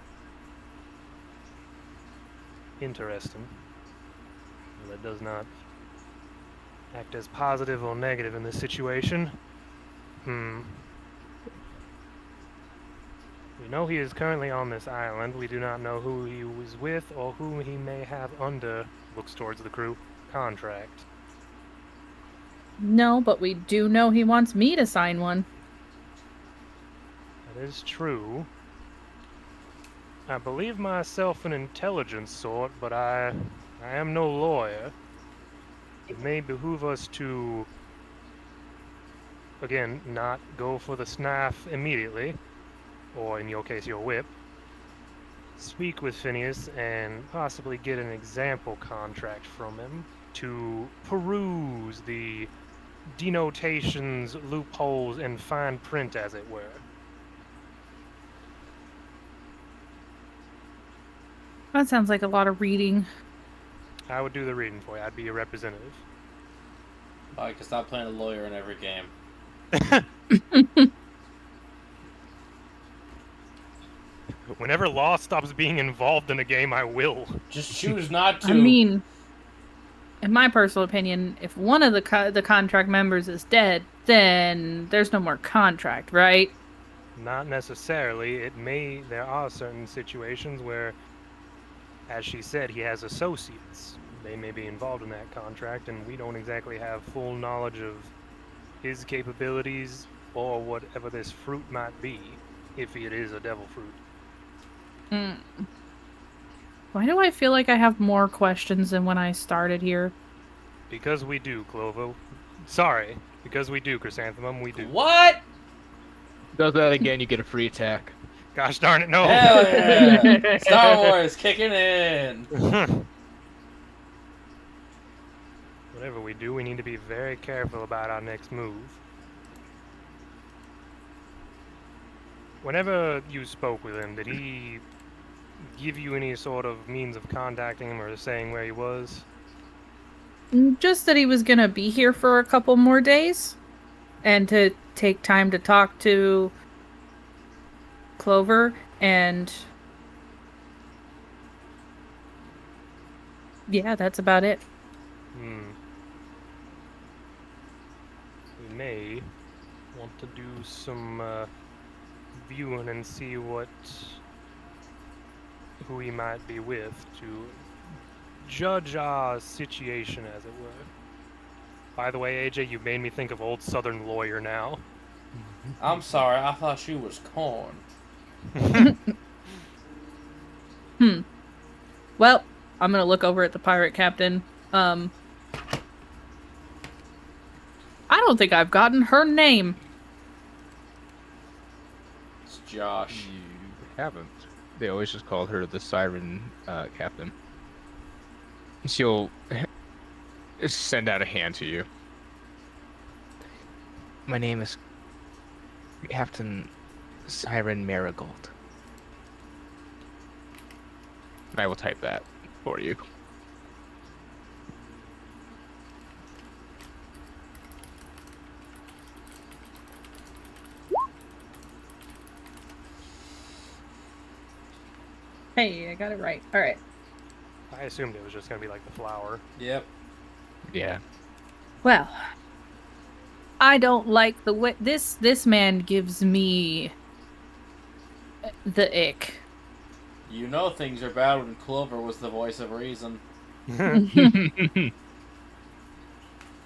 Interesting. Well, that does not act as positive or negative in this situation. We know he is currently on this island. We do not know who he was with or whom he may have under, looks towards the crew, contract. No, but we do know he wants me to sign one. That is true. I believe myself an intelligence sort, but I am no lawyer. It may behoove us to, again, not go for the snaff immediately, or in your case, your whip. Speak with Phineas and possibly get an example contract from him to peruse the denotations, loopholes, and fine print, as it were. That sounds like a lot of reading. I would do the reading for you. I'd be your representative. I can stop playing a lawyer in every game. Whenever law stops being involved in a game, I will. Just choose not to. I mean, in my personal opinion, if one of the contract members is dead, then there's no more contract, right? Not necessarily. There are certain situations where, as she said, he has associates. They may be involved in that contract, and we don't exactly have full knowledge of his capabilities or whatever this fruit might be, if it is a devil fruit. Why do I feel like I have more questions than when I started here? Because we do, Clovo. Sorry. Because we do, Chrysanthemum, we do. What? Does that again, you get a free attack. Gosh darn it, no! Hell yeah! Star Wars kicking in. Whatever we do, we need to be very careful about our next move. Whenever you spoke with him, did he give you any sort of means of contacting him or saying where he was? Just that he was gonna be here for a couple more days, and to take time to talk to Clover, and yeah, that's about it. We may want to do some viewing and see who he might be with to judge our situation, as it were. By the way, AJ, you made me think of old Southern lawyer now. I'm sorry, I thought she was corn. Well, I'm gonna look over at the pirate captain. I don't think I've gotten her name. It's Josh. You haven't. They always just called her the Siren Captain. She'll send out a hand to you. My name is Captain Siren Marigold. I will type that for you. Hey, I got it right. All right. I assumed it was just gonna be like the flower. Yep. Yeah. Well, I don't like the way this man gives me the ick. You know things are bad when Clover was the voice of reason.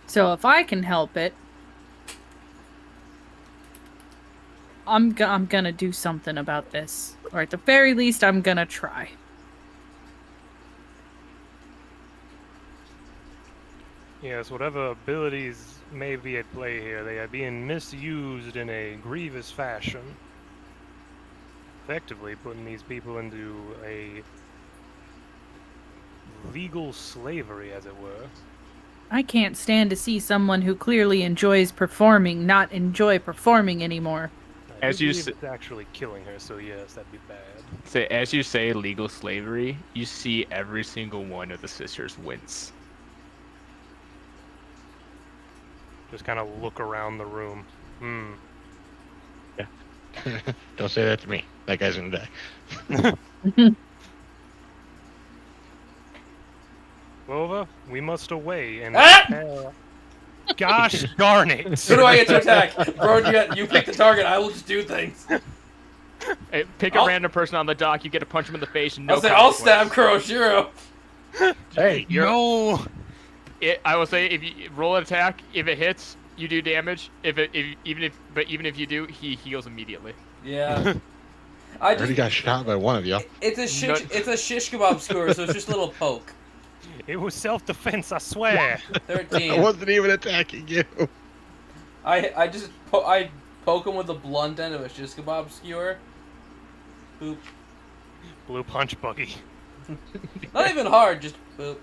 So if I can help it, I'm gonna do something about this. Or at the very least, I'm gonna try. Yes, whatever abilities may be at play here, they are being misused in a grievous fashion. Effectively putting these people into a legal slavery, as it were. I can't stand to see someone who clearly enjoys performing not enjoy performing anymore. I As do you believe s- it's actually killing her, so yes, that'd be bad. So as you say legal slavery, you see every single one of the sisters wince. Just kind of look around the room. Don't say that to me. That guy's gonna die. Clover, we must away and Ah! prepare. Gosh darn it! Who do I get to attack? Bro, you pick the target. I will just do things. Hey, pick a I'll- random person on the dock. You get to punch him in the face. And no I'll say I'll stab consequence. Kuroshiro. Hey, No! I will say if you roll an attack, if it hits, you do damage. Even if you do, he heals immediately. Yeah. I I already just got shot by one of y'all. it's a shish kebab skewer, so it's just a little poke. It was self-defense, I swear. 13. I wasn't even attacking you. I just I poke him with the blunt end of a shish kebab skewer. Boop. Blue punch buggy. Not even hard, just boop.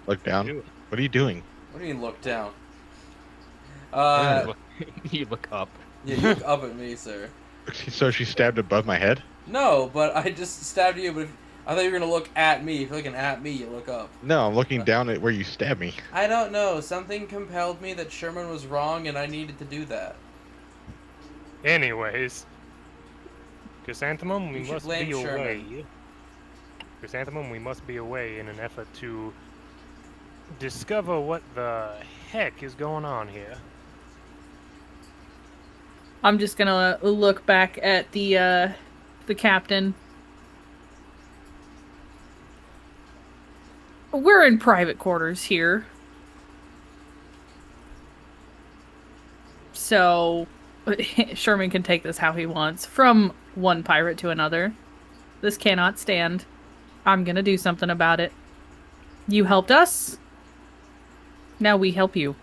Look down. Do it. What are you doing? What do you mean look down? You look up. Yeah, you look up at me, sir. So she stabbed above my head? No, but I just stabbed you. But I thought you were gonna look at me. If you're looking at me, you look up. No, I'm looking down at where you stabbed me. I don't know. Something compelled me that Sherman was wrong, and I needed to do that. Anyways. Chrysanthemum, we You should must blame be away. Sherman. Chrysanthemum, we must be away in an effort to discover what the heck is going on here. I'm just gonna look back at the captain. We're in private quarters here. So Sherman can take this how he wants. From one pirate to another. This cannot stand. I'm gonna do something about it. You helped us. Now we help you.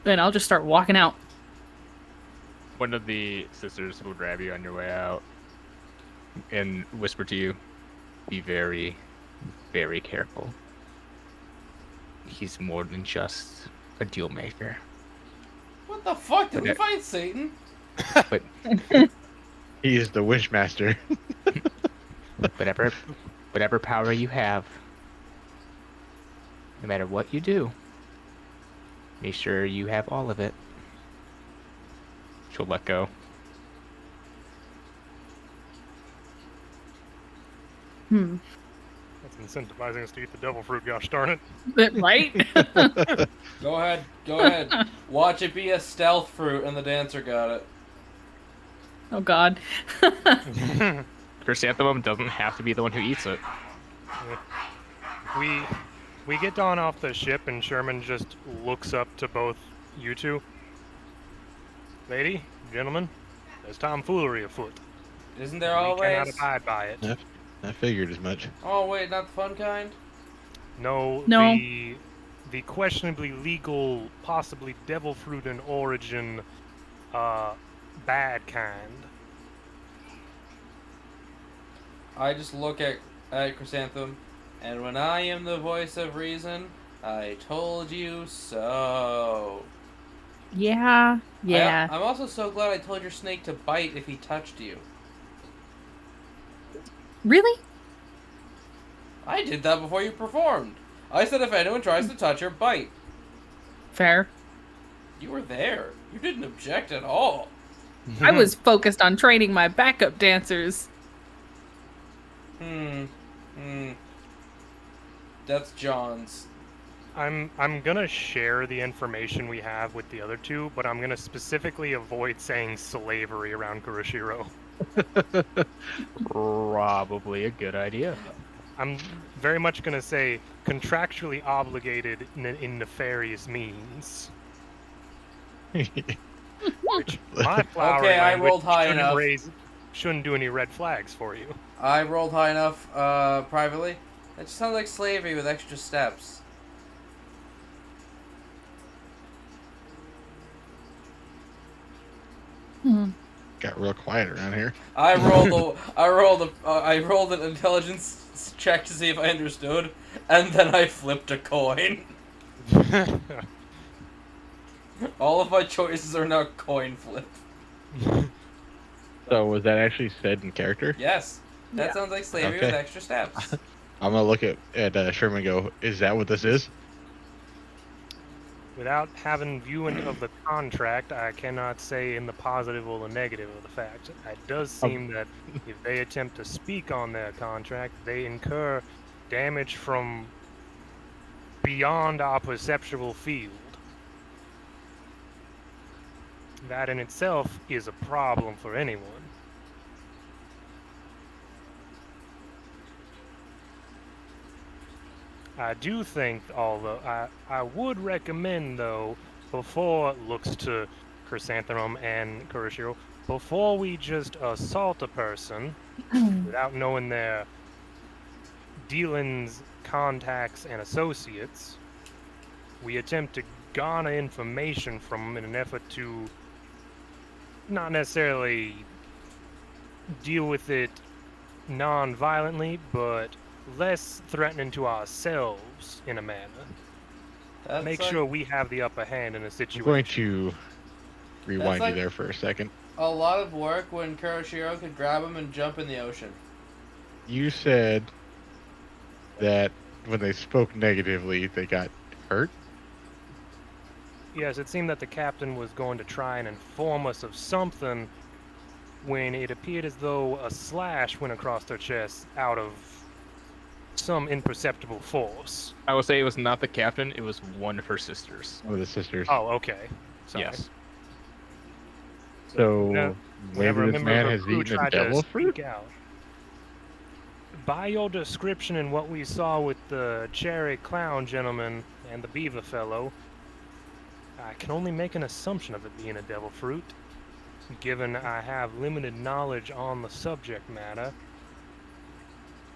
And I'll just start walking out. One of the sisters will grab you on your way out and whisper to you, "Be very, very careful. He's more than just a deal maker." What the fuck? Did we Okay. fight Satan? But He is the Wishmaster. whatever power you have, no matter what you do, make sure you have all of it. She'll let go. That's incentivizing us to eat the devil fruit, gosh darn it. Right? Go ahead. Go ahead. Watch it be a stealth fruit, and the dancer got it. Oh god. Chrysanthemum doesn't have to be the one who eats it. We get Dawn off the ship and Sherman just looks up to both you two. Lady, gentlemen, there's tomfoolery afoot. Isn't there We cannot always? abide by it. Yep. I figured as much. Oh wait, not the fun kind. No, No. the questionably legal, possibly devil fruit in origin, bad kind. I just look at Chrysanthemum, and when I am the voice of reason, I told you so. Yeah, yeah. I'm also so glad I told your snake to bite if he touched you. Really? I did that before you performed. I said if anyone tries to touch her, bite. Fair. You were there. You didn't object at all. I was focused on training my backup dancers. That's John's. I'm gonna share the information we have with the other two, but I'm gonna specifically avoid saying slavery around Kuroshiro. Probably a good idea. I'm very much gonna say contractually obligated in nefarious means. Which my flowery Okay, I language rolled high enough. Shouldn't do any red flags for you. I rolled high enough privately. That just sounds like slavery with extra steps. Got real quiet around here. I rolled an intelligence check to see if I understood, and then I flipped a coin. All of my choices are now coin flip. So was that actually said in character? Yes, that Yeah. sounds like slavery Okay. with extra steps. I'm gonna look at Sherman and go, is that what this is? Without having viewing of the contract, I cannot say in the positive or the negative of the fact. It does seem that if they attempt to speak on their contract, they incur damage from beyond our perceptual field. That in itself is a problem for anyone. I do think, although, I would recommend, though, before it looks to Chrysanthemum and Kuroshiro, before we just assault a person without knowing their dealings, contacts, and associates, we attempt to garner information from them in an effort to not necessarily deal with it non-violently, but less threatening to ourselves in a manner. That's Make like sure we have the upper hand in a I'm situation. going to rewind like- you there for a second. a lot of work when Kuroshiro could grab him and jump in the ocean. You said that when they spoke negatively, they got hurt. Yes, it seemed that the captain was going to try and inform us of something when it appeared as though a slash went across their chest out of some imperceptible force. I will say it was not the captain, it was one of her sisters. One of the sisters. Oh, okay. Sorry. Yes. So Whenever maybe a this member man of has her crew eaten a tried to devil fruit. speak out. By your description and what we saw with the cherry clown gentleman and the beaver fellow, I can only make an assumption of it being a devil fruit, given I have limited knowledge on the subject matter.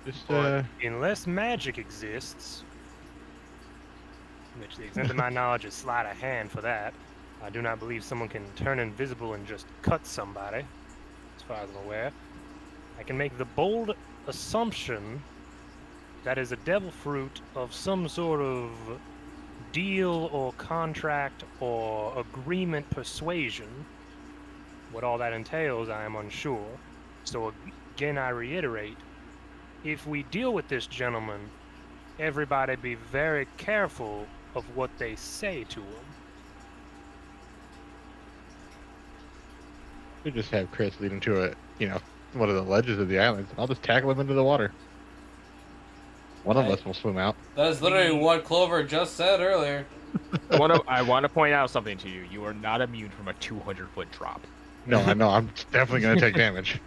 Just But unless magic exists, which the extent of my knowledge is sleight of hand for that, I do not believe someone can turn invisible and just cut somebody, as far as I'm aware. I can make the bold assumption that is a devil fruit of some sort of deal or contract or agreement persuasion. What all that entails, I am unsure. So again, I reiterate, if we deal with this gentleman, everybody be very careful of what they say to him. we just have Chris lead him to one of the ledges of the island. I'll just tackle him into the water. One of us will swim out. That is literally what Clover just said earlier. I want to point out something to you. You are not immune from a 200-foot drop. No, I know. I'm definitely gonna take damage.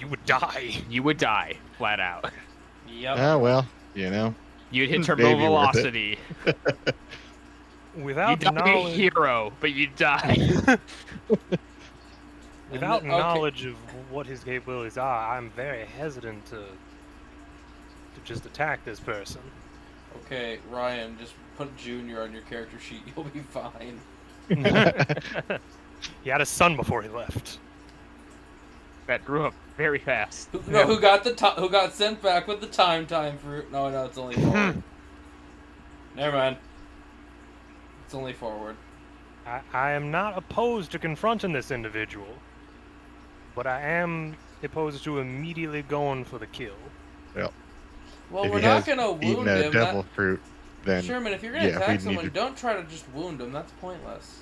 You would die. You would die, flat out. Yep. Ah, well, you know. You'd hit Maybe terminal worth it. velocity. Without You'd die a knowledge, hero, but you'd die. without Okay. knowledge of what his capabilities are, I'm very hesitant to just attack this person. Okay, Ryan, just put Junior on your character sheet. You'll be fine. He had a son before he left. That grew up very fast. Who got sent back with the time fruit? No, it's only forward. Never mind. It's only forward. I am not opposed to confronting this individual, but I am opposed to immediately going for the kill. Well, Well, if we're he not has gonna eaten wound a him. devil fruit, then Sherman, if you're gonna yeah, attack we need someone, to- don't try to just wound him. That's pointless.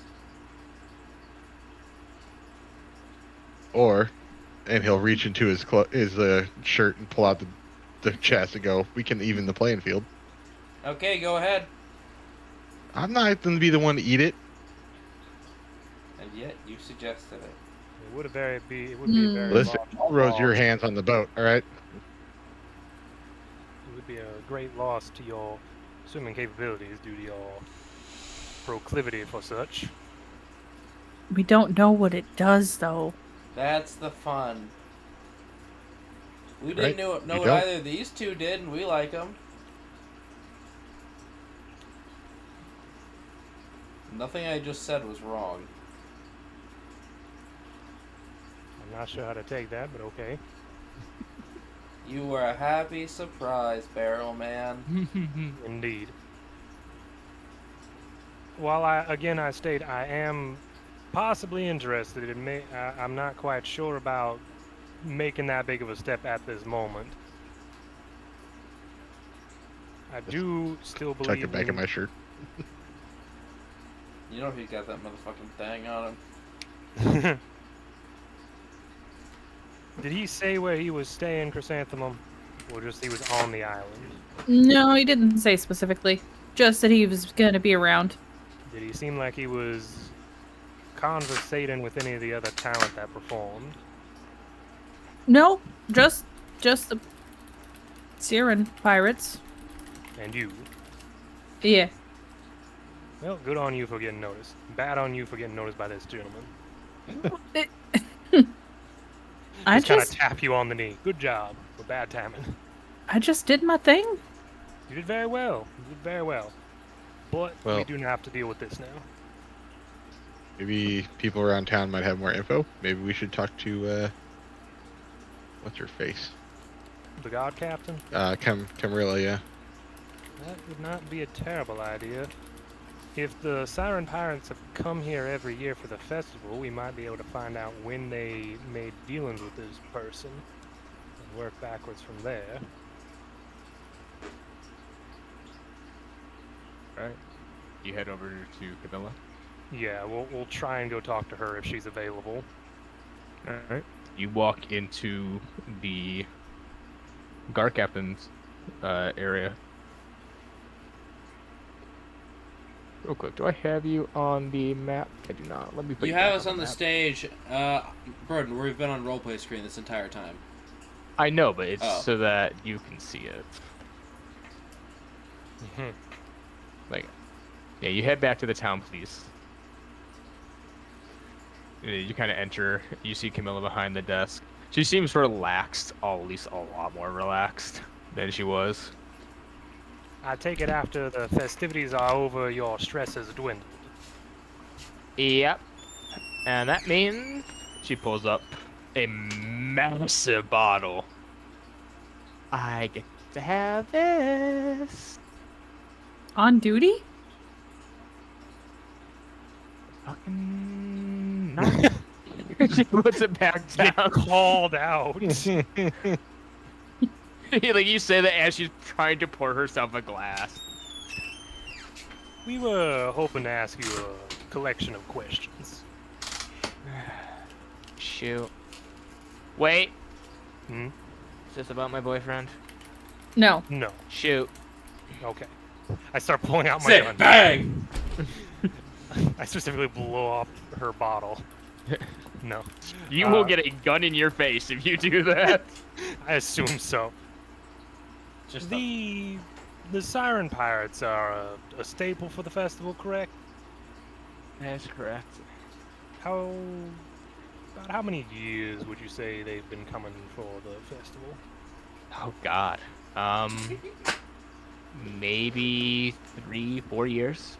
and he'll reach into his shirt and pull out the chest and go, "We can even the playing field." Okay, go ahead. I'm not going to be the one to eat it. And yet, you suggested it. It would be a very Listen, large Rose, your loss. hands on the boat, all right? It would be a great loss to your swimming capabilities due to your proclivity for such. We don't know what it does, though. That's the fun. We Right, didn't know you what don't. either of these two did, and we like them. Nothing I just said was wrong. I'm not sure how to take that, but okay. You were a happy surprise, Barrel Man. Indeed. While I state I am possibly interested in I'm not quite sure about making that big of a step at this moment. I do still Tuck believe it back in my shirt. You know he's got that motherfucking thing on him. Did he say where he was staying, Chrysanthemum? Or just he was on the island? No, he didn't say specifically. Just that he was gonna be around. Did he seem like he was conversating with any of the other talent that performed? No, just the Siren pirates. And you? Yeah. Well, good on you for getting noticed. Bad on you for getting noticed by this gentleman. I Just kind of just tap you on the knee. Good job. For bad timing. did my thing. You did very well. You did very well. But we Well- do have to deal with this now. Maybe people around town might have more info. Maybe we should talk to, what's her face? The God Captain? Camarilla, yeah. That would not be a terrible idea. If the Siren Pirates have come here every year for the festival, we might be able to find out when they made dealings with this person and work backwards from there. Alright. You head over to Camilla. Yeah, we'll try and go talk to her if she's available. Alright. You walk into the guard captain's area. Real quick, do I have you on the map? I do not. Let me put You back have us on the map. stage, Broden, we've been on roleplay screen this entire time. I know, but it's Oh. so that you can see it. Mhm. Like, yeah, you head back to the town, please. You kind of enter. You see Camilla behind the desk. She seems relaxed, or at least a lot more relaxed than she was. I take it after the festivities are over, your stress has dwindled. Yep. And that means she pulls up a massive bottle. I get to have this. On duty? Fucking not. She puts it back Get down. called out. Like you say that as she's trying to pour herself a glass. We were hoping to ask you a collection of questions. Shoot. Wait. Hmm? Is this about my boyfriend? No. No. Shoot. Okay. I start pulling out my Say gun. bang! I specifically blow up her bottle. No. You will get a gun in your face if you do that. I assume so. Just The Siren Pirates are a staple for the festival, correct? That's correct. About how many years would you say they've been coming for the festival? Oh God. Maybe 3-4 years.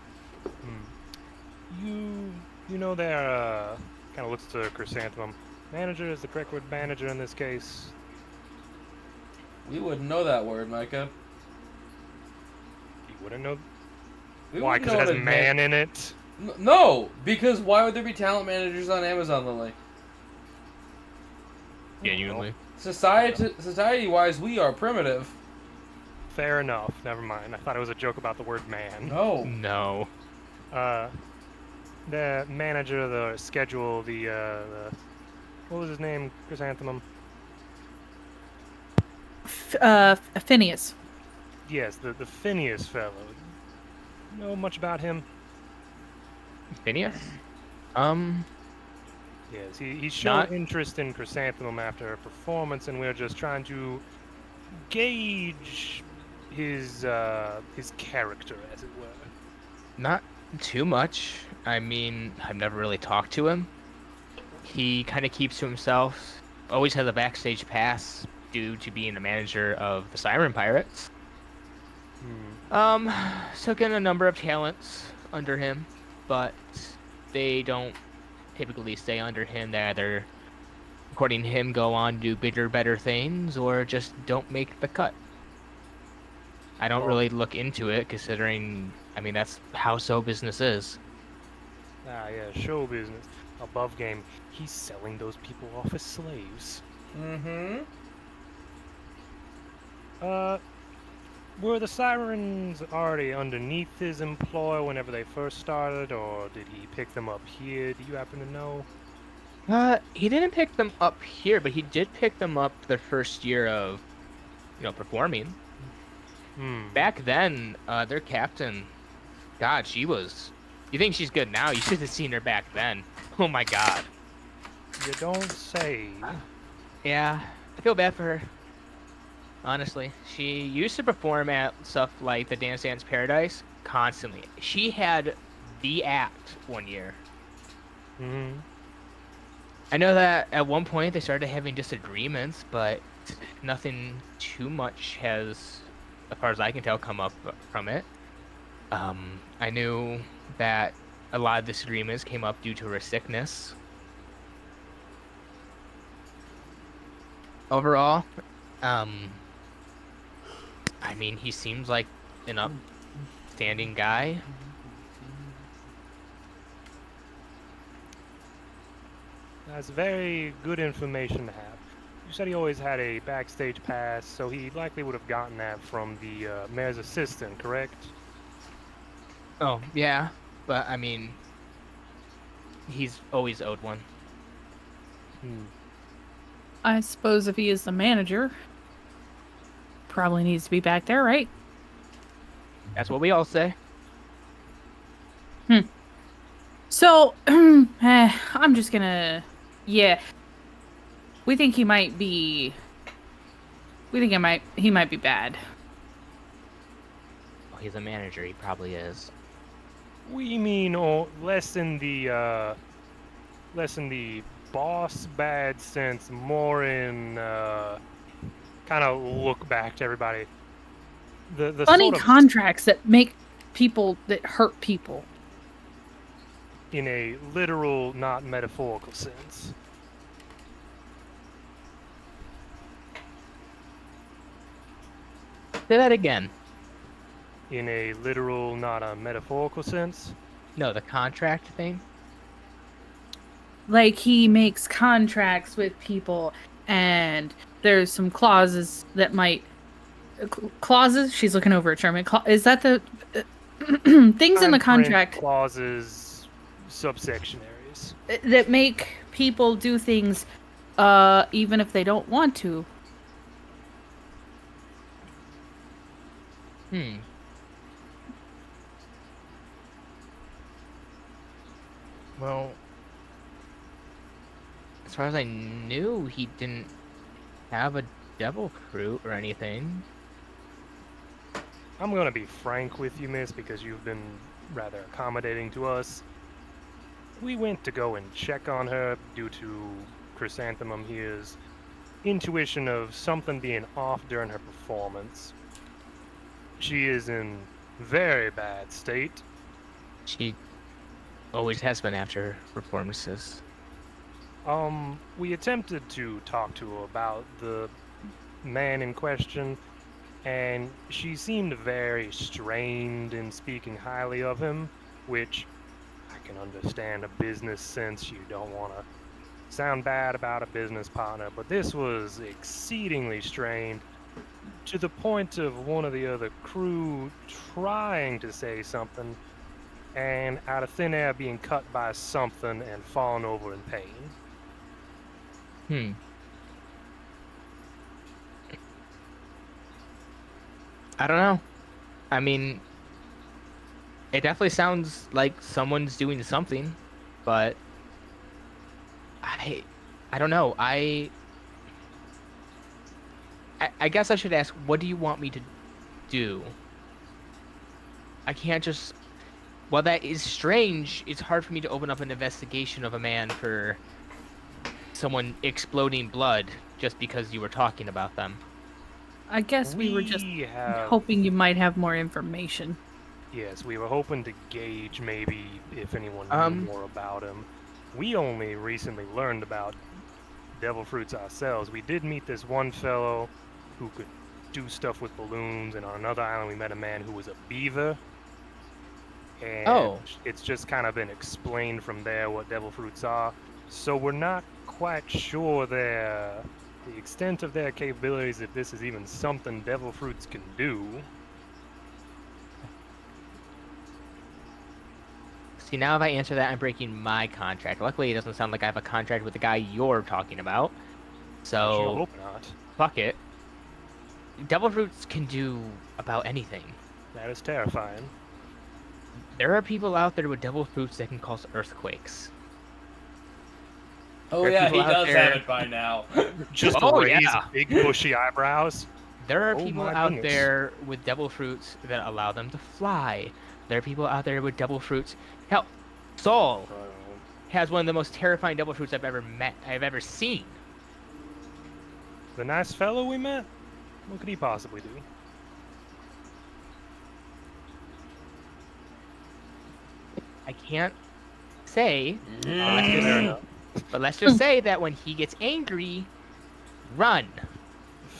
You know they're kind of looks to Chrysanthemum. Manager is the correct word. Manager in this case. We wouldn't know that word, Micah. You wouldn't know We why, wouldn't because it know has what it man meant. in it. No, because why would there be talent managers on Amazon, Lily? Genuinely. Society-wise, we are primitive. Fair enough. Never mind. I thought it was a joke about the word man. No. No. The manager of the schedule, the what was his name? Chrysanthemum. Phineas. Yes, the Phineas fellow. Know much about him? Phineas? Yes, he showed Not- interest in Chrysanthemum after her performance, and we're just trying to gauge his character, as it were. Not too much. I mean, I've never really talked to him. He kind of keeps to himself. Always has a backstage pass due to being the manager of the Siren Pirates. Took in a number of talents under him, but they don't typically stay under him. They either, according to him, go on to do bigger, better things, or just don't make the cut. I don't really look into it, considering, I mean, that's how show business is. Ah, yeah, show business. Above game. He's selling those people off as slaves. Mm-hmm. Were the Sirens already underneath his employ whenever they first started, or did he pick them up here? Do you happen to know? He didn't pick them up here, but he did pick them up the first year of, performing. Back then, their captain, God, she was. You think she's good now? You should have seen her back then. Oh my God. You don't say. Yeah, I feel bad for her. Honestly, she used to perform at stuff like the Dance Dance Paradise constantly. She had the act one year. I know that at one point they started having disagreements, but nothing too much has, as far as I can tell, come up from it. I knew that a lot of disagreements came up due to her sickness. Overall, I mean, he seems like an upstanding guy. That's very good information to have. You said he always had a backstage pass, so he likely would have gotten that from the mayor's assistant, correct? Oh, yeah, but I mean, he's always owed one. I suppose if he is the manager, probably needs to be back there, right? That's what we all say. So, I'm just gonna, yeah. We think he might be. We think he might be bad. Well, he's a manager. He probably is. We mean less in the boss bad sense, more in kind of look back to everybody. The Funny sort of contracts that make people that hurt people. in a literal, not metaphorical sense. Say that again. In a literal, not a metaphorical sense. No, the contract thing. Like he makes contracts with people, and there's some clauses that might. Clauses? She's looking over at Sherman. Is that the things in the Fine print contract clauses, subsection areas. that make people do things even if they don't want to? Well, as far as I knew, he didn't have a devil fruit or anything. I'm gonna be frank with you, miss, because you've been rather accommodating to us. We went to go and check on her due to Chrysanthemum here's intuition of something being off during her performance. She is in very bad state. She always has been after performances. We attempted to talk to her about the man in question, and she seemed very strained in speaking highly of him, which I can understand a business sense. You don't want to sound bad about a business partner, but this was exceedingly strained to the point of one of the other crew trying to say something and out of thin air being cut by something and falling over in pain. I don't know. I mean, it definitely sounds like someone's doing something, but I don't know. I guess I should ask, what do you want me to do? I can't just... While that is strange, it's hard for me to open up an investigation of a man for someone exploding blood just because you were talking about them. I guess we were just have... hoping you might have more information. Yes, we were hoping to gauge maybe if anyone knew more about him. We only recently learned about devil fruits ourselves. We did meet this one fellow who could do stuff with balloons, and on another island we met a man who was a beaver. And it's just kind of been explained from there what devil fruits are. So we're not quite sure the extent of their capabilities, if this is even something devil fruits can do. See, now if I answer that, I'm breaking my contract. Luckily, it doesn't sound like I have a contract with the guy you're talking about. So, I hope not. Fuck it. Devil fruits can do about anything. That is terrifying. There are people out there with devil fruits that can cause earthquakes. Oh There are yeah, he people out does there- have it by now. Just Oh, raise yeah. big bushy eyebrows. There are Oh people my out goodness. there with devil fruits that allow them to fly. There are people out there with devil fruits. Hell, Saul has one of the most terrifying devil fruits I've ever seen. The nice fellow we met? What could he possibly do? I can't say, Fair enough. but let's just say that when he gets angry, run.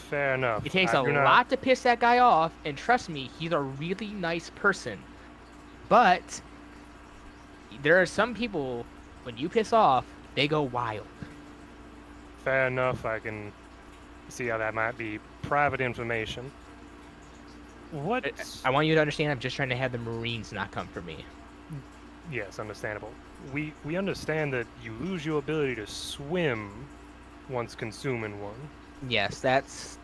Fair enough. It takes I a do not- lot to piss that guy off, and trust me, he's a really nice person. But there are some people, when you piss off, they go wild. Fair enough. I can see how that might be private information. What? I want you to understand, I'm just trying to have the Marines not come for me. Yes, understandable. We understand that you lose your ability to swim once consuming one. Yes, that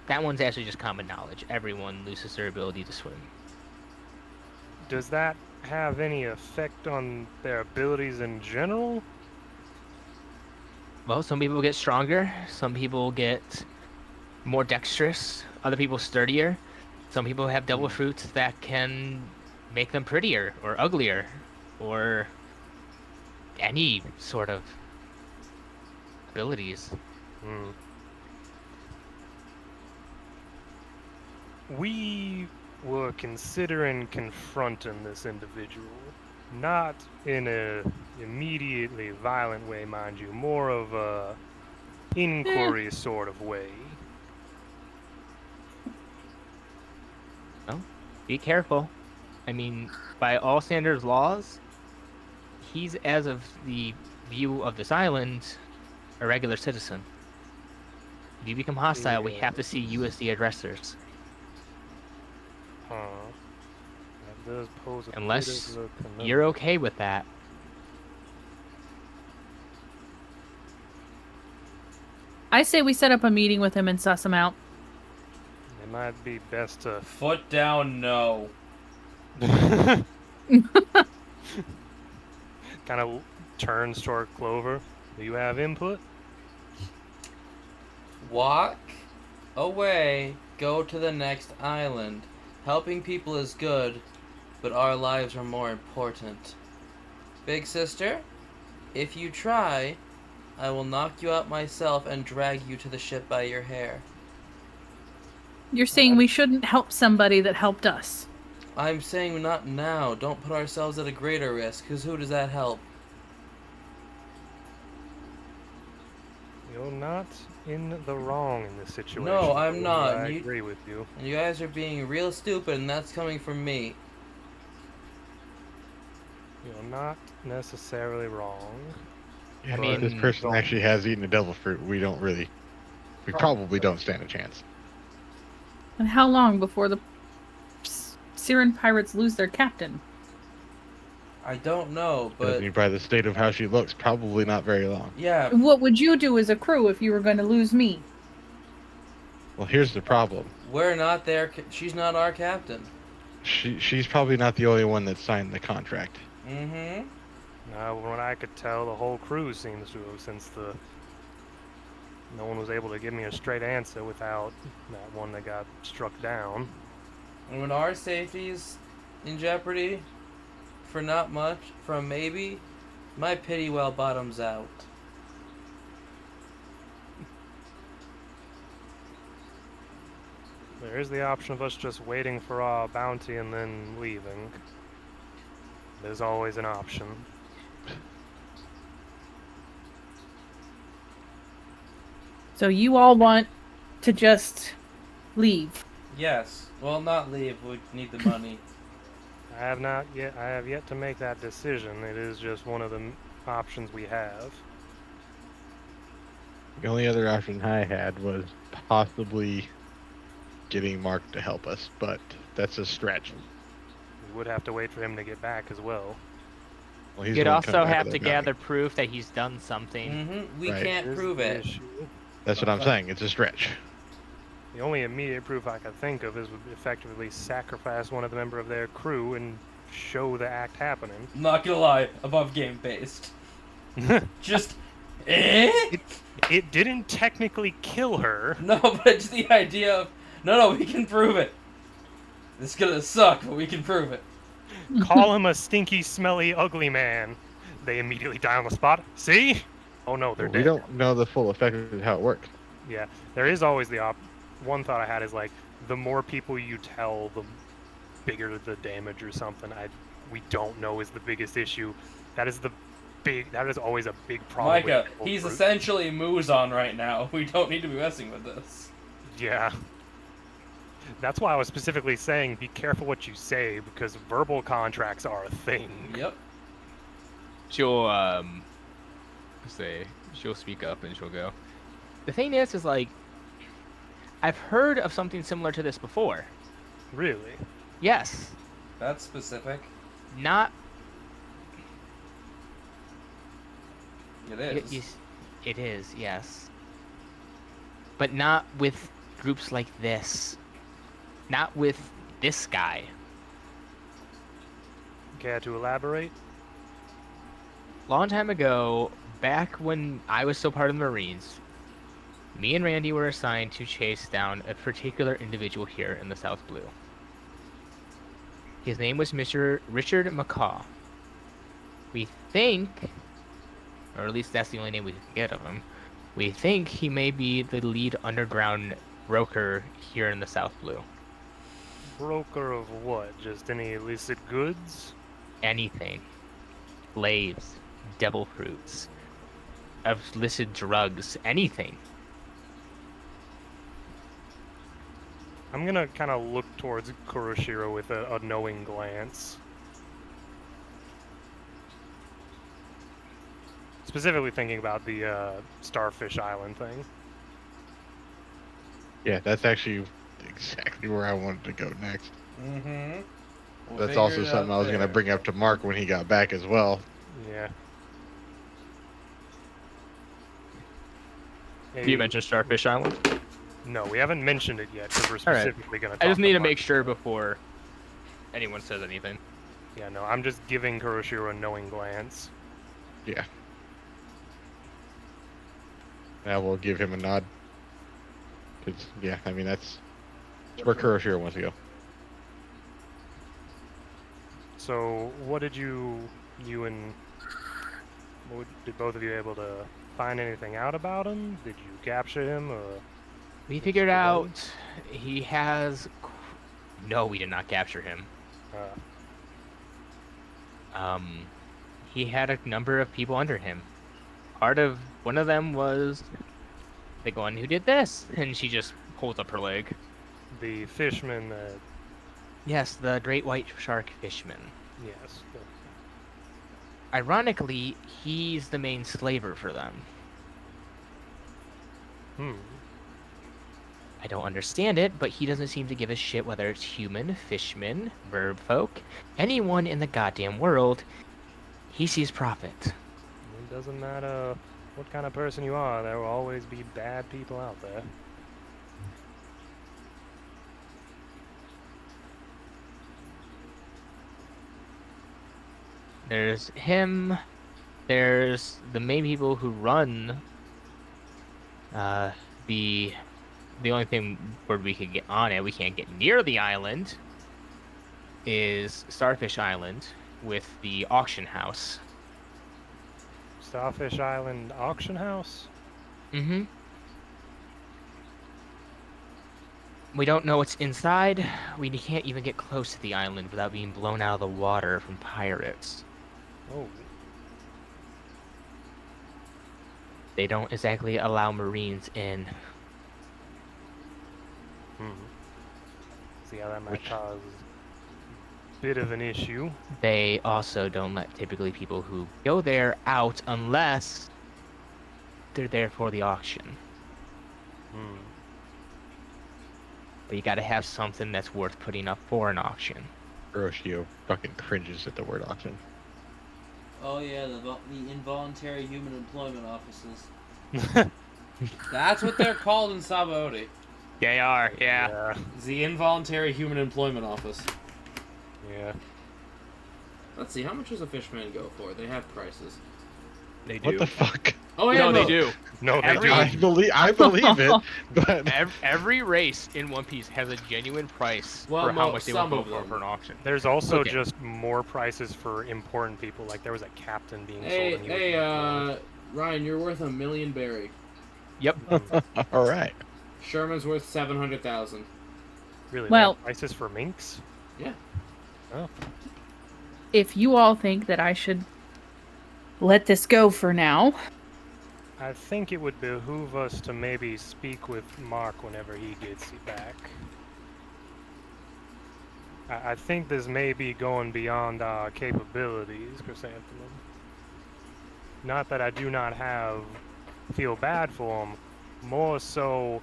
one's actually just common knowledge. Everyone loses their ability to swim. Does that have any effect on their abilities in general? Well, some people get stronger, some people get more dexterous, other people sturdier. Some people have devil fruits that can make them prettier or uglier or any sort of abilities. Hmm. We were considering confronting this individual, not in a immediately violent way, mind you, more of a inquiry sort of way. Well, be careful. I mean, by all standards laws, he's, as of the view of this island, a regular citizen. If you become hostile, we have to see you as the aggressors. Huh. That does pose a Unless bit of a conundrum. you're okay with that. I say we set up a meeting with him and suss him out. It might be best to Foot down, no. kind of turns toward Clover. Do you have input? Walk away, go to the next island. Helping people is good, but our lives are more important. Big sister, if you try, I will knock you out myself and drag you to the ship by your hair. You're saying we shouldn't help somebody that helped us. I'm saying not now. Don't put ourselves at a greater risk, because who does that help? You're not in the wrong in this situation. No, I'm Clover. not. I You- agree with you. And you guys are being real stupid, and that's coming from me. You're not necessarily wrong. Yeah, mean, if this person don't- actually has eaten a devil fruit, we probably don't stand a chance. And how long before the Siren pirates lose their captain? I don't know, but Judging by the state of how she looks, probably not very long. yeah, What would you do as a crew if you were going to lose me? Well, here's the problem. we're not there. She's not our captain. She's probably not the only one that signed the contract. Mm-hmm. From what I could tell, the whole crew seems to have, since no one was able to give me a straight answer without that one that got struck down. And when our safety's in jeopardy, for not much, from maybe, my pity well bottoms out. There is the option of us just waiting for our bounty and then leaving. There's always an option. So you all want to just leave? Yes. Well, not leave. We need the money. I have yet to make that decision. It is just one of the options we have. The only other option I had was possibly getting Mark to help us, but that's a stretch. We would have to wait for him to get back as well. Well, he's You'd the one also coming back have with to the bounty. gather proof that he's done something. Mm-hmm. We Right. can't Here's prove the it. issue. That's what I'm saying. It's a stretch. The only immediate proof I could think of is would effectively sacrifice one of the member of their crew and show the act happening. Not gonna lie, above game based. Just, eh? It didn't technically kill her. No, but just the idea of, no, we can prove it. It's gonna suck, but we can prove it. Call him a stinky, smelly, ugly man. They immediately die on the spot. See? Oh no, they're We dead. don't know the full effect of how it works. Yeah, there is always the one thought I had is like, the more people you tell, the bigger the damage or something. We don't know is the biggest issue. That is always a big problem. with Micah, people he's group. essentially Muzan right now. We don't need to be messing with this. Yeah. That's why I was specifically saying be careful what you say, because verbal contracts are a thing. Yep. She'll she'll speak up and she'll go. The thing is like, I've heard of something similar to this before. Really? Yes, That's specific. not It it, is. it is, yes, but not with groups like this. Not with this guy. Care to elaborate? Long time ago, back when I was still part of the Marines, me and Randy were assigned to chase down a particular individual here in the South Blue. His name was Mr. Richard McCaw. We think, or at least that's the only name we can get of him, we think he may be the lead underground broker here in the South Blue. Broker of what? Just any illicit goods? Anything. Slaves, devil fruits, illicit drugs, anything. I'm gonna kind of look towards Kuroshiro with a knowing glance. Specifically thinking about the Starfish Island thing. Yeah, that's actually exactly where I wanted to go next. Mm-hmm. That's also something I was going to bring up to Mark when he got back as well. Yeah. You mentioned Starfish Island? No, we haven't mentioned it yet because we're All right. specifically going to. I just need to make sure before anyone says anything. Yeah, no, I'm just giving Kuroshiro a knowing glance. Yeah. Now we'll give him a nod. 'Cause, yeah, I mean, that's where Kuroshiro wants to go. So, what did did both of you able to find anything out about him? Did you capture him, or? We figured out he has... No, we did not capture him. He had a number of people under him. One of them was the one who did this, and she just pulls up her leg. The fishman, Yes, the great white shark fishman. yes. ironically, he's the main slaver for them. I don't understand it, but he doesn't seem to give a shit whether it's human, fishman, verb folk, anyone in the goddamn world. He sees profit. It doesn't matter what kind of person you are, there will always be bad people out there. There's him. There's the main people who run the only thing where we can get on it, we can't get near the island, is Starfish Island with the auction house. Starfish Island auction house? Mm-hmm. We don't know what's inside. We can't even get close to the island without being blown out of the water from pirates. Oh. They don't exactly allow Marines in. See how that might cause a bit of an issue. They also don't let typically people who go there out unless they're there for the auction. But you gotta have something that's worth putting up for an auction. Hiroshio fucking cringes at the word auction. Oh yeah, the involuntary human employment offices. That's what they're called in Sabaody. They are, yeah. The involuntary human employment office. Yeah. Let's see, how much does a fishman go for? They have prices. They do. What the fuck? Oh yeah, No, they do. No, they Every- do. I believe it, but Every race in One Piece has a genuine price Well, for how mo- much they some will of go them. for an auction. There's also Okay. just more prices for important people. Like there was a captain being Hey, sold. And he was Ryan, you're worth 1 million berry. Yep. all right. Sherman's worth 700,000. really Well- low prices for minks. Yeah. Oh. If you all think that I should let this go for now, I think it would behoove us to maybe speak with Mark whenever he gets back. I think this may be going beyond our capabilities, Chrysanthemum. Not that I do not feel bad for him, more so,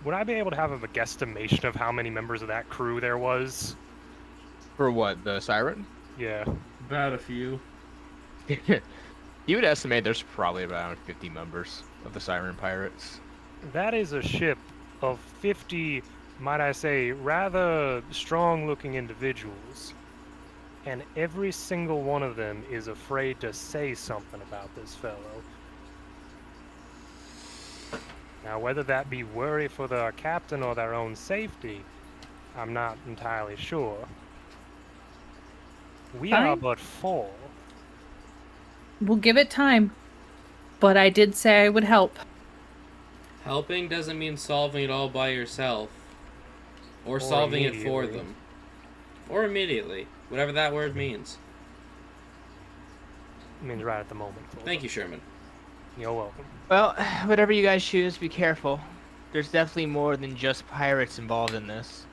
would I be able to have a guesstimation of how many members of that crew there was? For what? The Siren? Yeah. About a few. You would estimate there's probably around 50 members of the Siren Pirates. That is a ship of 50, might I say, rather strong-looking individuals. And every single one of them is afraid to say something about this fellow. Now, whether that be worry for the captain or their own safety, I'm not entirely sure. We are Fine. but 4. we'll give it time. But I did say I would help. Helping doesn't mean solving it all by yourself. Or solving it for immediately. them. Or immediately. Whatever that word means. I mean, right at the moment. Thank you, Sherman. You're welcome. Well, whatever you guys choose, be careful. There's definitely more than just pirates involved in this.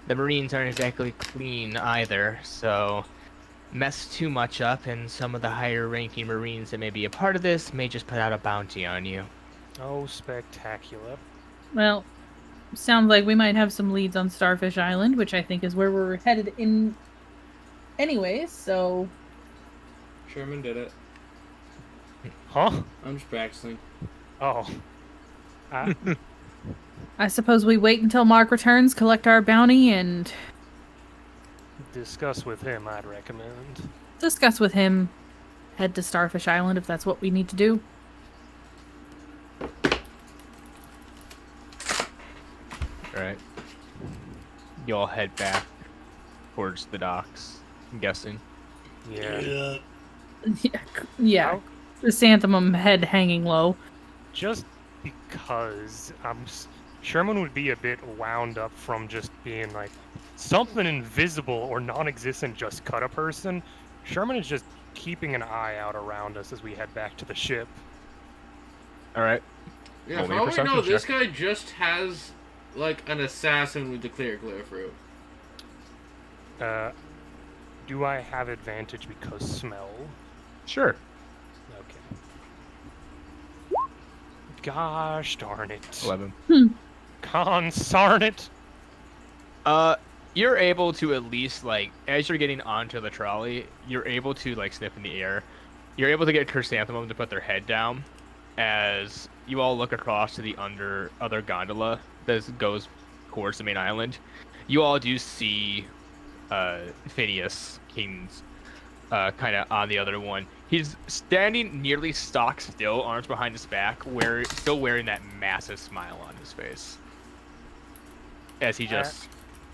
The Marines aren't exactly clean either, so mess too much up and some of the higher ranking Marines that may be a part of this may just put out a bounty on you. Oh, spectacular. Well, sounds like we might have some leads on Starfish Island, which I think is where we're headed in anyways, so Sherman did it. Huh? I'm just practicing. Oh. I suppose we wait until Mark returns, collect our bounty, and Discuss with him, I'd recommend. discuss with him. Head to Starfish Island if that's what we need to do. Alright. You all head back towards the docks, I'm guessing. Yeah. Yeah. How- Chrysanthemum head hanging low. Just because Sherman would be a bit wound up from just being like something invisible or non-existent just cut a person. Sherman is just keeping an eye out around us as we head back to the ship. Alright. Yeah, Roll for me a all we know, perception this check. guy just has, like, an assassin with the clear fru. Do I have advantage because smell? Sure. Okay. Gosh darn it. 11. Consarn it. You're able to at least, like, as you're getting onto the trolley, you're able to, like, sniff in the air. You're able to get Chrysanthemum to put their head down as you all look across to the other gondola that goes towards the main island. You all do see Phineas King's kind of on the other one. He's standing nearly stock still, arms behind his back, still wearing that massive smile on his face as he just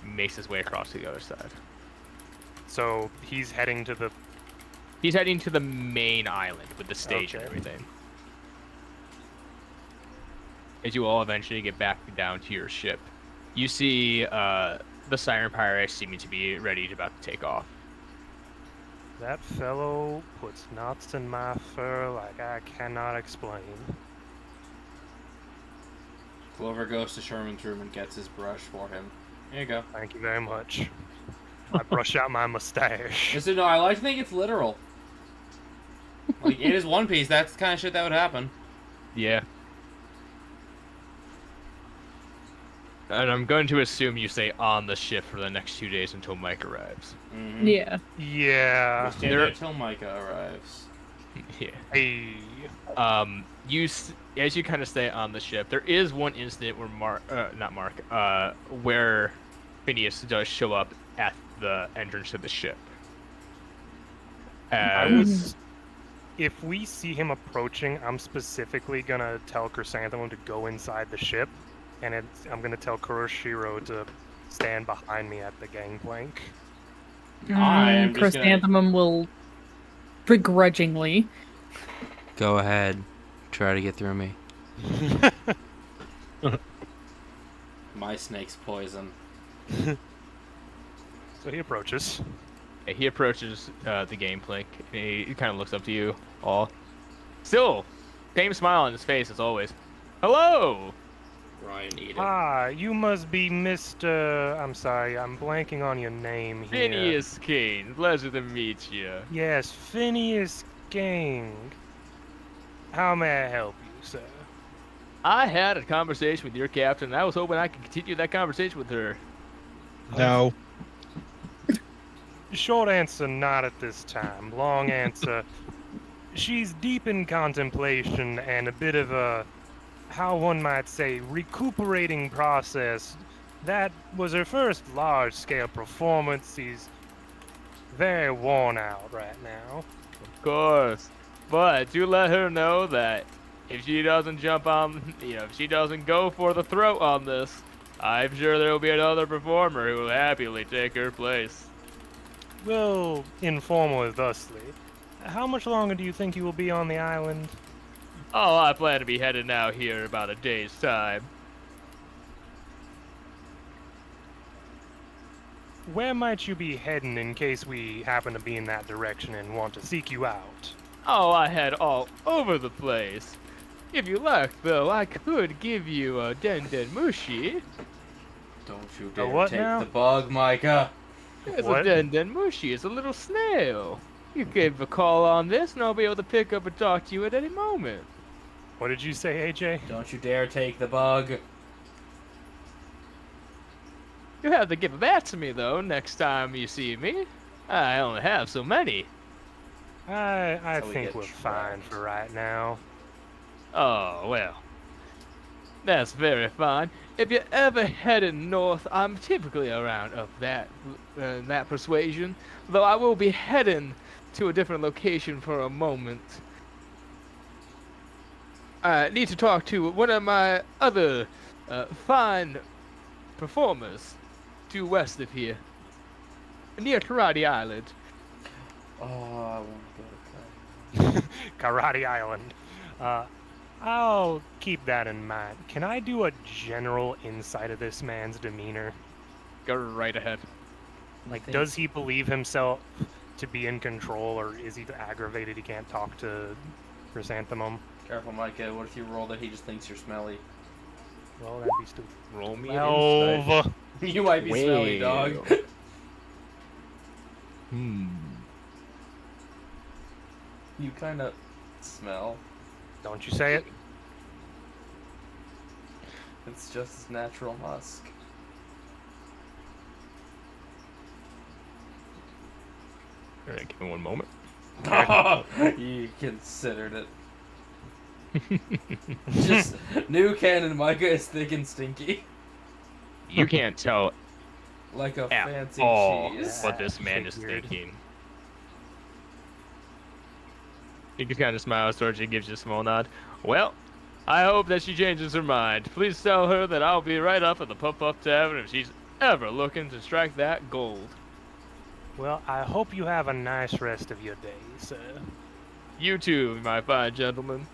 makes his way across to the other side. So he's heading to the... He's heading to the main island with the stage and Okay. everything. As you all eventually get back down to your ship, you see the Siren Pirate seeming to be ready, about to take off. That fellow puts knots in my fur like I cannot explain. Clover goes to Sherman's room and gets his brush for him. Here you go. Thank you very much. I brush out my mustache. Listen, no, I like to think it's literal. Like, it is One Piece. That's the kind of shit that would happen. Yeah. And I'm going to assume you stay on the ship for the next 2 days until Mike arrives. Mm-hmm. Yeah. Yeah. We'll stay there till Micah arrives. Yeah. Hey. As you kind of stay on the ship, there is one incident where where Phineas does show up at the entrance to the ship. If we see him approaching, I'm specifically gonna tell Chrysanthemum to go inside the ship, and I'm gonna tell Kuroshiro to stand behind me at the gangplank. I am just Chrysanthemum will begrudgingly. Go ahead. Try to get through me. My snake's poison. So he approaches. He approaches the gangplank, and he kind of looks up to you all. Still, same smile on his face as always. Hello! Ryan, eat it. Ah, you must be Mr. I'm sorry, I'm blanking on your name here. Phineas King, pleasure to meet you. Yes, Phineas Gang. How may I help you, sir? I had a conversation with your captain, and I was hoping I could continue that conversation with her. No. Short answer, not at this time. Long answer, she's deep in contemplation and a bit of a, how one might say, recuperating process. That was her first large-scale performance. She's very worn out right now. Of course. But do let her know that if she doesn't jump on, if she doesn't go for the throat on this, I'm sure there will be another performer who will happily take her place. We'll inform her thusly. How much longer do you think you will be on the island? Oh, I plan to be heading out here in about a day's time. Where might you be heading in case we happen to be in that direction and want to seek you out? Oh, I head all over the place. If you like, though, I could give you a Den Mushi. Don't you A dare what take now? the bug, Micah. It's What? a Den Mushi. It's a little snail. You give a call on this, and I'll be able to pick up and talk to you at any moment. What did you say, AJ? Don't you dare take the bug. You have to give that to me, though, next time you see me. I only have so many. I So we think get we're fine trapped. for right now. Oh, well. That's very fine. If you're ever heading north, I'm typically around of that persuasion, though I will be heading to a different location for a moment. I need to talk to one of my other fine performers due west of here, near Karate Island. Oh, I want to go to Karate Island. I'll keep that in mind. Can I do a general insight of this man's demeanor? Go right ahead. Like, does he believe himself to be in control, or is he aggravated he can't talk to Chrysanthemum? Careful, Micah. What if you roll that he just thinks you're smelly? Well, that'd be stupid. Roll me an insight. 12. You might be smelly, dog. You kind of smell. Don't you say it? It's just his natural musk. All right, give me one moment. You considered it. Just new canon Micah is thick and stinky. You can't tell Like a at fancy all cheese. what this man is Figured. thinking. He just kind of smiles towards you, gives you a small nod. Well, I hope that she changes her mind. Please tell her that I'll be right up at the Puff Puff Tavern if she's ever looking to strike that gold. Well, I hope you have a nice rest of your day, sir. You too, my fine gentleman.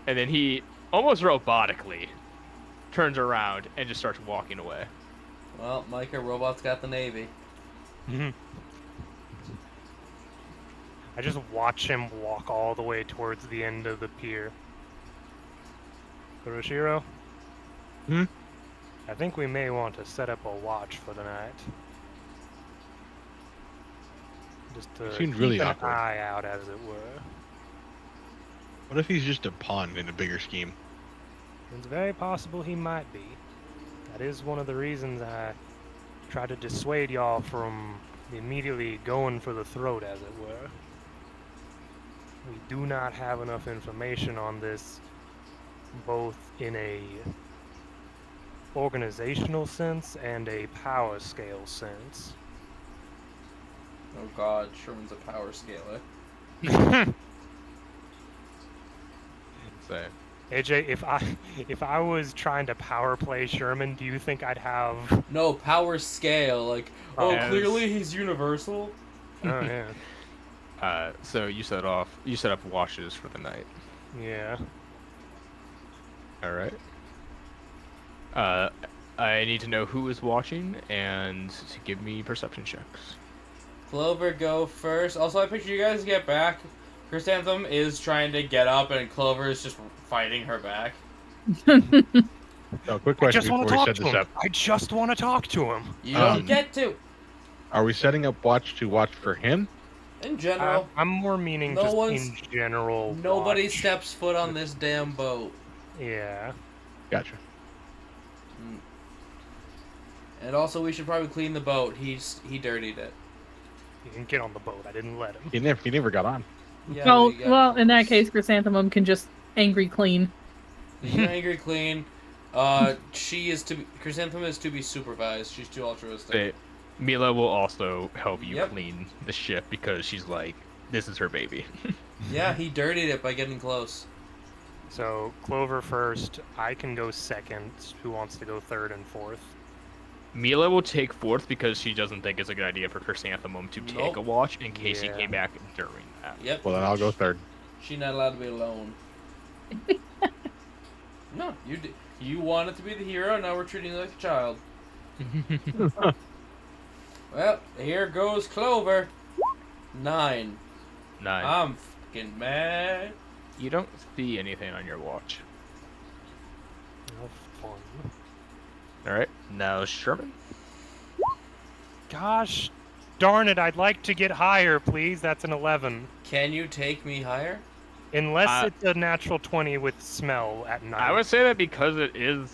And then he, almost robotically, turns around and just starts walking away. Well, Micah, robots got the Navy. I just watch him walk all the way towards the end of the pier. Kuroshiro? Hmm? I think we may want to set up a watch for the night. Just to seemed keep really an awkward. eye out, as it were. What if he's just a pawn in a bigger scheme? It's very possible he might be. That is one of the reasons I try to dissuade y'all from immediately going for the throat, as it were. We do not have enough information on this, both in a organizational sense and a power scale sense. Oh god, Sherman's a power scaler. So, AJ, if I was trying to power play Sherman, do you think I'd have? No, power scale. Like, oh, Yes. clearly he's universal. Oh yeah, so you set up watches for the night. yeah. All right. I need to know who is watching and to give me perception checks. Clover, go first. Also, I picture you guys get back. Chrysanthemum is trying to get up, and Clover is just fighting her back. So, quick I question just want before to we talk set to this him. up. I just want to talk to him. You don't Um, get to. Are we setting up watch to watch for him? In general, I'm more meaning No just one's- in general. nobody watch. steps foot on this damn boat. Yeah. Gotcha. And also, we should probably clean the boat. He dirtied it. He didn't get on the boat. I didn't let him. He never got on. Yeah, Oh, we got- well, in that case, Chrysanthemum can just angry clean. You angry clean. Chrysanthemum is to be supervised. She's too altruistic. But Mila will also help you Yep. clean the ship because she's like, this is her baby. Yeah, he dirtied it by getting close. So Clover first. I can go second. Who wants to go third and fourth? Mila will take fourth because she doesn't think it's a good idea for Chrysanthemum to take Nope. a watch in case he Yeah. came back during that. Yep. Well, then I'll go third. She's not allowed to be alone. No, you wanted to be the hero, now we're treating you like a child. Well, here goes Clover. 9. 9. I'm fucking mad. You don't see anything on your watch. Oh, fun. All right. Now Sherman. Gosh, darn it! I'd like to get higher, please. That's an 11. Can you take me higher? Unless it's a natural 20 with smell at night. I would say that because it is,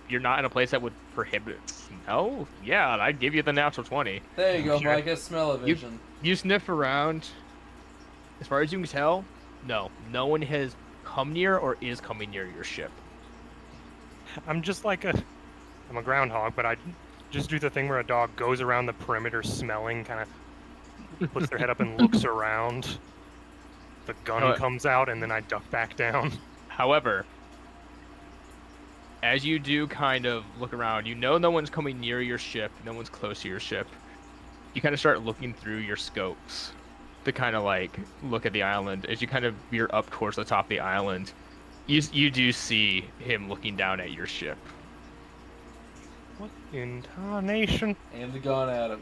you're not in a place that would prohibit smell. Yeah, I'd give you the natural 20. There you go, Sure. Micah. Smell-o-vision. You sniff around. As far as you can tell, no one has come near or is coming near your ship. I'm just like I'm a groundhog, but I just do the thing where a dog goes around the perimeter smelling, kind of puts their head up and looks around. The gun Oh, comes out, and then I duck back down. However, as you do kind of look around, you know no one's coming near your ship, no one's close to your ship. You kind of start looking through your scopes to kind of like look at the island. As you kind of veer up towards the top of the island, you do see him looking down at your ship. What in tarnation? Aim the gun at him.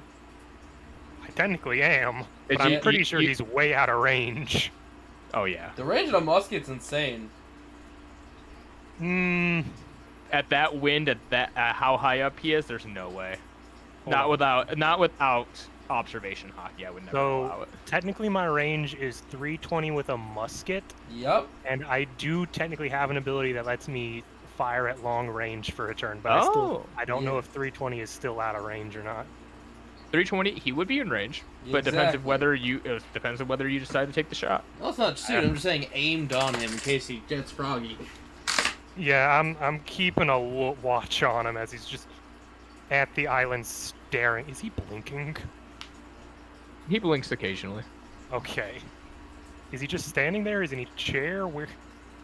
I technically am, but It's- I'm pretty sure you- he's way out of range. Oh yeah. The range of the musket's insane. At that wind, at how high up he is, there's no way. Hold on. Not without observation hockey. I would never So allow it. technically my range is 320 with a musket, Yep. and I do technically have an ability that lets me fire at long range for a turn, but Oh. I don't know Yeah. if 320 is still out of range or not. 320, he would be in range, but it depends Exactly. on whether you decide to take the shot. Well, it's not suit. I'm just saying aimed on him in case he gets froggy. Yeah, I'm keeping a watch on him as he's just at the island staring. Is he blinking? He blinks occasionally. Okay. Is he just standing there? Is he in a chair? Where?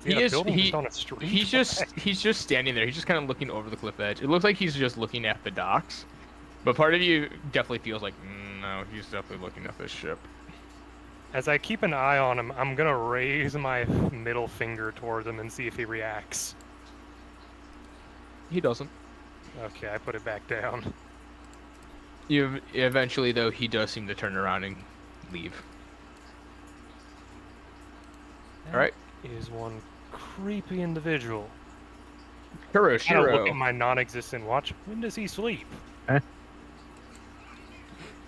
He in a is- building he- just on a street? He's just standing there. He's just kind of looking over the cliff edge. It looks like he's just looking at the docks, but part of you definitely feels like no, he's definitely looking at this ship. As I keep an eye on him, I'm gonna raise my middle finger towards him and see if he reacts. He doesn't. Okay, I put it back down. You eventually, though, he does seem to turn around and leave. All right, Is one creepy individual. I look at Kuroshiro, my non-existent watch. When does he sleep?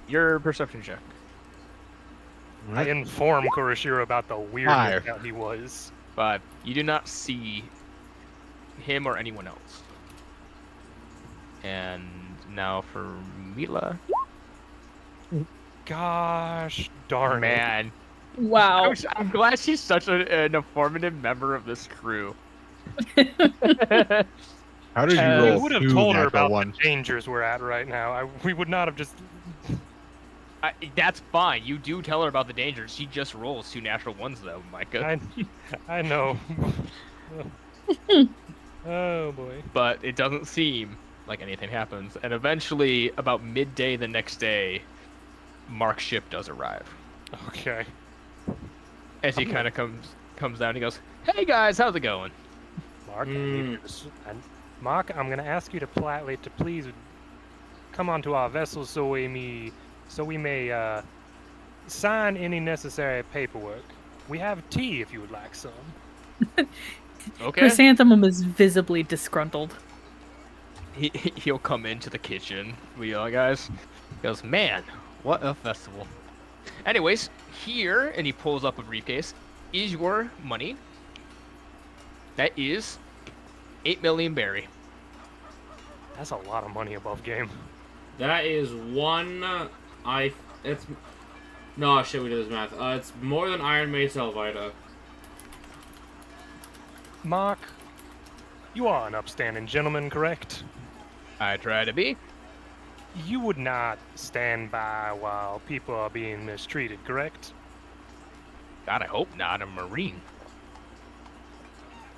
your perception check. I inform Kuroshiro about the weirdness that he was. 5. You do not see him or anyone else. And now for Mila. Gosh darn it. Man, Wow. I'm glad she's such an informative member of this crew. How did you Uh, We roll would have 2 told her natural about ones? the dangers we're at right now. We would not have just... That's fine. You do tell her about the dangers. She just rolls 2 natural ones, though, Micah. I know. Oh boy. But it doesn't seem like anything happens. And eventually, about midday the next day, Mark's ship does arrive. Okay. As he kind of comes down, he goes, "Hey guys, how's it going?" Mark, Mark, I'm gonna ask you to politely to please come onto our vessel so we may sign any necessary paperwork. We have tea if you would like some. Okay. Chrysanthemum is visibly disgruntled. He'll come into the kitchen. We all guys. He goes, "Man, what a festival." Anyways, here, and he pulls up a briefcase, is your money. That is 8 million berry. That's a lot of money above game. That is one. It's. No, shit, we did this math. It's more than Iron Maid's Helvita. Mark, you are an upstanding gentleman, correct? I try to be. You would not stand by while people are being mistreated, correct? God, I hope not. I'm a Marine.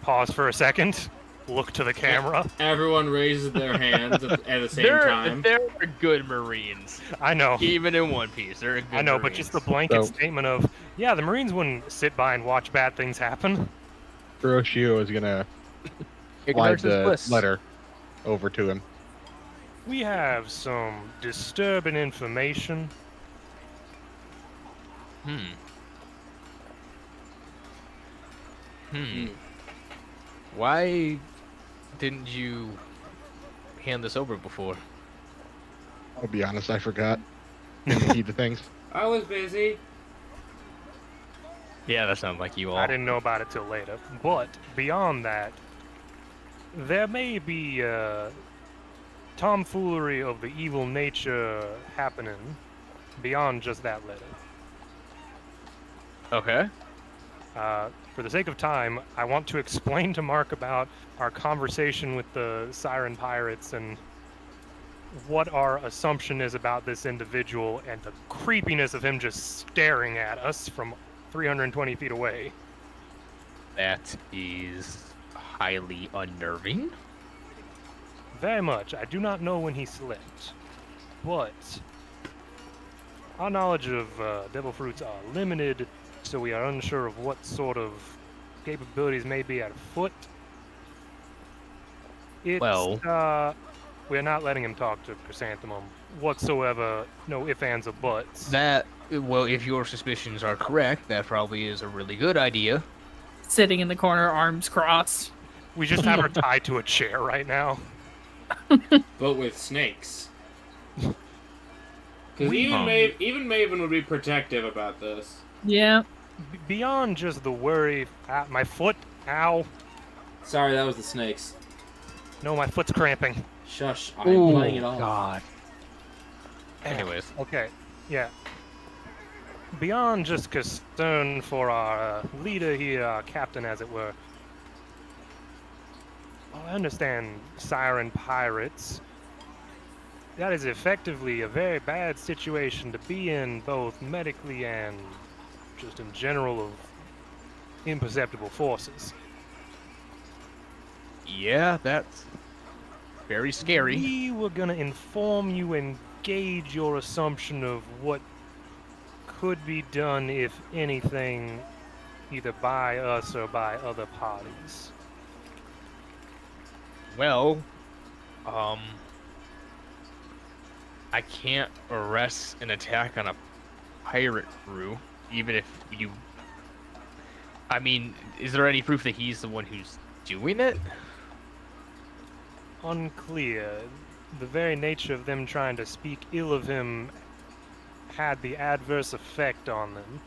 Pause for a second. Look to the camera. Everyone raises their hands at the same time. They're good Marines. I know. Even in One Piece, they're good I know, Marines. but just the blanket So- statement of, yeah, the Marines wouldn't sit by and watch bad things happen. Kuroshio is gonna slide Ignorance is the bliss. letter over to him. We have some disturbing information. Hmm. Why didn't you hand this over before? I'll be honest, I forgot. Didn't heed the things. I was busy. Yeah, that sounds like you all. I didn't know about it till later. But beyond that, there may be tomfoolery of the evil nature happening beyond just that letter. Okay. For the sake of time, I want to explain to Mark about our conversation with the Siren Pirates and what our assumption is about this individual and the creepiness of him just staring at us from 320 feet away. That is highly unnerving. Very much. I do not know when he slept, but our knowledge of devil fruits are limited, so we are unsure of what sort of capabilities may be at foot. It's, Well- we're not letting him talk to Chrysanthemum whatsoever. No ifs, ands, or buts. Well, if your suspicions are correct, that probably is a really good idea. Sitting in the corner, arms crossed. We just have her tied to a chair right now. But with snakes. Because Because even Maven would be protective about this. Yeah. Beyond just the worry, my foot, ow. Sorry, that was the snakes. No, my foot's cramping. Shush, I'm playing it off. God. Anyways. Okay, yeah. Beyond just concern for our leader here, our captain as it were, I understand siren pirates. That is effectively a very bad situation to be in, both medically and just in general of imperceptible forces. Yeah, that's very scary. We were gonna inform you and gauge your assumption of what could be done, if anything, either by us or by other parties. Well, I can't arrest an attack on a pirate crew, even if you... I mean, is there any proof that he's the one who's doing it? Unclear. The very nature of them trying to speak ill of him had the adverse effect on them.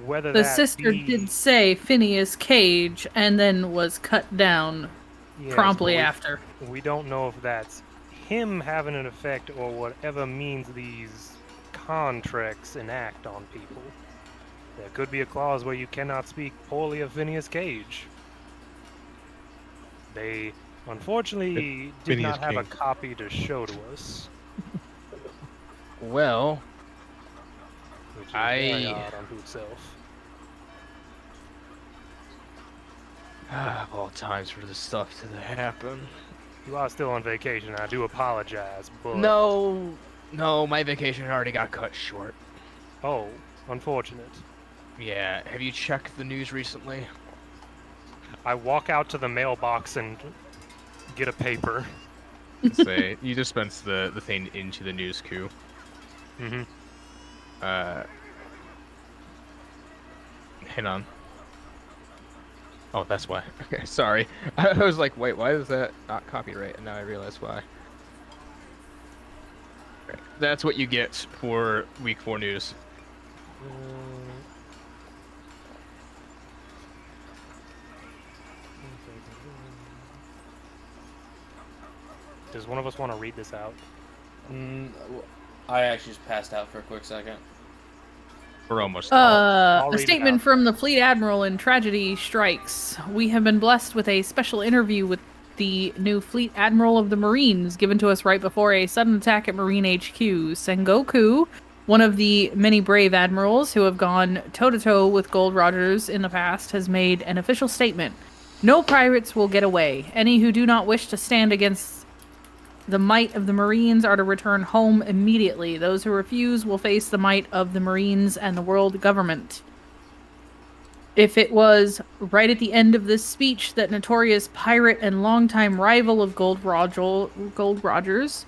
Whether The that sister be... did say Phineas Cage and then was cut down Yes, promptly but after. we don't know if that's him having an effect or whatever means these contracts enact on people. There could be a clause where you cannot speak poorly of Phineas Cage. They unfortunately did Phineas not have a Cage. copy to show to us, Well, which is very I- odd unto itself. of all times for this stuff to happen. You are still on vacation, I do apologize, but... No, my vacation already got cut short. Oh, unfortunate. Yeah, have you checked the news recently? I walk out to the mailbox and get a paper. Say, you dispense the thing into the news queue. Mm-hmm. Hang on. Oh, that's why. Okay, sorry. I was like, wait, why is that not copyright? And now I realize why. Okay, that's what you get for week 4 news. Does one of us want to read this out? I actually just passed out for a quick second. We're almost done. I'll A read it statement out. from the Fleet Admiral in Tragedy Strikes. We have been blessed with a special interview with the new Fleet Admiral of the Marines, given to us right before a sudden attack at Marine HQ. Sengoku, one of the many brave admirals who have gone toe-to-toe with Gold Rodgers in the past, has made an official statement. No pirates will get away. Any who do not wish to stand against the might of the Marines are to return home immediately. Those who refuse will face the might of the Marines and the world government. If it was right at the end of this speech that notorious pirate and longtime rival of Gold Rodgers,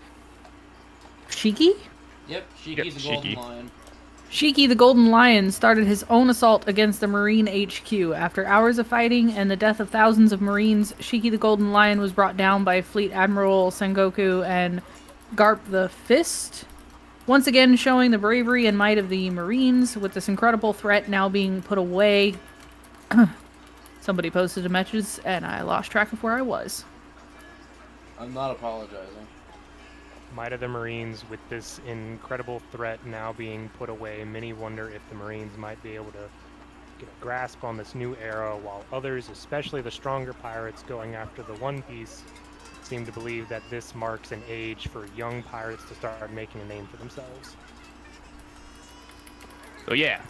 Shiki? Yep, Shiki Yep, the Golden Shiki. Lion. Shiki the Golden Lion started his own assault against the Marine HQ. After hours of fighting and the death of thousands of Marines, Shiki the Golden Lion was brought down by Fleet Admiral Sengoku and Garp the Fist, once again showing the bravery and might of the Marines, with this incredible threat now being put away. Somebody posted a message and I lost track of where I was. I'm not apologizing. Might of the Marines, with this incredible threat now being put away, many wonder if the Marines might be able to get a grasp on this new era, while others, especially the stronger pirates going after the One Piece, seem to believe that this marks an age for young pirates to start making a name for themselves. So yeah,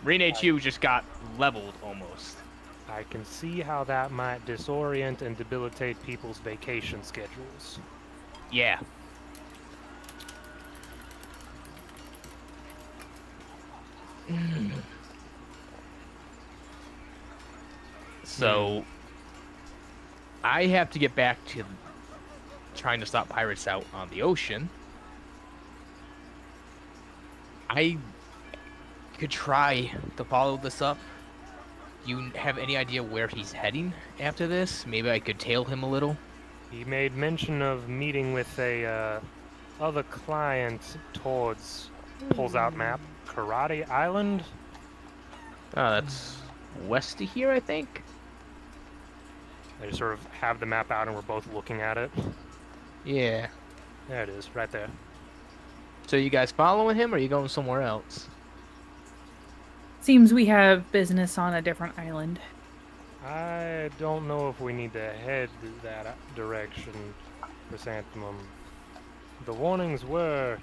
Marine HQ just got leveled almost. I can see how that might disorient and debilitate people's vacation schedules. Yeah. So, I have to get back to trying to stop pirates out on the ocean. I could try to follow this up. Do you have any idea where he's heading after this? Maybe I could tail him a little. He made mention of meeting with a other client towards, pulls out map, Karate Island. Oh, that's west of here, I think. I just sort of have the map out and we're both looking at it. Yeah. There it is, right there. So you guys following him, or are you going somewhere else? Seems we have business on a different island. I don't know if we need to head that direction, Chrysanthemum. The warnings were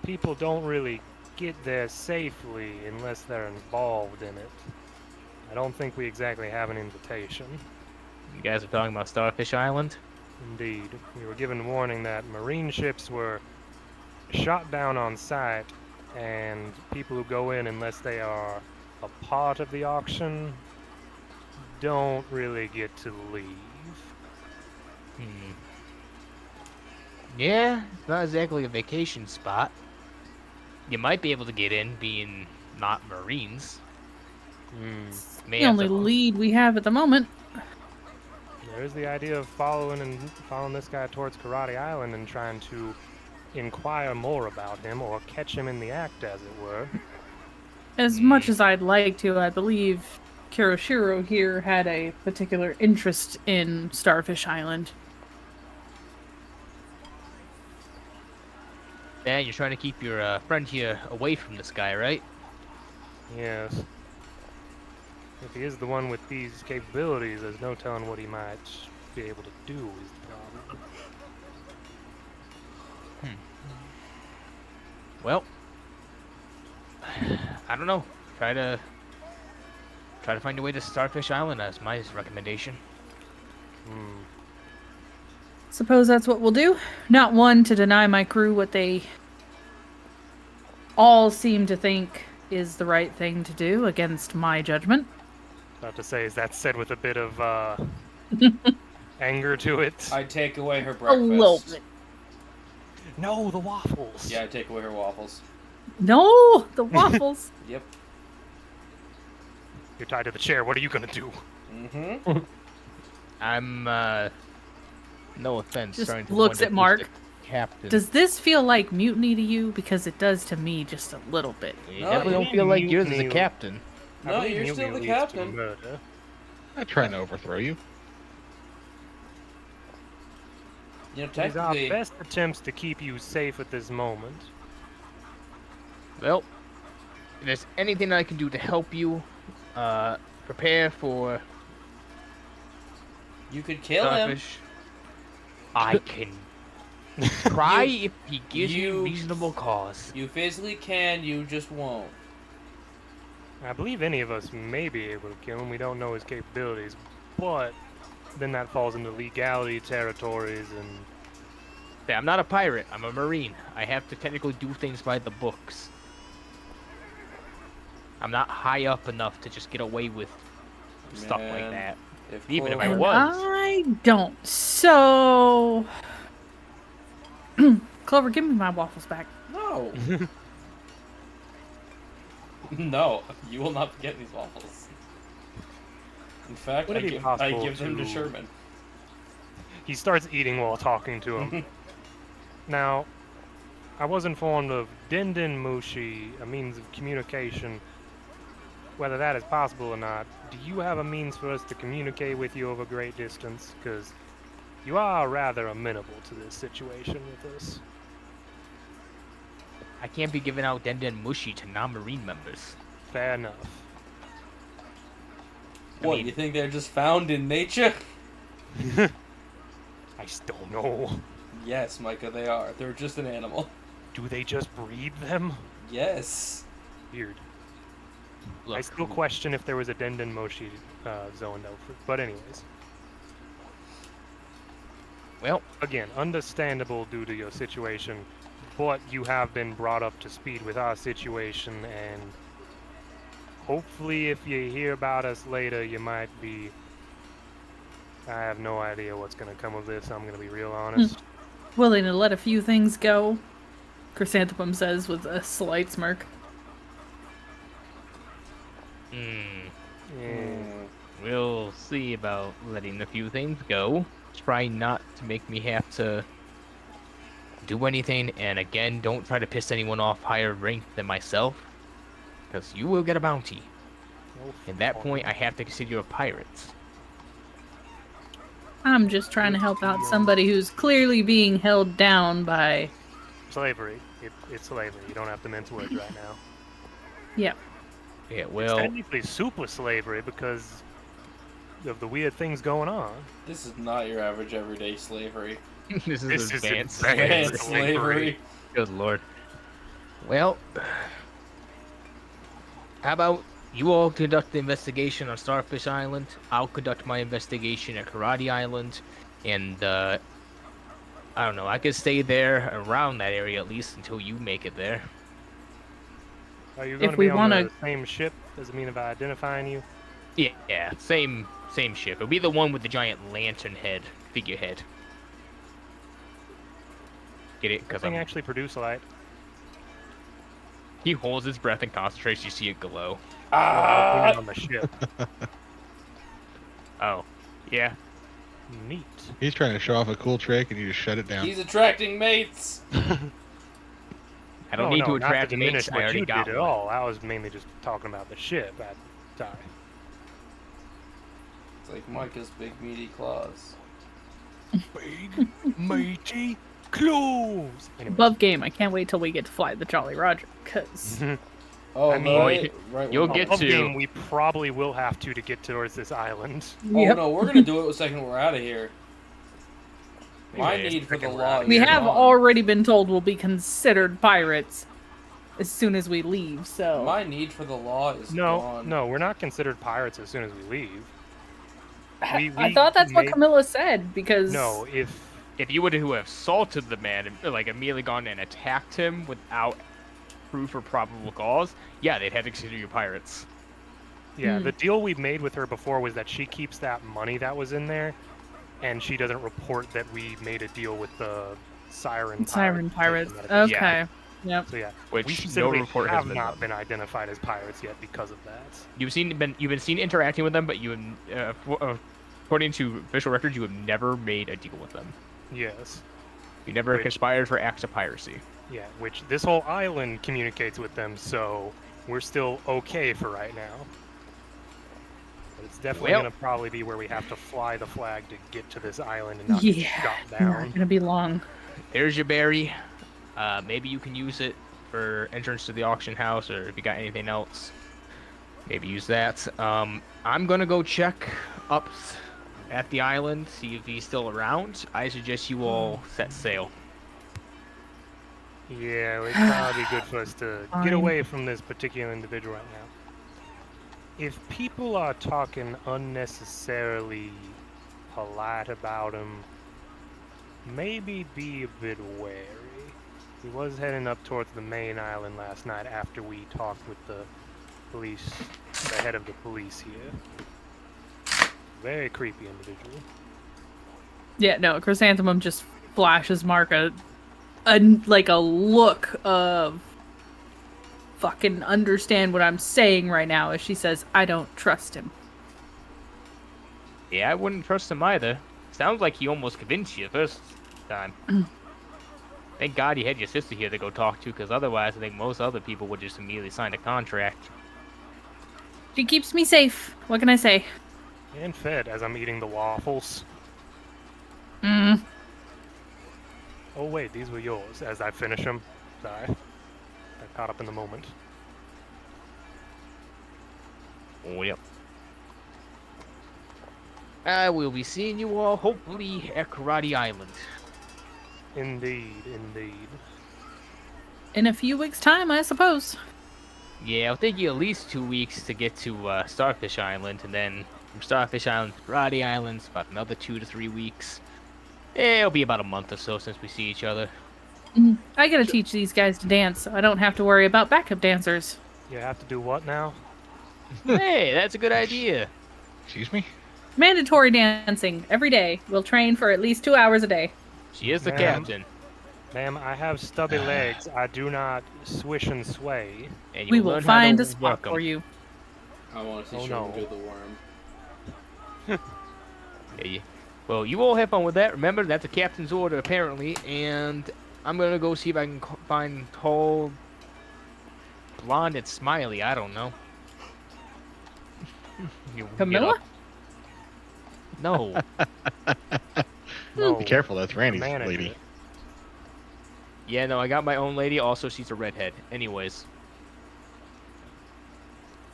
people don't really get there safely unless they're involved in it. I don't think we exactly have an invitation. You guys are talking about Starfish Island? Indeed. We were given warning that marine ships were shot down on sight, and people who go in unless they are a part of the auction don't really get to leave. Yeah, it's not exactly a vacation spot. You might be able to get in being not Marines. May The have only to- lead we have at the moment. There's the idea of following this guy towards Karate Island and trying to inquire more about him or catch him in the act, as it were. As much as I'd like to, I believe Kiroshiro here had a particular interest in Starfish Island. Yeah, you're trying to keep your friend here away from this guy, right? Yes. If he is the one with these capabilities, there's no telling what he might be able to do is the problem. Well, I don't know. Try to find a way to Starfish Island as my recommendation. Suppose that's what we'll do. Not one to deny my crew what they all seem to think is the right thing to do against my judgment. About to say, is that said with a bit of anger to it? I take away her A breakfast. little bit. No, the waffles. Yeah, I take away her waffles. No, the waffles. Yep. You're tied to the chair. What are you gonna do? Mm-hmm. I'm no offense. Just starting to looks wonder at who's Mark. the Captain. Does this feel like mutiny to you? Because it does to me just a little bit. You No, definitely don't you feel like yours is mutiny. the captain. I No, believe you're you still the leads to captain. murder. I'm not trying to overthrow you. You know, These are our technically, best attempts to keep you safe at this moment. Well, if there's anything I can do to help you, prepare for you could kill him. Starfish, I can try if he gives me you- reasonable cause. You physically can, you just won't. I believe any of us may be able to kill him. We don't know his capabilities, but then that falls into legality territories, and Yeah, I'm not a pirate. I'm a marine. I have to technically do things by the books. I'm not high up enough to just get away with stuff like Man, that. If Even if I Clover- was. I don't. So, Clover, give me my waffles back. No. No, you will not get these waffles. In fact, Would I it be give possible them to to- Sherman. he starts eating while talking to him. Now, I was informed of Denden Mushi, a means of communication. Whether that is possible or not, do you have a means for us to communicate with you over great distance? Because you are rather amenable to this situation with us. I can't be giving out Denden Mushi to non-marine members. Fair enough. What, mean- you think they're just found in nature? I just don't know. Yes, Micah, they are. They're just an animal. Do they just breed them? Yes. Weird. Look, I still question if there was a Denden Moshi zone though. But anyways, well, again, understandable due to your situation, but you have been brought up to speed with our situation, and hopefully if you hear about us later, you might be... I have no idea what's going to come of this, I'm going to be real honest. Willing to let a few things go, Chrysanthemum says with a slight smirk. Yeah. we'll see about letting a few things go. Try not to make me have to do anything. And again, don't try to piss anyone off higher rank than myself, because you will get a bounty. At that point, I have to consider you a pirate. I'm just trying to help out somebody who's clearly being held down by. Slavery. It's slavery. You don't have to mince words right now. Yeah. Yeah, It's well, technically super slavery because of the weird things going on. This is not your average everyday slavery. this is advanced Advanced slavery. slavery. Good lord. Well, how about you all conduct the investigation on Starfish Island? I'll conduct my investigation at Karate Island, and I don't know. I could stay there around that area at least until you make it there. Are you going to we be on wanna- the same ship? Does it mean if I identifying you? Yeah, same ship. It'll be the one with the giant lantern head figurehead. Get it? Does Because that thing actually produce light? he holds his breath and concentrates. You see it glow. Well, on the ship. Oh, yeah. Neat. He's trying to show off a cool trick, and you just shut it down. He's attracting mates. I don't need to not attract diminish mates. I what already you got did at one. all. I was mainly just talking about the ship. Sorry. It's like Micah's big meaty claws. Big, mighty claws. Anyways. Above game. I can't wait till we get to fly the Jolly Roger, because Oh, I mean, right. you'll when- get Above to- game, we probably will have to get towards this island. Oh no, we're gonna do it the second we're out of here. My Anyways, need for the second law. round. we is have gone. already been told we'll be considered pirates as soon as we leave. So My need for the law is gone. No, we're not considered pirates as soon as we leave. I we thought that's what made- Camilla said because No, if If you would have assaulted the man and like immediately gone and attacked him without proof or probable cause, yeah, they'd have to consider you pirates. yeah, Hmm. the deal we made with her before was that she keeps that money that was in there, and she doesn't report that we made a deal with the siren pirates. that- Okay. Yep. So yeah, Which we no specifically report has have been not done. been identified as pirates yet because of that. You've been seen interacting with them, but according to official records, you have never made a deal with them. Yes. You never Which- conspired for acts of piracy. Yeah, which this whole island communicates with them, so we're still okay for right now. But it's definitely Well- going to probably be where we have to fly the flag to get to this island and not get Yeah. shot Not down. gonna be long. There's your berry. Maybe you can use it for entrance to the auction house, or if you got anything else, maybe use that. I'm gonna go check up at the island, see if he's still around. I suggest you all set sail. Yeah, it's probably good for us to Fine. get away from this particular individual right now. If people are talking unnecessarily polite about him, maybe be a bit wary. He was heading up towards the main island last night after we talked with the police, the head of the police here. Very creepy individual. Yeah. No. Chrysanthemum just flashes Mark a look of fucking understand what I'm saying right now as she says, I don't trust him. Yeah, I wouldn't trust him either. Sounds like he almost convinced you the first time. Thank God you had your sister here to go talk to, because otherwise I think most other people would just immediately sign a contract. She keeps me safe. What can I say? And fed as I'm eating the waffles. Mm. Oh wait, these were yours. As I finish them. Sorry. I caught up in the moment. Oh, yep. I will be seeing you all, hopefully, at Karate Island. Indeed, indeed. In a few weeks' time, I suppose. Yeah, it'll take you at least 2 weeks to get to Starfish Island, and then from Starfish Island to Karate Island, it's about another 2 to 3 weeks. It'll be about a month or so since we see each other. I gotta teach these guys to dance, so I don't have to worry about backup dancers. You have to do what now? Hey, that's a good idea. Excuse me? Mandatory dancing every day. We'll train for at least 2 hours a day. She is the Ma'am. captain, Ma'am, I have stubby legs. I do not swish and sway. and you We will will learn find how a to spot work 'em. for you. I want to see Oh, Sherman no. do the worm. Yeah, well, you all have fun with that. Remember, that's a captain's order, apparently, and I'm gonna go see if I can find tall, blonde, and smiley. I don't know. You get Camilla? up. No. No, Be careful, that's Randy's manager. lady. Yeah, no, I got my own lady. Also, she's a redhead. Anyways.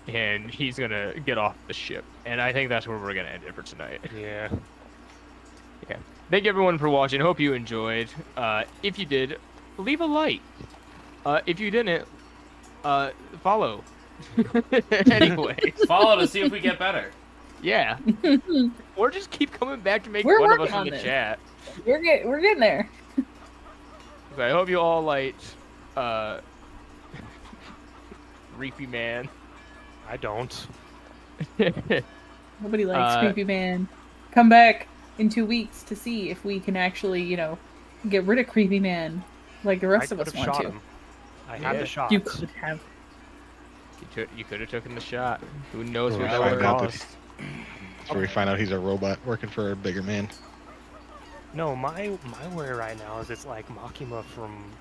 And he's gonna get off the ship. And I think that's where we're gonna end it for tonight. Yeah. Yeah. Thank you everyone for watching. Hope you enjoyed. If you did, leave a like. If you didn't, follow. Anyways. Follow to see if we get better. Yeah. Or just keep coming back to make We're fun of us working in on the this. chat. We're getting there. Okay, I hope you all liked Reefy Man. I don't. Nobody likes Uh, Creepy Man. Come back in 2 weeks to see if we can actually, get rid of Creepy Man like the rest I of could us have want shot to. him. I had Yeah. the shot. You could have. You could have taken the shot. Who knows Well, what I that would find out that- cost. That's where we find out he's a robot working for a bigger man. No, my worry right now is it's like Makima from.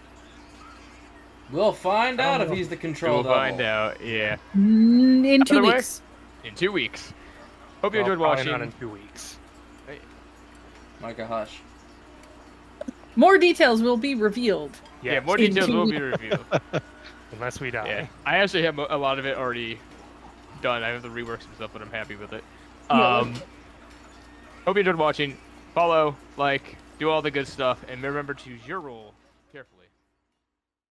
We'll find I don't out if know. he's the control We'll double. find out, yeah. In 2 By the way- weeks. In 2 weeks. Hope you Well, enjoyed probably watching. not in 2 weeks. Micah, hush. More details will be revealed. Yeah, Yes, more In details 2 will be revealed. unless we die. Yeah, I actually have a lot of it already done. I have to rework some stuff, but I'm happy with it. Yeah. Hope you enjoyed watching. Follow, like, do all the good stuff, and remember to choose your role.